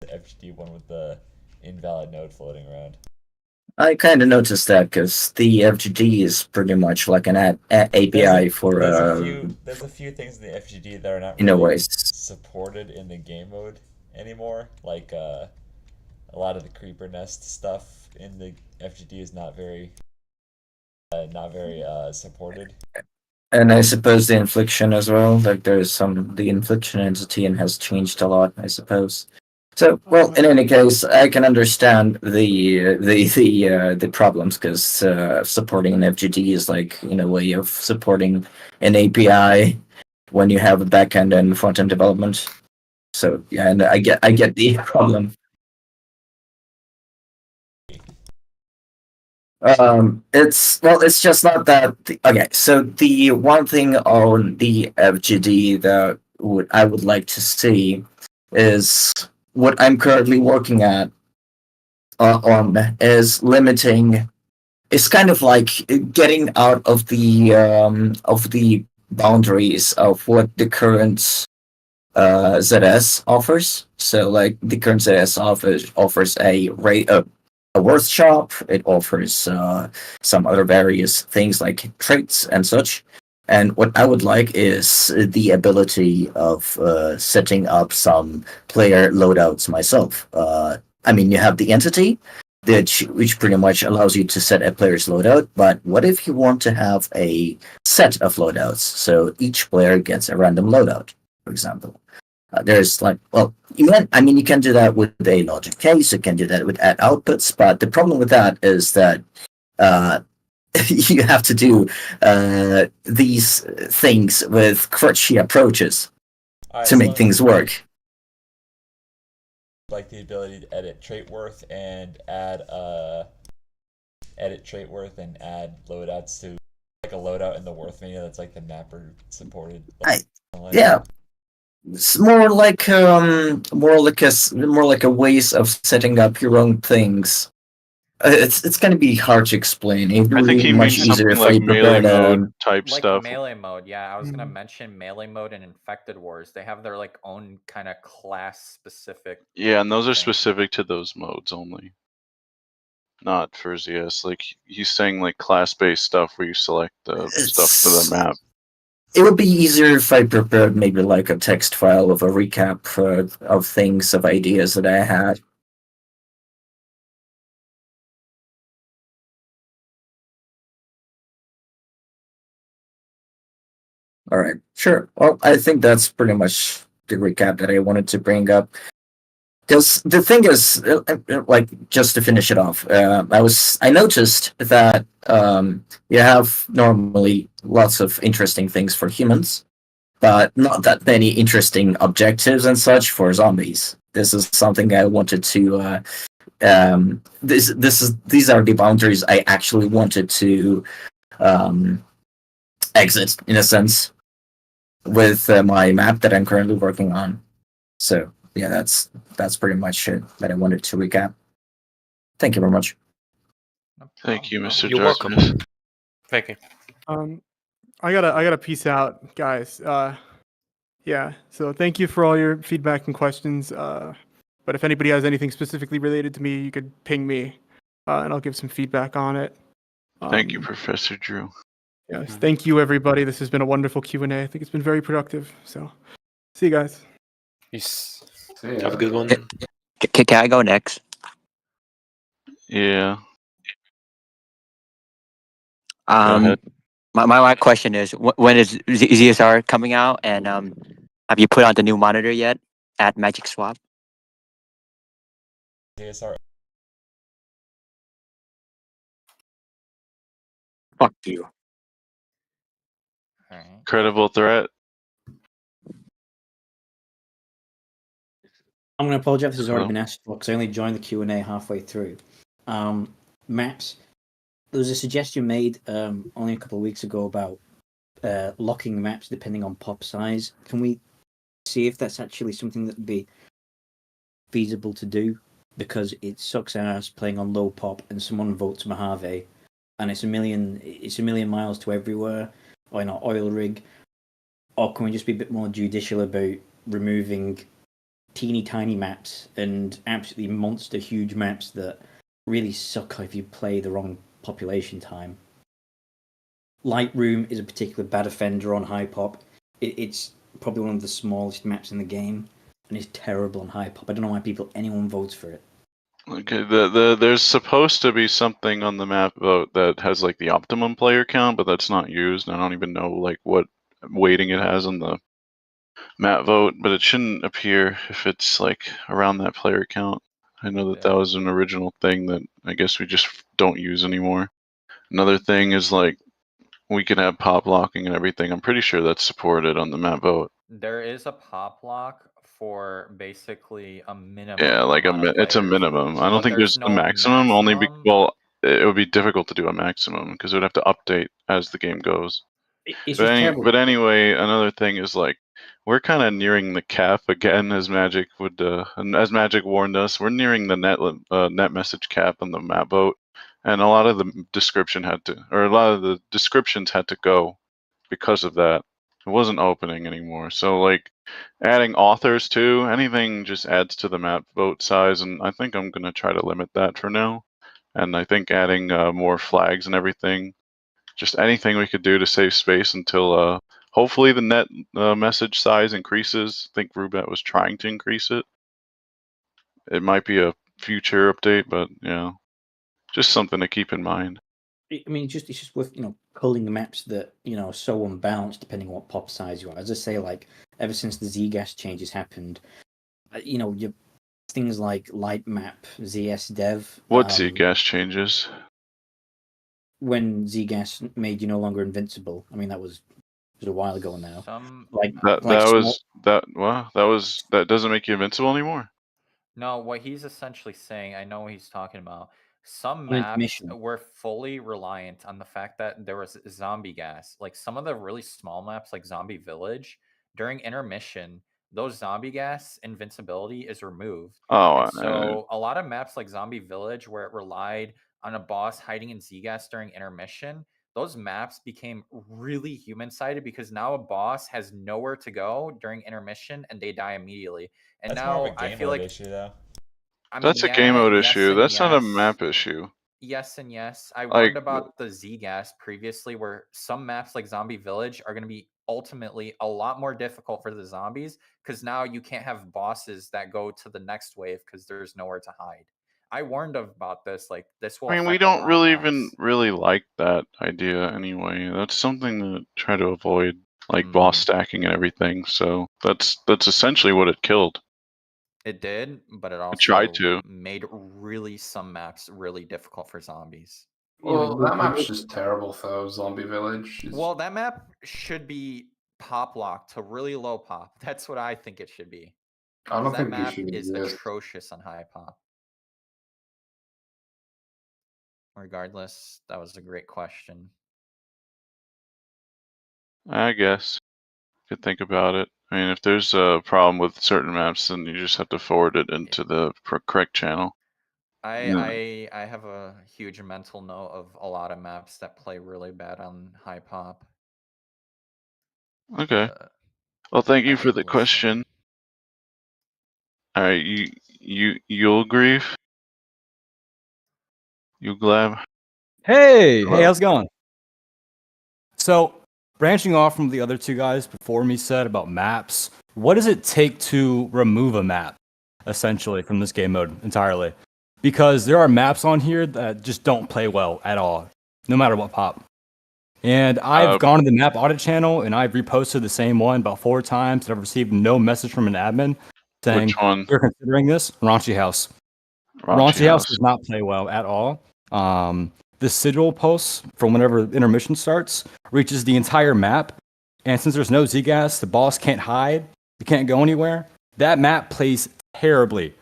The FGD one with the invalid node floating around. I kind of noticed that because the FGD is pretty much like an API for. There's a few things in the FGD that are not in a really way. supported in the game mode anymore. Like a lot of the creeper nest stuff in the FGD is not very supported. And I suppose the infliction as well. Like there's the infliction entity and has changed a lot, I suppose. So, well, in any case, I can understand the problems because supporting an FGD is like in a way of supporting an API when you have a backend and front end development. So yeah, and I get the problem. It's just not that. Okay, so the one thing on the FGD that I would like to see is what I'm currently working at on is limiting. It's kind of like getting out of the boundaries of what the current ZS offers. So like the current ZS offers a workshop. It offers some other various things like traits and such. And what I would like is the ability of setting up some player loadouts myself. I mean, you have the entity, which pretty much allows you to set a player's loadout. But what if you want to have a set of loadouts? So each player gets a random loadout, for example. There's like, well, you can do that with a logic case. You can do that with add outputs. But the problem with that is that you have to do these things with crutchy approaches to make things work. Like the ability to edit trait worth and add loadouts to like a loadout in the worth menu that's like the mapper supported. Yeah, it's more like a ways of setting up your own things. It's going to be hard to explain. It would I think be he much means easier something if like I melee prepared mode type Like stuff. melee mode, yeah. I was gonna mention melee mode and infected wars. They have their like own kind of class specific. Yeah, and those are thing. specific to those modes only. Not for ZS. Like he's saying like class based stuff where you select the stuff for the map. It would be easier if I prepared maybe like a text file of a recap of things, of ideas that I had. All right, sure. Well, I think that's pretty much the recap that I wanted to bring up. Because the thing is, like, just to finish it off, I noticed that you have normally lots of interesting things for humans, but not that many interesting objectives and such for zombies. This is something I wanted to. These are the boundaries I actually wanted to exit, in a sense, with my map that I'm currently working on. So yeah, that's pretty much it that I wanted to recap. Thank you very much. Thank you, Mr. You're welcome. Darkness. Thank you. I gotta peace out, guys. Yeah. So thank you for all your feedback and questions. But if anybody has anything specifically related to me, you could ping me, and I'll give some feedback on it. Thank you, Professor Drew. Yes. Thank you, everybody. This has been a wonderful Q&A. I think it's been very productive. So, see you guys. Peace. Have a good one. Can I go next? Yeah. Go ahead. My question is, when is ZSR coming out, and have you put on the new monitor yet at Magic Swap? DSR. Fuck you. Credible threat. I'm going to apologize if this has already Hello? been asked for because I only joined the Q&A halfway through. Maps. There was a suggestion made only a couple of weeks ago about locking maps depending on pop size. Can we see if that's actually something that would be feasible to do? Because it sucks ass playing on low pop and someone votes Mojave, and it's a million miles to everywhere, or an oil rig. Or can we just be a bit more judicial about removing teeny tiny maps and absolutely monster huge maps that really suck if you play the wrong population time? Lightroom is a particular bad offender on high pop. It's probably one of the smallest maps in the game, and it's terrible on high pop. I don't know why anyone votes for it. Okay, there's supposed to be something on the map vote that has like the optimum player count, but that's not used. I don't even know like what weighting it has on the map vote, but it shouldn't appear if it's like around that player count. I know that that was an original thing that I guess we just don't use anymore. Another thing is like we can have pop locking and everything. I'm pretty sure that's supported on the map vote. There is a pop lock for basically a minimum. Yeah, like it's a minimum. I don't think there's a maximum. Only well, it would be difficult to do a maximum because it would have to update as the game goes. It's just terrible. But anyway, another thing is like we're kind of nearing the cap again, as Magic would, as Magic warned us. We're nearing the net message cap on the map vote, and a lot of the descriptions had to go because of that. It wasn't opening anymore. So like adding authors too, anything just adds to the map vote size, and I think I'm gonna try to limit that for now. And I think adding more flags and everything, just anything we could do to save space until hopefully the net message size increases. I think Rubat was trying to increase it. It might be a future update, but yeah, just something to keep in mind. I mean, it's just worth culling the maps that are so unbalanced depending on what pop size you are. As I say, like ever since the Z-Gas changes happened, you things like light map, ZS Dev. What Z-Gas changes? When Z-Gas made you no longer invincible. I mean, that was a while ago now. That doesn't make you invincible anymore. No, what he's essentially saying, I know what he's talking about. Some On maps intermission. were fully reliant on the fact that there was zombie gas. Like some of the really small maps, like Zombie Village, during intermission, those zombie gas invincibility is removed. Oh, so a lot of maps like Zombie Village, where it relied on a boss hiding in Z-Gas during intermission, those maps became really human-sided because now a boss has nowhere to go during intermission and they die immediately. And That's now more of a I game feel mode like issue, though. I mean, That's a game mode issue. That's not a map issue. Yes and yes. I Like, warned about the Z-Gas previously, where some maps like Zombie Village are going to be ultimately a lot more difficult for the zombies because now you can't have bosses that go to the next wave because there's nowhere to hide. I warned about this. Like this will. I mean, we affect a lot don't of really maps. even really like that idea anyway. That's something to try to avoid. like boss stacking and everything. So that's essentially what it killed. It did, but it also tried to. made some maps really difficult for zombies. Well, that map's just terrible though. Zombie Village. Well, that map should be pop locked to really low pop. That's what I think it should be. I don't 'Cause that think it map should is exist. atrocious on high pop. Regardless, that was a great question. I guess could think about it. I mean, if there's a problem with certain maps, then you just have to forward it into the correct channel. I have a huge mental note of a lot of maps that play really bad on high pop. Okay. Well, thank you for the listening. question. All right, you'll grieve. You glad? Hey, Hello. hey, how's it going? So, branching off from the other two guys before me said about maps, what does it take to remove a map, essentially, from this game mode entirely? Because there are maps on here that just don't play well at all, no matter what pop. And I've gone to the map audit channel and I've reposted the same one about 4 times, and I've received no message from an admin saying, Which one? "You're considering this." Raunchy House. Raunchy House does not play well at all. The sigil pulse from whenever intermission starts reaches the entire map, and since there's no Z-gas, the boss can't hide. They can't go anywhere. That map plays terribly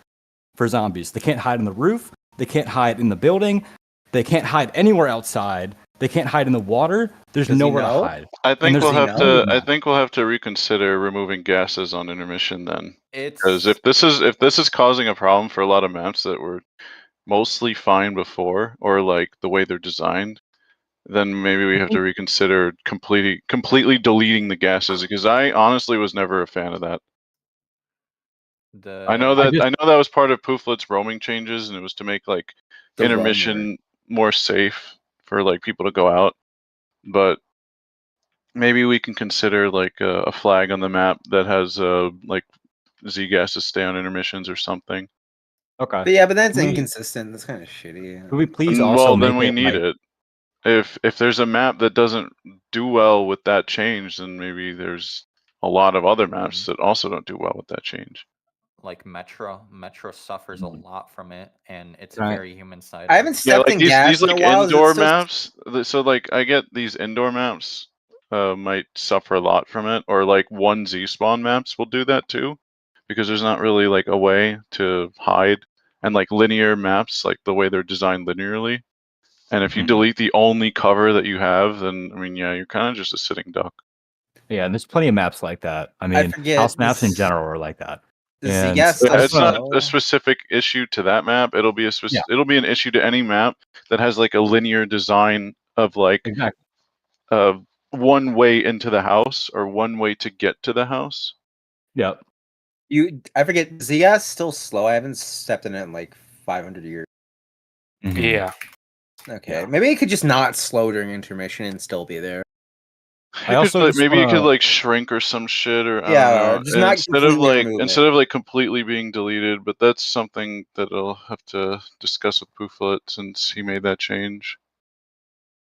for zombies. They can't hide in the roof. They can't hide in the building. They can't hide anywhere outside. They can't hide in the water. There's nowhere to hide. I think And we'll there's have to. no I think we'll have to reconsider removing gases on intermission then. It's Because if this is causing a problem for a lot of maps that were mostly fine before, or like the way they're designed, then maybe we have to reconsider completely deleting the gases. Because I honestly was never a fan of that. I know that was part of Pooflet's roaming changes, and it was to make like The intermission more safe for like people to go out. But maybe we can consider like a flag on the map that has like Z gases stay on intermissions or something. Okay. But yeah, but that's inconsistent. That's kind of shitty. Could we please Well, then we need it. If there's a map that doesn't do well with that change, then maybe there's a lot of other maps that also don't do well with that change. Like Metro suffers a lot from it, and it's Right. very human sided. I haven't stepped in gas these in a like while. Is it indoor still- maps. So like I get these indoor maps might suffer a lot from it, or like 1Z spawn maps will do that too, because there's not really like a way to hide, and like linear maps, like the way they're designed linearly. And if you delete the only cover that you have, then I mean, yeah, you're kind of just a sitting duck. Yeah, and there's plenty of maps like that. I mean, forget house maps in this- general are like that. This And gas I just It's not wanna- a specific issue to that map. It'll be it'll be an issue to any map that has like a linear design of like one way into the house or one way to get to the house. Yep. I forget. Gas still slow. I haven't stepped in it in like 500 years. Yeah. Okay, maybe it could just not slow during intermission and still be there. I also Maybe just you could wanna- like shrink or some shit, or I Yeah, don't know. just not instead of completely like remove it. completely being deleted. But that's something that I'll have to discuss with Pooflet since he made that change.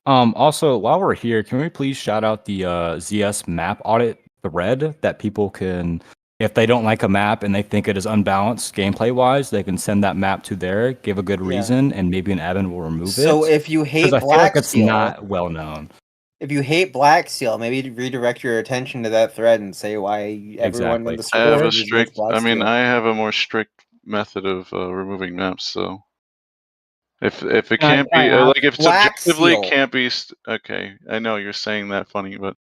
Also, while we're here, can we please shout out the ZS map audit thread that people can, if they don't like a map and they think it is unbalanced gameplay wise, they can send that map to there, give a good Yeah. reason, and maybe an admin will remove it. So if you hate 'Cause I feel like Black it's Seal, not well known. if you hate Black Seal, maybe redirect your attention to that thread and say why everyone in the I have server a is against strict. Black I mean, Seal. I have a more strict method of removing maps. So if it Can I- can't can I be ask- like if it's Black objectively Seal. can't be okay. I know you're saying that funny, but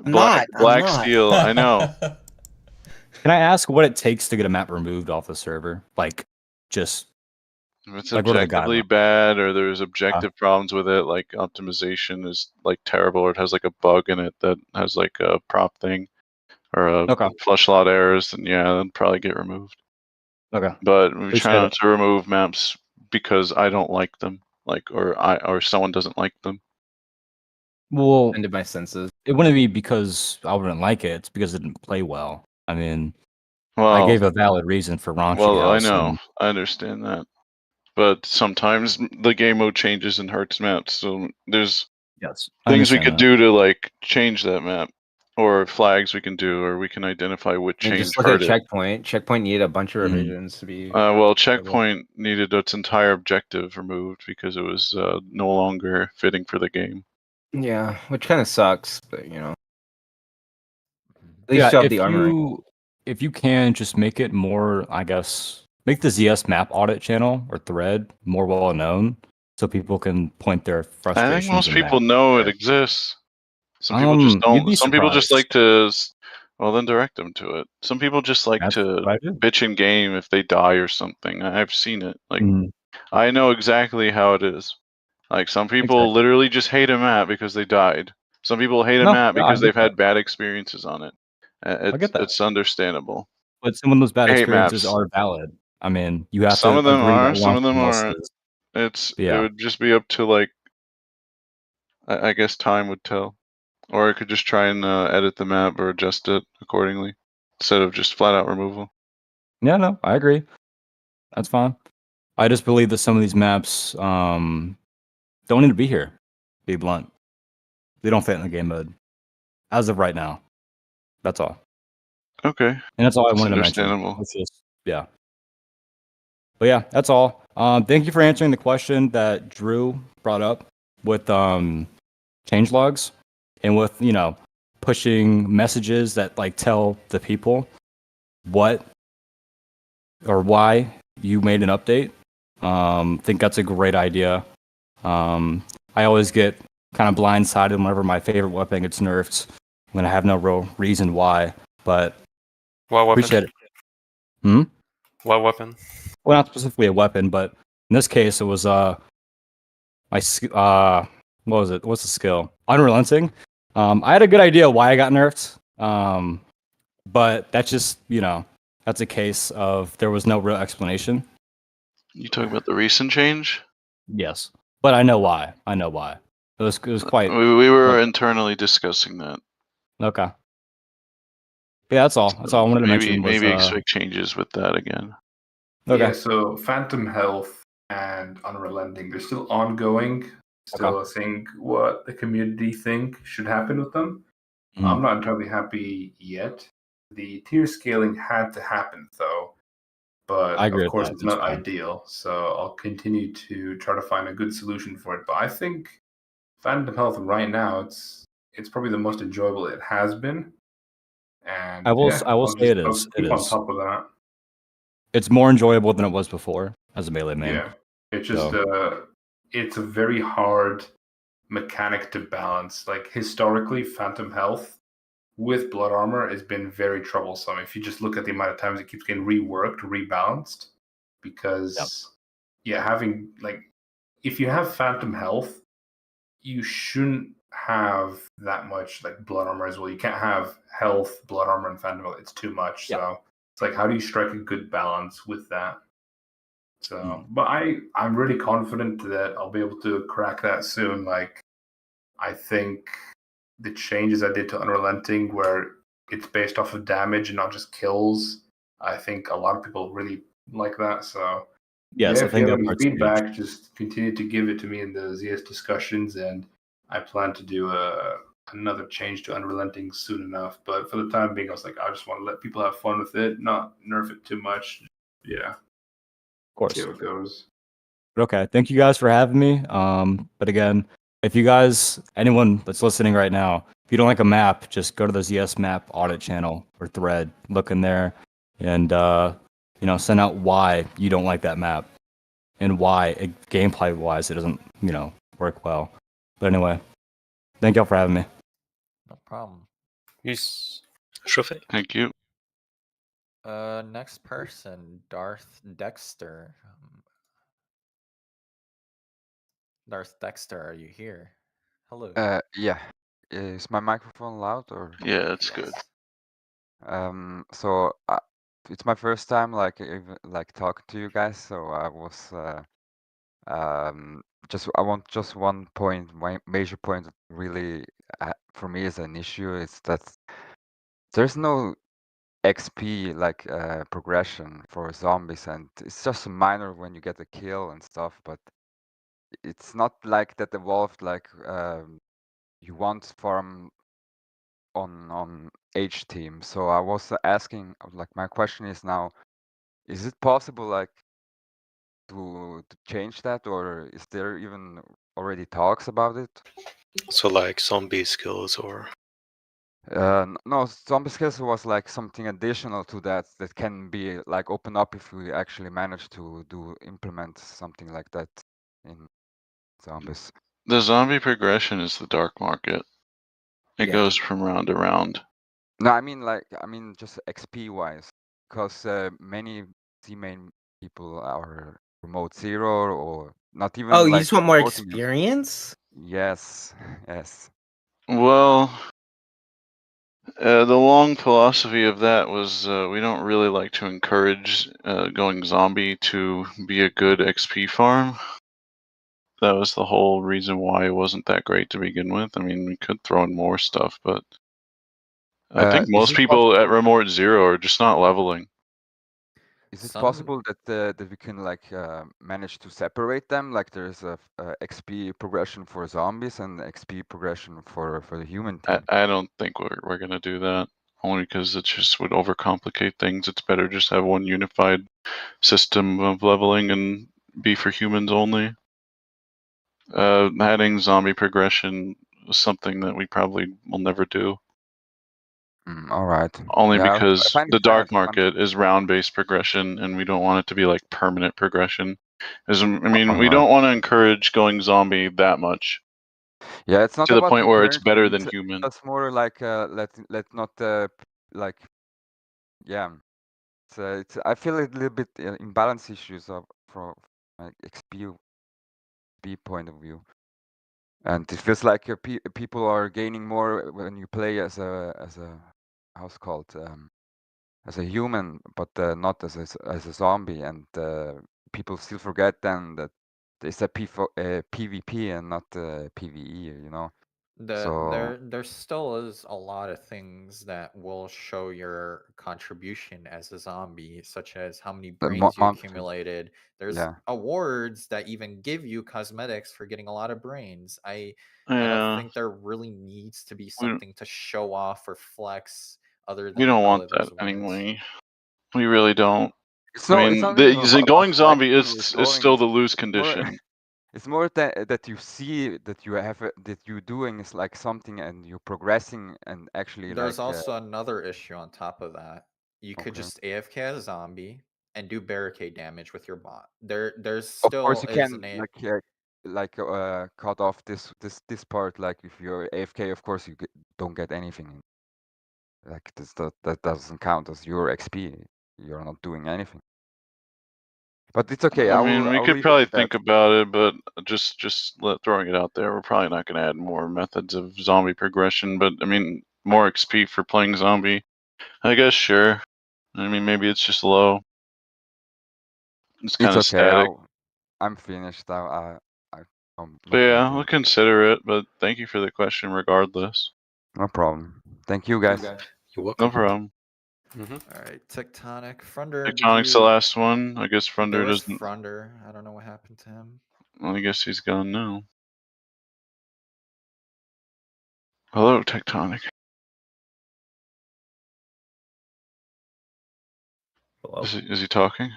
I'm not. Black Steel. I know. Can I ask what it takes to get a map removed off the server? Like, just If it's like what are the objectively guidelines? bad or there's objective problems with it, like optimization is like terrible, or it has like a bug in it that has like a prop thing or a flush lot errors, then yeah, that'd probably get removed. Okay. But we Appreciate try not it. to remove maps because I don't like them, like or someone doesn't like them. Well, Offended by senses. it wouldn't be because I wouldn't like it. It's because it didn't play well. I mean, I Well, gave a valid reason for Raunchy Well, I House. know, and- I understand that, but sometimes the game mode changes and hurts maps. So there's Yes, I things we understand could that. do to like change that map, or flags we can do, or we can identify what I mean, change just look at hurt it. checkpoint. Checkpoint needed a bunch of Mm. revisions to be. Well, checkpoint needed its entire objective removed because it was no longer fitting for the game. Yeah, which kind of sucks, but you know. At least Yeah, you have if the armory. if you can just make it more, I guess, make the ZS map audit channel or thread more well known, so people can point their I frustrations. think most in people that. know it exists. Some people just You'd don't. be Some people just surprised. like to. Well, then direct them to it. Some people just like That's to what I do. bitch in game if they die or something. I've seen it. Like Mhm. I know exactly how it is. Like some people Exactly. literally just hate a map because they died. Some people hate a No, map yeah, I because get they've that. had bad experiences on it. I get that. It's understandable. But some of those bad I hate experiences maps. are valid. I mean, you have Some to of them agree are. that Some one of them else aren't. is. It Yeah. would just be up to like. I guess time would tell, or I could just try and edit the map or adjust it accordingly, instead of just flat out removal. Yeah, no, I agree. That's fine. I just believe that some of these maps don't need to be here. Be blunt. They don't fit in the game mode as of right now. That's all. Okay. And that's all I It's wanted to mention. understandable. It's just yeah. But yeah, that's all. Thank you for answering the question that Drew brought up with change logs and with pushing messages that like tell the people what or why you made an update. Think that's a great idea. I always get kind of blindsided whenever my favorite weapon gets nerfed when I have no real reason why. But What weapon? appreciate it. Hmm. What weapon? Well, not specifically a weapon, but in this case, it was what was it? What's the skill? Unrelenting. I had a good idea why I got nerfed. But that's just that's a case of there was no real explanation. You talking about the recent change? Yes, but I know why. It was quite. We were internally discussing that. Okay. Yeah, that's all. That's all I wanted to mention. Was, maybe expect changes with that again. Okay. Yeah, so Phantom Health and Unrelenting, they're still ongoing. Still seeing what the community think should happen with them. I'm not entirely happy yet. The tier scaling had to happen though, but I agree of with course that. it's That's not fine. ideal. So I'll continue to try to find a good solution for it. But I think Phantom Health right now it's probably the most enjoyable it has been. And I will I'll say it I'll is. It keep on is. top of that. It's more enjoyable than it was before as a melee main. Yeah, it's just So, it's a very hard mechanic to balance. Like historically, Phantom Health with Blood Armor has been very troublesome. If you just look at the amount of times it keeps getting reworked, rebalanced, because having like if you have Phantom Health, you shouldn't have that much like Blood Armor as well. You can't have health, Blood Armor, and Phantom Health. It's too much. So it's like how do you strike a good balance with that? So, but I'm really confident that I'll be able to crack that soon. Like, I think the changes I did to Unrelenting, where it's based off of damage and not just kills, I think a lot of people really like that. So, yes, I if you think have that any part's huge. feedback, just continue to give it to me in the ZS discussions, and I plan to do another change to Unrelenting soon enough. But for the time being, I was like, I just want to let people have fun with it, not nerf it too much. Yeah. Of course. See how it goes. But okay, thank you guys for having me. But again, if you guys, anyone that's listening right now, if you don't like a map, just go to the ZS map audit channel or thread, look in there, and send out why you don't like that map and why gameplay wise it doesn't work well. But anyway, thank y'all for having me. No problem. Peace. Sure thing. Thank you. Next person, Darth Dexter. Darth Dexter, are you here? Hello. Yeah. Is my microphone loud or? Yeah, it's good. So it's my first time like talking to you guys. So I was I want just one point, major point that really for me is an issue is that there's no XP like progression for zombies, and it's just minor when you get a kill and stuff, but it's not like that evolved like you want farm on H team. So I was asking, like, my question is now, is it possible, like, to change that, or is there even already talks about it? So like zombie skills or No, zombie skills was like something additional to that that can be like open up if we actually manage to implement something like that in zombies. The zombie progression is the dark market. It Yeah. goes from round to round. No, I mean just XP wise, because many Z main people are promote zero or not even Oh, you like just want more promoting it. experience? Yes, yes. Well, the long philosophy of that was we don't really like to encourage going zombie to be a good XP farm. That was the whole reason why it wasn't that great to begin with. I mean, we could throw in more stuff, but I think Is most it people at possible? Remote Zero are just not leveling. Is it Some possible that we can like manage to separate them? Like there's a XP progression for zombies and XP progression for the human team. I don't think we're gonna do that. Only because it just would overcomplicate things. It's better just have one unified system of leveling and be for humans only. Adding zombie progression is something that we probably will never do. All right. Only Yeah, I because find it the sad. dark market is round-based progression, and we don't want it to be like permanent progression. I mean, we Alright. don't want to encourage going zombie that much. Yeah, it's not To the about point where it's encouraging. better than human. It's more like let not like yeah. It's I feel a little bit imbalance issues of from like XP point of view. And it feels like people are gaining more when you play as a how's it called as a human, but not as a zombie. And people still forget then that it's a PvP and not PvE. You know, so there still is a lot of things that will show your contribution as a zombie, such as how many the brains you monthly, accumulated. There's yeah. awards that even give you cosmetics for getting a lot of brains. I don't Yeah, think there really needs to be we don't- something to show off or flex other we than don't want probably that those awards. anyway. We really don't. It's I not. It's mean, not even about going zombie flexing or is showing. still the lose It's more. condition. It's more that you see that you have that you're doing is like something and you're progressing and actually There's like also another issue on top of that. You could okay. just AFK as a zombie and do barricade damage with your bot. There's Of course still you is can an a cut off this part. Like if you're AFK, of course don't get anything. Like that doesn't count as your XP. You're not doing anything. But it's okay. I mean, we I'll could leave it probably at that. think about it, but throwing it out there, we're probably not going to add more methods of zombie progression. But I mean, more XP for playing zombie, I guess. Sure. I mean, maybe it's just low. It's kind It's of okay. static. I'm finished. But Not gonna yeah, do I'll it. consider it. But thank you for the question, regardless. No problem. Thank you, guys. You're No welcome. problem. All right, Tectonic. Frunder, did Tectonic's the you? last one. I guess There Frunder was doesn't. Frunder. I don't know what happened to him. Well, I guess he's gone now. Hello, Tectonic. Hello? Is he talking?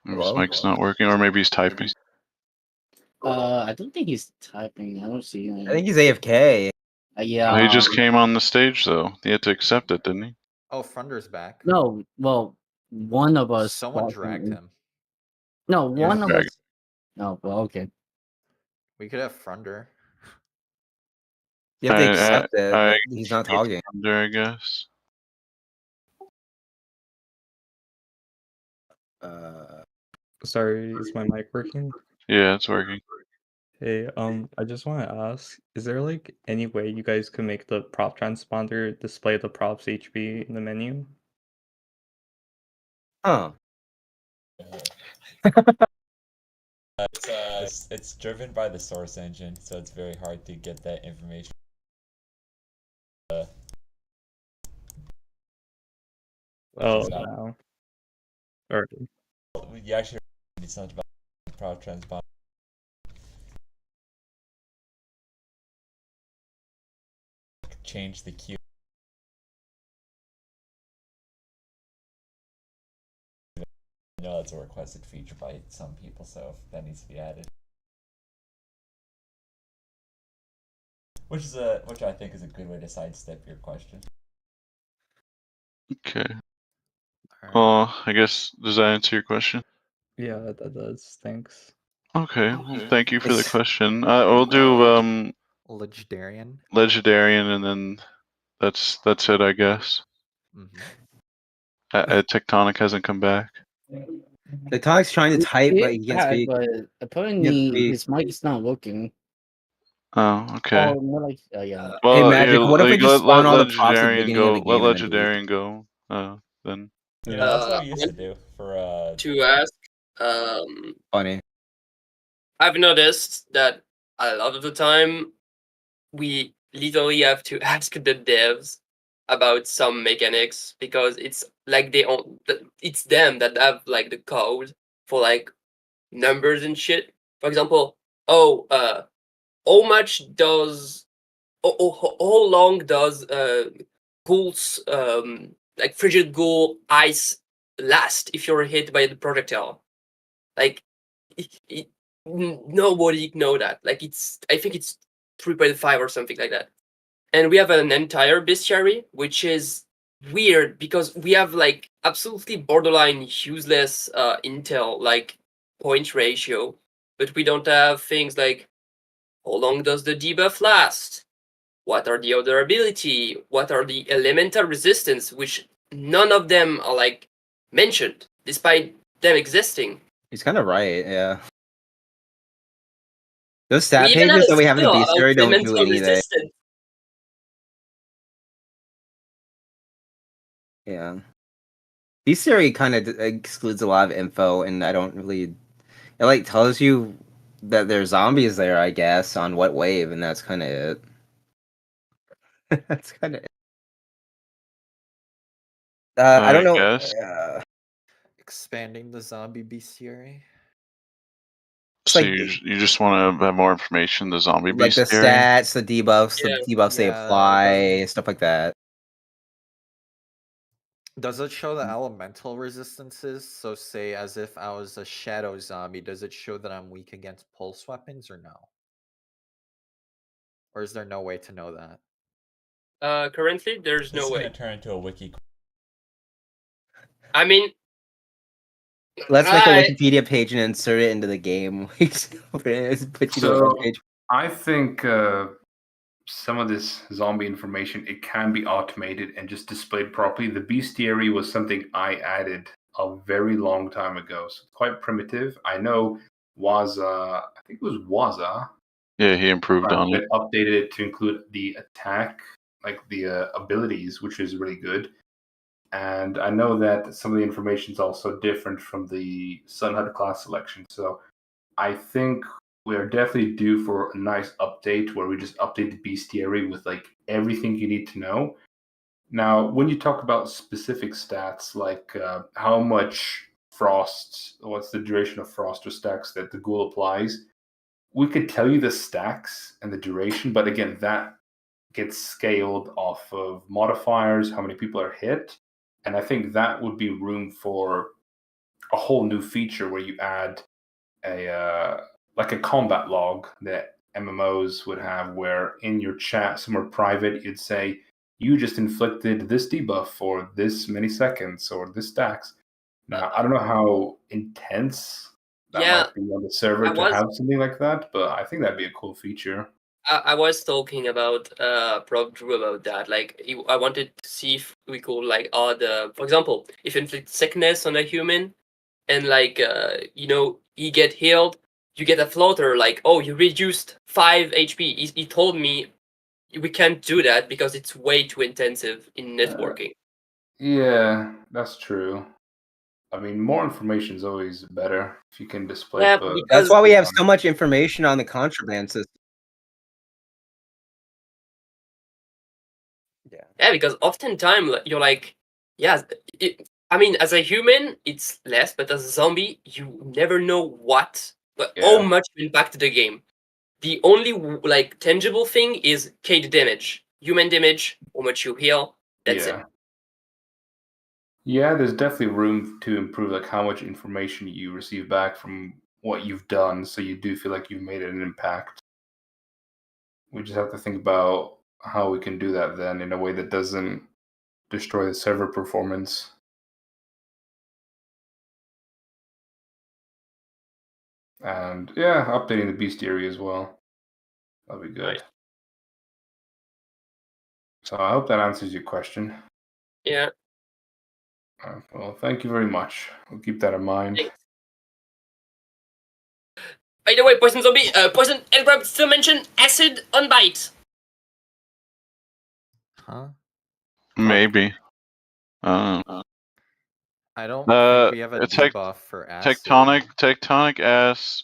Maybe his Hello? mic's not working, or maybe he's typing. I don't think he's typing. I don't see him. I think he's AFK. Yeah. Well, he just came on the stage, though. He had to accept it, didn't he? Oh, Frunder's back. No, well, one of us. Someone bought dragged him. him. No, You're one of dragging. us. Oh, well, okay. We could have Frunder. You have to accept it. I He's not with talking. Frunder, I guess. Sorry, is my mic working? Yeah, it's working. Hey, I just want to ask, is there like any way you guys could make the prop transponder display the prop's HP in the menu? Huh. It's driven by the source engine, so it's very hard to get that information. Oh, no. Or You actually need something about prop transponder. change the Q. I know that's a requested feature by some people, so that needs to be added. Which I think is a good way to sidestep your question. Okay. Well, I guess does that answer your question? Yeah, that does. Thanks. Okay. Well, thank you for the It's- question. We'll do Legendarian. Legendarian, and then that's it, I guess. Tectonic hasn't come back. The Tonic's trying to type, but he can't Yeah, speak. but He apparently can't his mic is not working. Oh, okay. Oh, more like yeah. Well, Hey, Magic, yeah, what if we just spawn all the props at the Legendarian beginning of the go. Let game and then delete Legendarian go. Then. Yeah, that's what we used to do for To ask, funny. I've noticed that a lot of the time we literally have to ask the devs about some mechanics because it's like it's them that have like the code for like numbers and shit. For example, how much does how long does Ghoul's like frigid ghoul ice last if you're hit by the projectile? Like nobody know that. Like I think it's 3.5 or something like that. And we have an entire bestiary, which is weird because we have like absolutely borderline useless intel, like point ratio, but we don't have things like how long does the debuff last? What are the other ability? What are the elemental resistance? Which none of them are like mentioned, despite them existing. He's kind of right, yeah. Those We stat even have pages a that we have in the skill bestiary about don't do elemental anything. resistance. Yeah. Bestiary kind of excludes a lot of info, and I don't really. It like tells you that there's zombies there, I guess, on what wave, and that's kind of it. That's kind of it. I don't know. Guess. Expanding the zombie bestiary. It's So like you just want to have more information, the zombie like the bestiary? stats, the debuffs, the debuffs they apply, stuff like that. Does it show the elemental resistances? So say as if I was a shadow zombie, does it show that I'm weak against pulse weapons or no? Or is there no way to know that? Currently, there's no This is way. gonna turn into a wiki. I mean, Let's make a I- Wikipedia page and insert it into the game. Put you to a So webpage. I think some of this zombie information, it can be automated and just displayed properly. The bestiary was something I added a very long time ago, so it's quite primitive. I know Waza, I think it was Waza. Yeah, he improved on it. Updated it to include the attack, like the abilities, which is really good. And I know that some of the information is also different from the Sunhut class selection. So I think we are definitely due for a nice update where we just update the bestiary with like everything you need to know. Now, when you talk about specific stats like how much frost, what's the duration of frost or stacks that the ghoul applies, we could tell you the stacks and the duration, but again, that gets scaled off of modifiers, how many people are hit, and I think that would be room for a whole new feature where you add a like a combat log that MMOs would have, where in your chat somewhere private you'd say you just inflicted this debuff for this many seconds or this stacks. Now I don't know how intense that Yeah, might be on the server I to was- have something like that, but I think that'd be a cool feature. I was talking about Prof Drew about that. Like I wanted to see if we could like add for example, if you inflict sickness on a human and like he get healed, you get a floater like, oh, you reduced 5 HP. He told me we can't do that because it's way too intensive in networking. Yeah, that's true. I mean, more information is always better if you can display. Yeah, but That's why we have so much information on the contraband system. Yeah, because oftentimes you're like, yeah, I mean, as a human, it's less, but as a zombie, you never know how much you impact the game. The only like tangible thing is K the damage. human damage, how much you heal. That's it. Yeah, there's definitely room to improve, like how much information you receive back from what you've done, so you do feel like you've made an impact. We just have to think about how we can do that then in a way that doesn't destroy the server performance. And yeah, updating the bestiary as well. That'll be good. So I hope that answers your question. Yeah. Well, thank you very much. We'll keep that in mind. Thanks. By the way, Poison Zombie, Poison Elbrab still mentioned acid on bite. Huh? Maybe. I don't think we have a debuff for acid. Tectonic asks,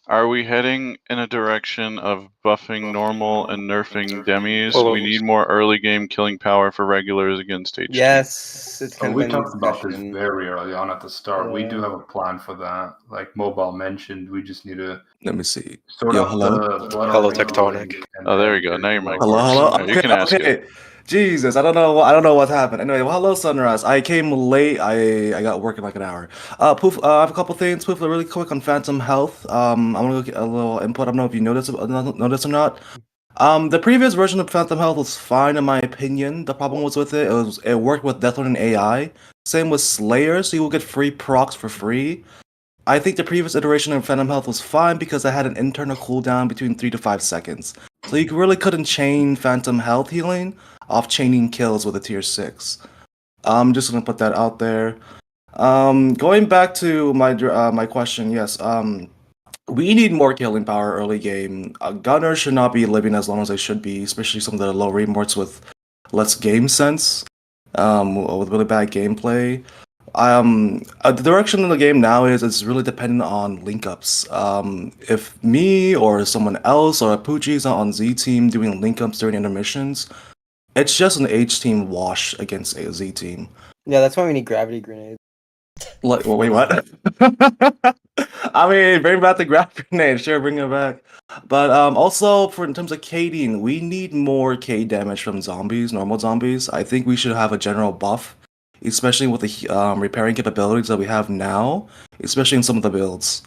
are we heading in a direction of buffing normal and nerfing demis? Well, We need more early game killing power for regulars against HP. Yes, it's So kind we of been talked about this discussion. very early on at the start. We Yeah. do have a plan for that. Like Mobile mentioned, we just need to Let me see. sort Yo, out hello? the blood Hello, armor Tectonic. and Oh, there then we go. Now your mic Hello, works. hello. Yeah, you can ask it. Jesus, I don't know what happened. Anyway, well, hello, Sunrust. I came late. I got work in like an hour. Poof. I have a couple things. Poof, really quick on Phantom Health. I'm gonna get a little input. I don't know if you noticed or not. The previous version of Phantom Health was fine in my opinion. The problem was with it worked with Deathlord and AI. Same with Slayer, so you will get free procs for free. I think the previous iteration of Phantom Health was fine because it had an internal cooldown between 3 to 5 seconds. So you really couldn't chain Phantom Health healing off chaining kills with a tier 6. I'm just gonna put that out there. Going back to my question, yes. We need more killing power early game. Gunners should not be living as long as they should be, especially some of the low remorts with less game sense, with really bad gameplay. The direction of the game now is it's really dependent on link ups. If me or someone else or Poochie's on Z team doing link ups during intermissions, it's just an H team wash against a Z team. Yeah, that's why we need gravity grenades. Like, wait, what? I mean, bring back the gravity grenade. Sure, bring it back. But also for in terms of KDing, we need more K damage from zombies, normal zombies. I think we should have a general buff, especially with the repairing capabilities that we have now, especially in some of the builds.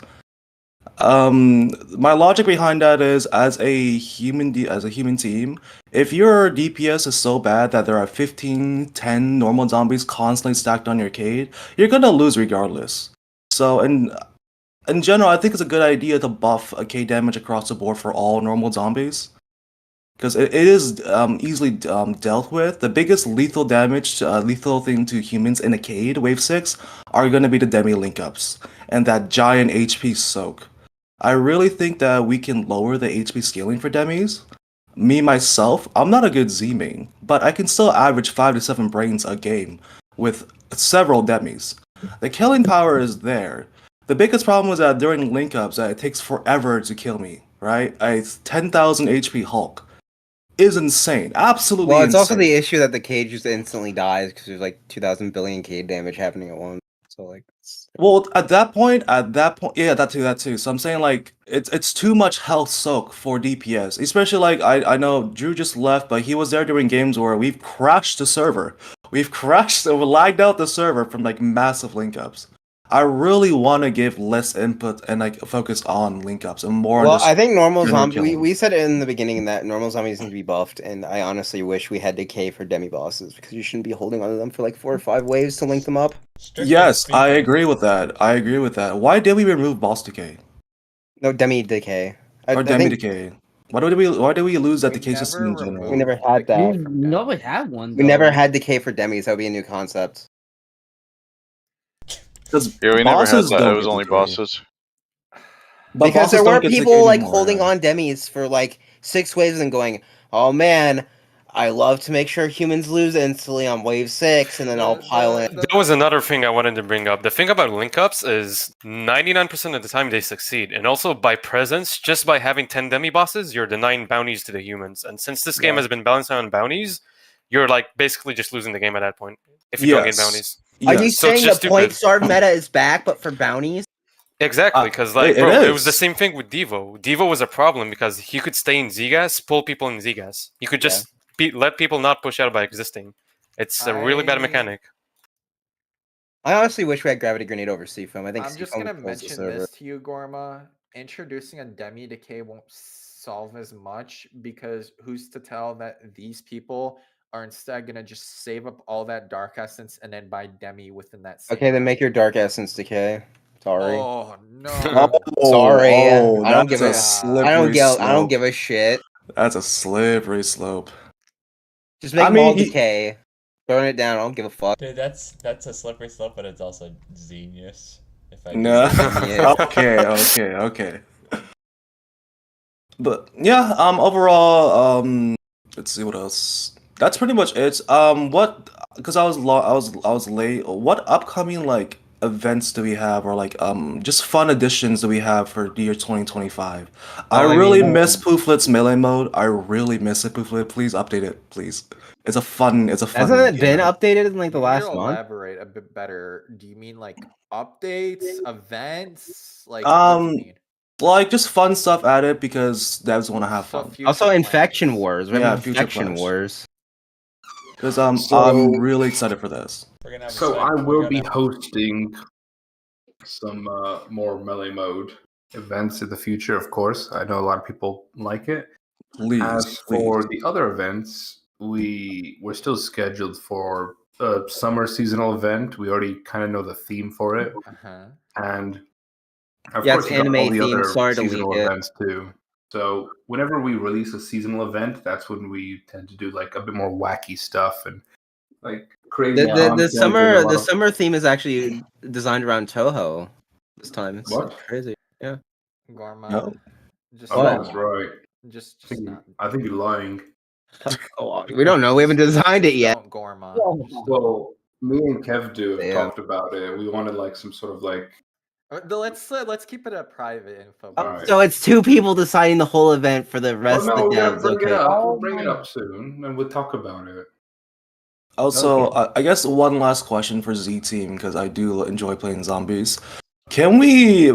My logic behind that is as a human team, if your DPS is so bad that there are 15, 10 normal zombies constantly stacked on your Cade, you're gonna lose regardless. So in general, I think it's a good idea to buff a K damage across the board for all normal zombies. Because it is easily dealt with. The biggest lethal damage, lethal thing to humans in a Cade, Wave 6, are going to be the Demi link ups and that giant HP soak. I really think that we can lower the HP scaling for Demis. Me, myself, I'm not a good Z main, but I can still average 5 to 7 brains a game with several Demis. The killing power is there. The biggest problem was that during link ups, it takes forever to kill me, right? 10,000 HP Hulk is insane. Absolutely Well, it's insane. also the issue that the cage just instantly dies because there's like 2,000 billion Cade damage happening at once. So like, Well, at that point, yeah, that too. So I'm saying like it's too much health soak for DPS, especially like I know Drew just left, but he was there during games where we've crashed the server. We've crashed, we lagged out the server from like massive link ups. I really want to give less input and like focus on link ups and more on well, just I think normal general zombie. killing. We said it in the beginning that normal zombies need to be buffed, and I honestly wish we had decay for demi bosses because you shouldn't be holding on to them for like 4 or 5 waves to link them up. Yes, I agree with that. I agree with that. Why did we remove boss decay? No, demi decay. Or I demi think decay? Why did we lose that decay system in general? we never had that. No, we had one. We never had decay for demis. That would be a new concept. Yeah, we never had bosses that. don't It was get only decay. bosses. But Because there bosses don't weren't get decay people like anymore. holding on demis for like 6 waves and going, "Oh man, I love to make sure humans lose instantly on wave 6," and then I'll pile in. That was another thing I wanted to bring up. The thing about link ups is 99% of the time they succeed. And also by presence, just by having 10 demi bosses, you're denying bounties to the humans. And since this game Yeah. has been balanced on bounties, you're like basically just losing the game at that point if you don't get bounties. Are you So it's saying just the point stupid. starved meta is back, but for bounties? Exactly, because like, it bro, it was the is. same thing with Devo. Devo was a problem because he could stay in Zgas, pull people in Zgas. He could just let people not push out by existing. It's a really bad mechanic. I honestly wish we had Gravity Grenade over Seafoam. I think I'm just Seafoam gonna kills the mention server. this to you, Gorma. Introducing a Demi Decay won't solve as much because who's to tell that these people are instead gonna just save up all that Dark Essence and then buy Demi within that same Okay, then round? make your Dark Essence Decay. Sorry. Oh Oh, no! Sorry. oh, I don't that's give a a. slippery slope. I don't give a shit. That's a slippery slope. Just make I them all mean, decay. Burn it down. I don't give a fuck. Dude, that's a slippery slope, but it's also genius. If I do No. say so. Okay. But yeah, overall, let's see what else. That's pretty much it. What? Because I was late. What upcoming like events do we have, or like just fun additions do we have for the year 2025? I Oh, I really mean- miss Pooflet's melee mode. I really miss it, Pooflet. Please update it, please. It's a fun. Hasn't it been updated in like the You need last to month? elaborate a bit better. Do you mean like updates, events? Like what do you mean? Like just fun stuff added because devs want to have So fun. future Also, plans. Infection Wars. We're Yeah, having future Infection plans. Wars. Because So- I'm really excited for this. So I will be hosting some more melee mode events in the future, of course. I know a lot of people like it. Please, As for the other events, we're still scheduled for a summer seasonal event. We already kind of know the theme for it, Uh-huh. and of Yeah, course, it's you got all anime the themed. other Sorry to seasonal leak it. events too. So whenever we release a seasonal event, that's when we tend to do like a bit more wacky stuff and like crazy The content and a summer lot of- theme is actually designed around Toho this time. It's What? crazy. Yeah. Gorma. No. Just Oh, not. that's right. Just I not. think you're lying. We don't know. We haven't designed it yet. Don't Gorma. Well, me and Kev do Yeah. talked about it. We wanted like some sort of like Let's keep it a private info. Alright. So it's two people deciding the whole event for the Well, rest no, of the we're gonna devs. bring Okay. it up. We'll bring it up soon, and we'll talk about it. Also, I guess one last question for Z Team because I do enjoy playing zombies. Can we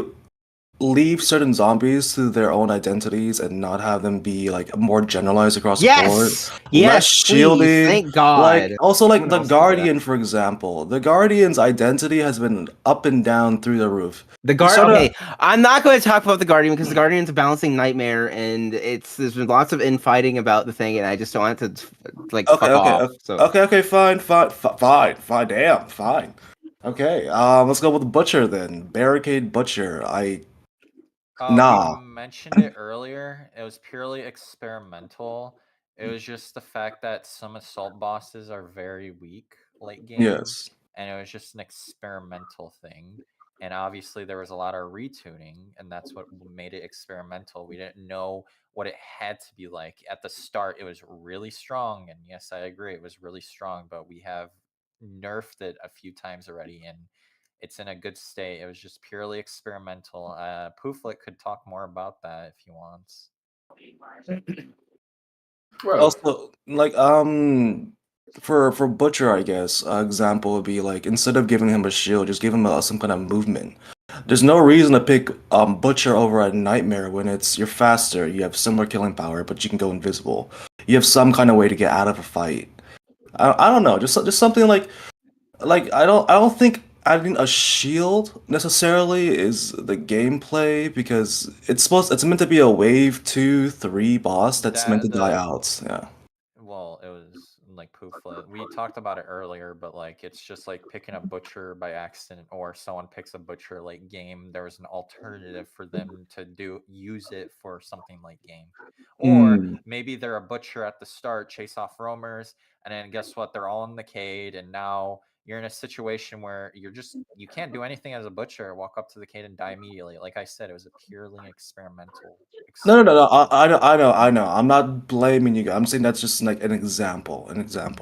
leave certain zombies to their own identities and not have them be like more generalized across the board? Yes! Yes, Less please, shielding. thank God. Like also like Someone the else do that. Guardian, for example. The Guardian's identity has been up and down through the roof. The Okay, I'm not going to talk about the Guardian because the Guardian's a balancing nightmare, and there's been lots of infighting about the thing, and I just don't want it to like fuck off. So. Okay, fine, damn, fine. Okay, let's go with the Butcher then. Barricade Butcher. Nah. We mentioned it earlier. It was purely experimental. It was just the fact that some assault bosses are very weak late game. Yes. And it was just an experimental thing. And obviously there was a lot of retuning, and that's what made it experimental. We didn't know what it had to be like. At the start, it was really strong. And yes, I agree, it was really strong, but we have nerfed it a few times already, and it's in a good state. It was just purely experimental. Pooflet could talk more about that if he wants. Also, like for Butcher, I guess example would be like instead of giving him a shield, just give him some kind of movement. There's no reason to pick Butcher over a Nightmare when you're faster, you have similar killing power, but you can go invisible. You have some kind of way to get out of a fight. I don't know, just something like I don't think adding a shield necessarily is the gameplay because it's meant to be a wave 2-3 boss that's meant to die out. Yeah. Well, it was like Pooflet. We talked about it earlier, but like it's just like picking a Butcher by accident, or someone picks a Butcher late game. There was an alternative for them to use it for something late game. Or maybe they're a Butcher at the start, chase off roamers, and then guess what? They're all in the Cade, and now you're in a situation where you can't do anything as a Butcher. Walk up to the Cade and die immediately. Like I said, it was a purely experimental. No. I know. I'm not blaming you guys. I'm saying that's just like an example,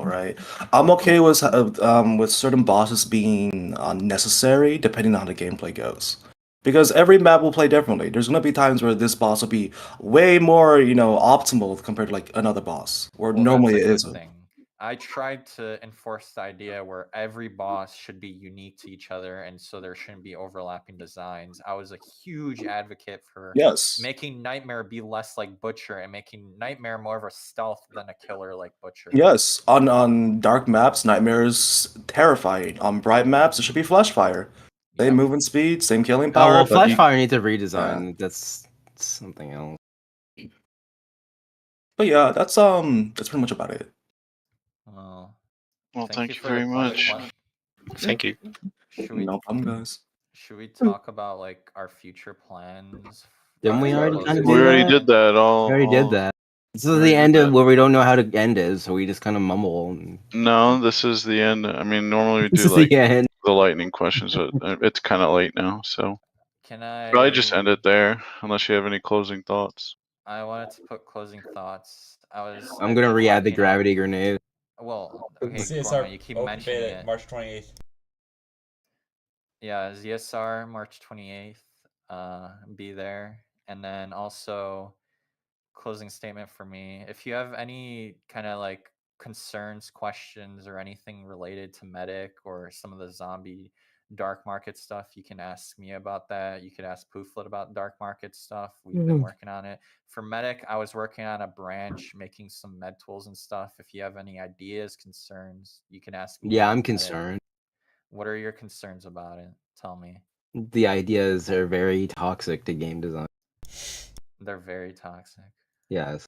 right? I'm okay with certain bosses being necessary depending on how the gameplay goes. Because every map will play differently. There's gonna be times where this boss will be way more, optimal compared to like another boss, where normally it isn't. I tried to enforce the idea where every boss should be unique to each other, and so there shouldn't be overlapping designs. I was a huge advocate for Yes. making Nightmare be less like Butcher and making Nightmare more of a stealth than a killer like Butcher. Yes, on dark maps, Nightmare is terrifying. On bright maps, it should be Flashfire. Same movement speed, same killing Oh power. well, but Flashfire needs a redesign. That's something else. But yeah, that's pretty much about it. Well, thank you for the very much. question. Thank you. Should we No problem, guys. Should we talk about like our future plans? Didn't we already closing We already statement? did that. We already did that. This is we the already end did of that. where we don't know how to end is, so we just kind of mumble. And... No, this is the end. I mean, normally we This do is the like end. the lightning questions, but it's kind of late now, so Can I probably just end it there, unless you have any closing thoughts. I wanted to put closing thoughts. I'm gonna re-add the gravity grenade. Well, okay, CSR Gorma, you keep open mentioning beta it. March 28th. Yeah, ZSR March 28th. Be there, and then also closing statement for me. If you have any kind of like concerns, questions, or anything related to Medic or some of the zombie dark market stuff, you can ask me about that. You could ask Pooflet about dark market stuff. We've been working on it. For Medic, I was working on a branch, making some med tools and stuff. If you have any ideas, concerns, you can ask me. Yeah, about I'm Medic. concerned. What are your concerns about it? Tell me. The ideas are very toxic to game design. They're very toxic. Yes.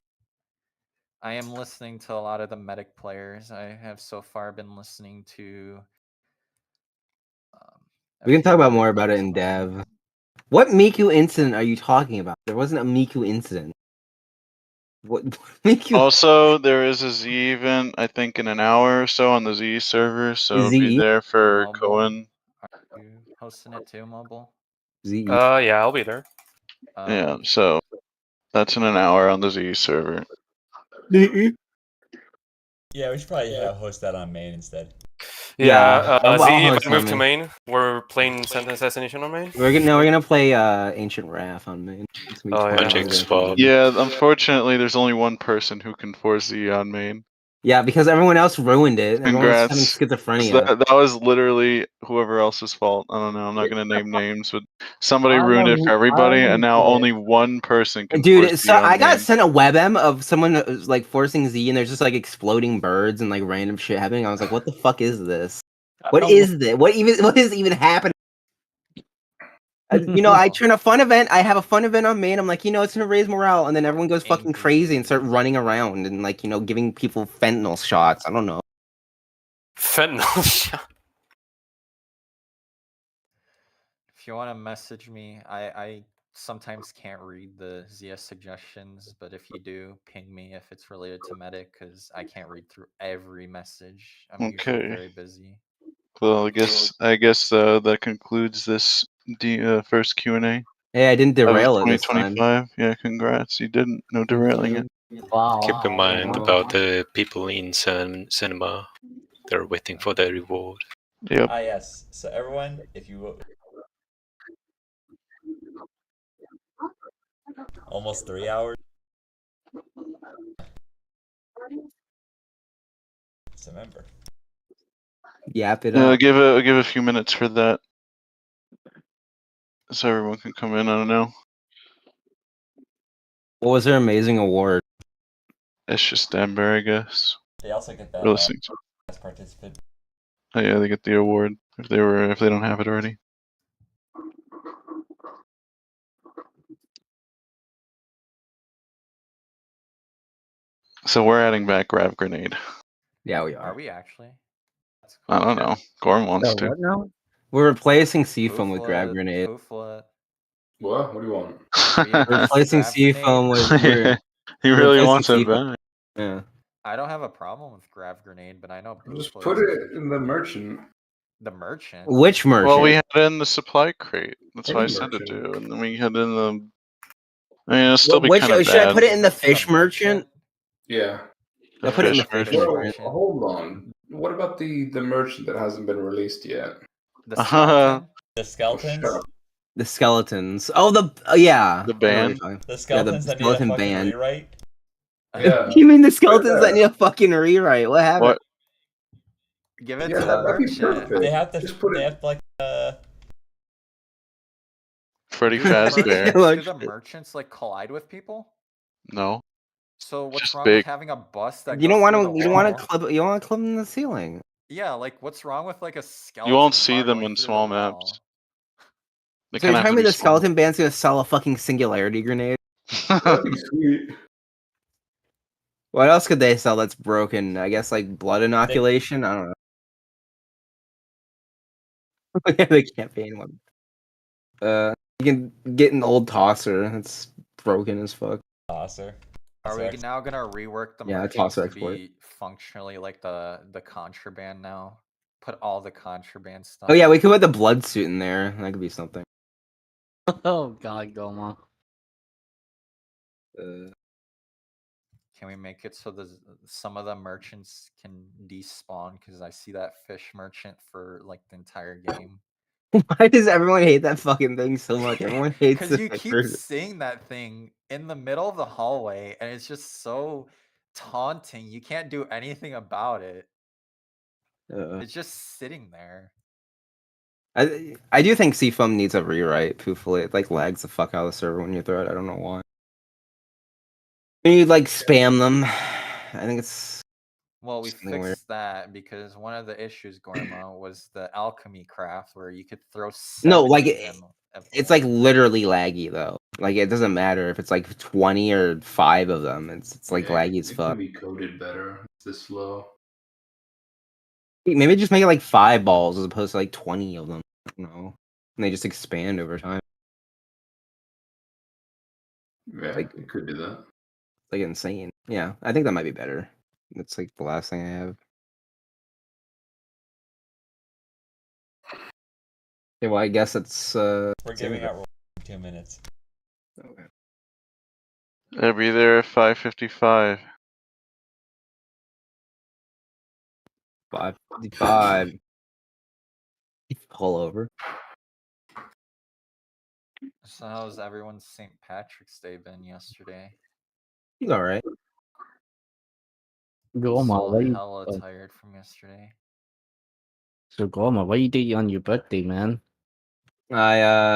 I am listening to a lot of the Medic players. I have so far been listening to. We can talk about more about it in dev. What Miku incident are you talking about? There wasn't a Miku incident. What Miku? Also, there is a Z event, I think, in an hour or so on the Z server, so be there for Cohen. Are you hosting it too, Mobile? Z. Yeah, I'll be there. Yeah, so that's in an hour on the Z server. Yeah, we should probably host that on main instead. Yeah, I'll Z, if host I move on to main. main, we're playing Sentence Assassination on main. We're gonna play Ancient Wrath on main. It's gonna be Oh, 20 yeah, unfortunately, there's only one person who can force Z on main. Yeah, because everyone else ruined it. Everyone's having Congrats. schizophrenia. That was literally whoever else's fault. I don't know. I'm not gonna name names, but somebody ruined it for everybody, and now only one person can force Dude, Z so on I got main. sent a WebM of someone that was, like forcing Z, and there's just like exploding birds and like random shit happening. I was like, "What the fuck is this? What is this? What is even happening?" You know, I turn a fun event. I have a fun event on main. I'm like, it's gonna raise morale, and then everyone goes fucking crazy and start running around and like, giving people fentanyl shots. I don't know. Fentanyl shot. If you want to message me, I sometimes can't read the ZS suggestions, but if you do, ping me if it's related to Medic, because I can't read through every message. I'm usually Okay. very busy. Well, I guess that concludes this first Q&A. Hey, I didn't derail it this 2025. Yeah, congrats. You didn't. No derailing it. Wow. Keep in mind about the people in cinema. They're waiting for their reward. Yep. Ah, yes. So everyone, if you almost 3 hours. So remember. Yap it Yeah, up. give a few minutes for that, so everyone can come in. I don't know. What was their amazing award? It's just Denver, I guess. They also get that We're listening to- best participant. Oh yeah, they get the award if they don't have it already. So we're adding back Grav Grenade. Yeah, we Are we actually? I don't know. Gorm wants So to. what now? We're replacing Seafoam with Grab Pooflet, Grenade. Pooflet. What? What do you want? We're replacing Seafoam with. He we're really replacing wants it Seafoam. back. Yeah. I don't have a problem with Grav Grenade, but I know Just Pooflet put is it in the merchant. the merchant. Which merchant? Well, we had it in the supply crate. That's why I Any sent it merchant. to, and then we had it in the. I mean, it'll still be Which kind of should I bad. put it in the fish merchant? Yeah. I'll put it in the fish fish merchant. merchant. Well, hold on. What about the merchant that hasn't been released yet? The skeleton? The skeletons? Shut up. The skeletons. Oh, yeah. The I know what you're band? talking- The yeah, skeletons that need a skeleton fucking band. rewrite? Yeah. You mean the skeletons that need a fucking rewrite? What happened? What? Give it Yeah, to the that'd be merchant. perfect. They have to. Just put They it. have to like. Freddy Do the Fazbear? merchants, do the merchants like collide with people? No. So what's Just wrong big. with having a bus that You goes don't want through to. the You don't want to wall? clip. You don't want to clip them in the ceiling. Yeah, like what's wrong with like a You skeleton won't see car them going in through small the maps. wall? They So you're kind of have telling to me be the small. skeleton band's gonna sell a fucking singularity grenade? That'd be sweet. What else could they sell that's broken? I guess like blood inoculation. I don't know. Yeah, the campaign one. You can get an old tosser. That's broken as fuck. Tosser. Are we now gonna rework the Yeah, merchants tosser to export. be functionally like the contraband now? Put all the contraband stuff. Oh yeah, we could put the blood suit in there. That could be something. Oh God, Goma. Can we make it so some of the merchants can despawn? Because I see that fish merchant for like the entire game. Why does everyone hate that fucking thing so much? Everyone hates Because the you fish keep version. seeing that thing in the middle of the hallway, and it's just so taunting. You can't do anything about it. It's just sitting there. I do think Seafoam needs a rewrite. Poofully, it like lags the fuck out of the server when you throw it. I don't know why. When you like spam them, I think it's Well, we something weird. fixed that because one of the issues, Gorma, was the alchemy craft where you could throw No, 70 like of them at it's once. like literally laggy though. Like it doesn't matter if it's like 20 or 5 of them. It's like Yeah, laggy as it fuck. can be coded better. It's this slow. Maybe just make it like 5 balls as opposed to like 20 of them. I don't know. And they just expand over time. Yeah, Like it could do that. like insane. Yeah, I think that might be better. That's like the last thing I have. Yeah, well, I guess it's We're it's giving over. out 2 minutes. Okay. I'll be there at 5:55. 5:55. Pull over. So how's everyone's St. Patrick's Day been yesterday? He's all right. Goma, So what you? hella tired from yesterday. So Goma, what you do on your birthday, man? I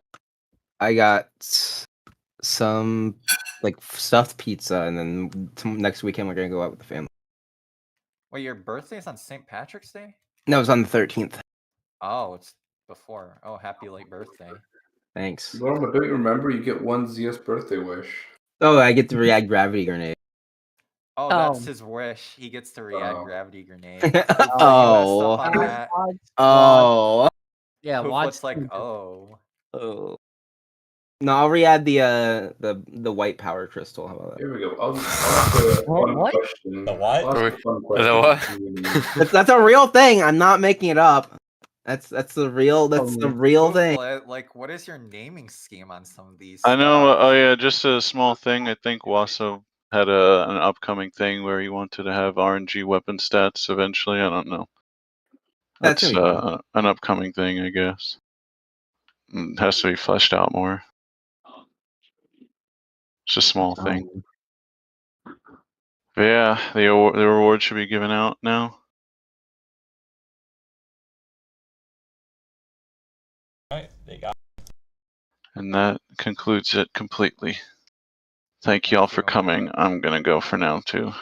got some like stuffed pizza, and then next weekend we're gonna go out with the family. Wait, your birthday's on St. Patrick's Day? No, it's on the 13th. Oh, it's before. Oh, happy late birthday. Thanks. Norma, don't you remember? You get one ZS birthday wish. Oh, I get the React Gravity Grenade. Oh, that's his wish. He gets to react gravity grenade. Poofla, you messed up on that. Oh. Yeah, Poofla's like, oh. Oh. No, I'll re-add the white power crystal. How about that? Here we go. I'll ask a fun what? question. The what? I'll ask a fun The question. That's a real thing. I'm not making it up. That's the real. That's the real thing. Poofla, like, what is your naming scheme on some of these? I know. stuff? Oh yeah, just a small thing. I think Wasso had an upcoming thing where he wanted to have RNG weapon stats eventually. I don't know. That's That's gonna be fun. an upcoming thing, I guess. It has to be fleshed out more. It's a small thing. But yeah, the reward should be given out now. Alright, they got. And that concludes it completely. Thank y'all for coming. I'm gonna go for now too.